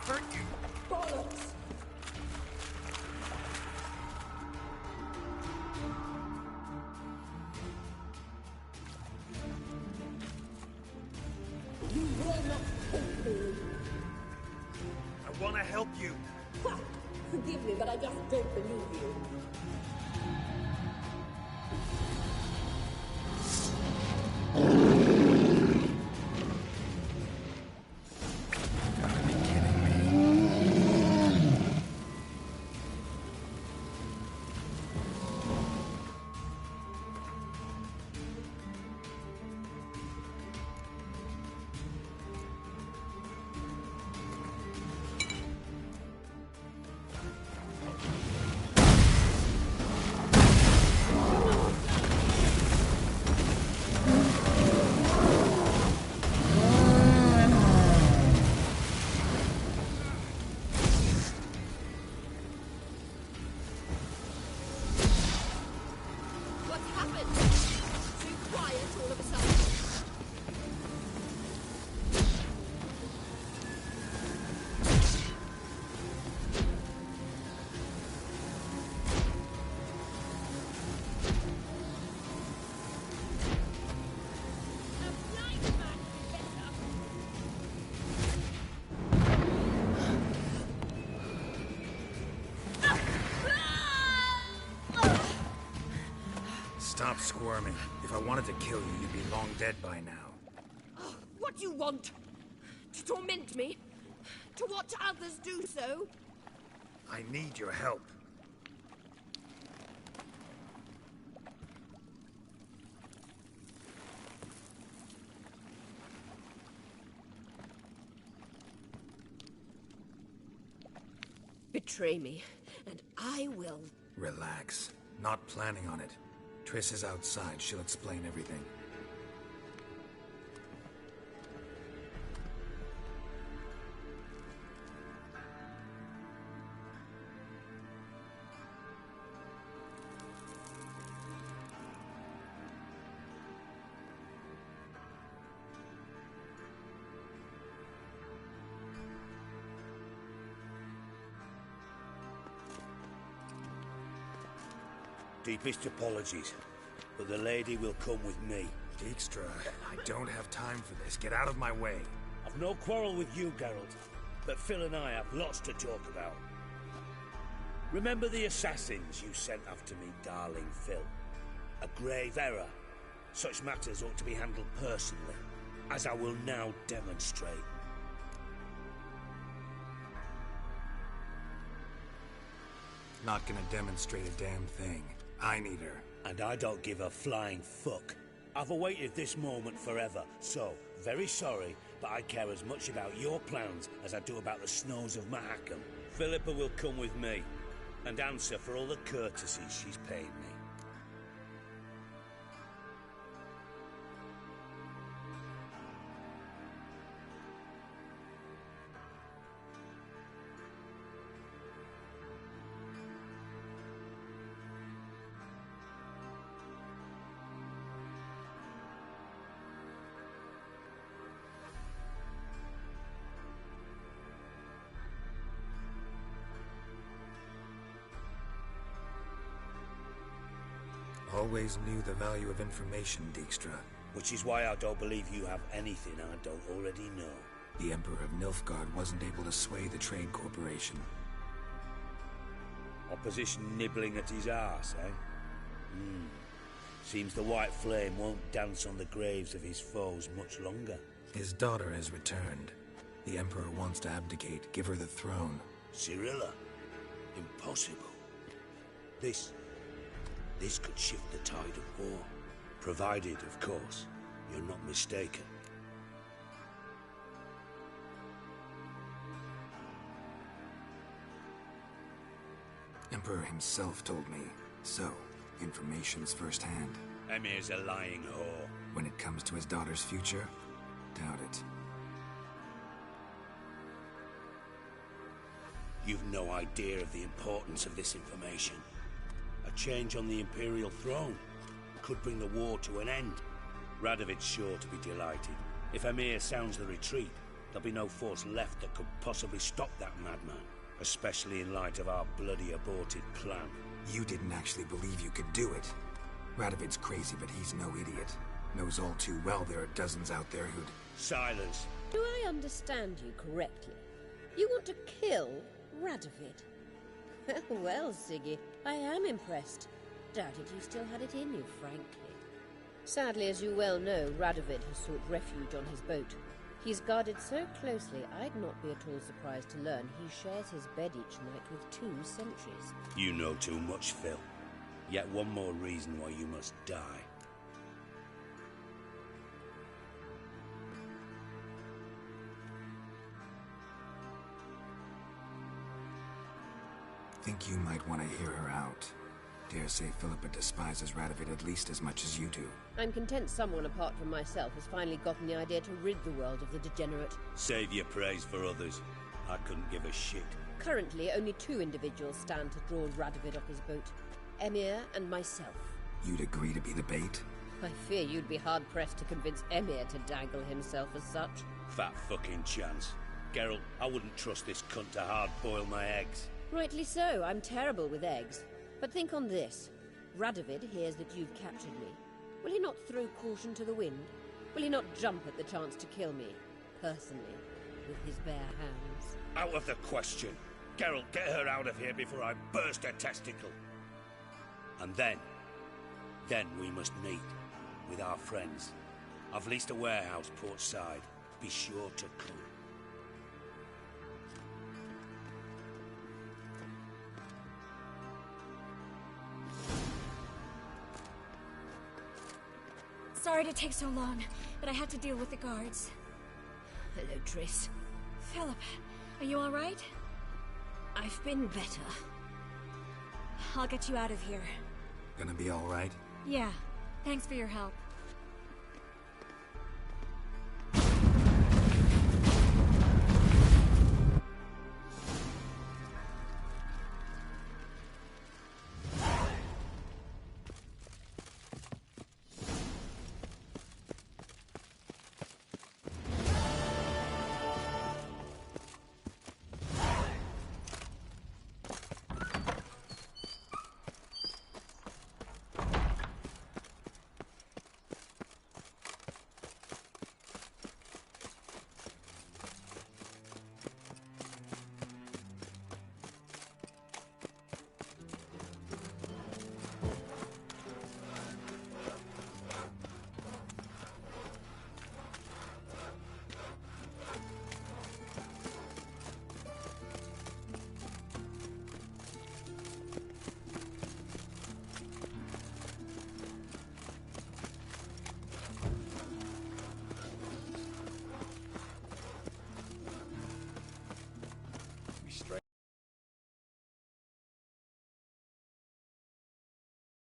hurt you. Bollocks! You will not help me. I want to help you. Ha! Forgive me, but I just don't believe you. Stop squirming. If I wanted to kill you, you'd be long dead by now. Oh, what do you want? To torment me? To watch others do so? I need your help. Betray me, and I will. Relax. Not planning on it. Triss is outside. She'll explain everything. Deepest apologies, but the lady will come with me. Dijkstra, I don't have time for this. Get out of my way. I've no quarrel with you, Geralt, but Phil and I have lots to talk about. Remember the assassins you sent after me, darling Phil? A grave error. Such matters ought to be handled personally, as I will now demonstrate. Not gonna demonstrate a damn thing. I need her. And I don't give a flying fuck. I've awaited this moment forever, so, very sorry, but I care as much about your plans as I do about the snows of Mahakam. Philippa will come with me, and answer for all the courtesies she's paid me. Always knew the value of information, Dijkstra. Which is why I don't believe you have anything I don't already know. The Emperor of Nilfgaard wasn't able to sway the Trade Corporation. Opposition nibbling at his arse, eh? Seems the White Flame won't dance on the graves of his foes much longer. His daughter has returned. The Emperor wants to abdicate, give her the throne. Cirilla? Impossible. This could shift the tide of war. Provided, of course, you're not mistaken. Emperor himself told me. So, information's firsthand. Emir's a lying whore. When it comes to his daughter's future, doubt it. You've no idea of the importance of this information. A change on the Imperial throne could bring the war to an end. Radovid's sure to be delighted. If Emir sounds the retreat, There'll be no force left that could possibly stop that madman, especially in light of our bloody aborted plan. You didn't actually believe you could do it. Radovid's crazy, but he's no idiot. Knows all too well there are dozens out there who'd... Silence. Do I understand you correctly? You want to kill Radovid? Well, Siggy, I am impressed. Doubted you still had it in you, frankly. Sadly, as you well know, Radovid has sought refuge on his boat. He's guarded so closely, I'd not be at all surprised to learn he shares his bed each night with 2 sentries. You know too much, Phil. Yet one more reason why you must die. Think you might want to hear her out. Dare say Philippa despises Radovid at least as much as you do. I'm content someone apart from myself has finally gotten the idea to rid the world of the degenerate. Save your praise for others. I couldn't give a shit. Currently, only 2 individuals stand to draw Radovid off his boat. Emir and myself. You'd agree to be the bait? I fear you'd be hard-pressed to convince Emir to dangle himself as such. Fat fucking chance. Geralt, I wouldn't trust this cunt to hard-boil my eggs. Rightly so, I'm terrible with eggs. But think on this. Radovid hears that you've captured me. Will he not throw caution to the wind? Will he not jump at the chance to kill me, personally, with his bare hands? Out of the question. Geralt, get her out of here before I burst her testicle. And then we must meet with our friends. I've leased a warehouse port side. Be sure to come. Sorry to take so long, but I had to deal with the guards. Hello, Triss. Philip, are you all right? I've been better. I'll get you out of here. Gonna be all right? Yeah. Thanks for your help.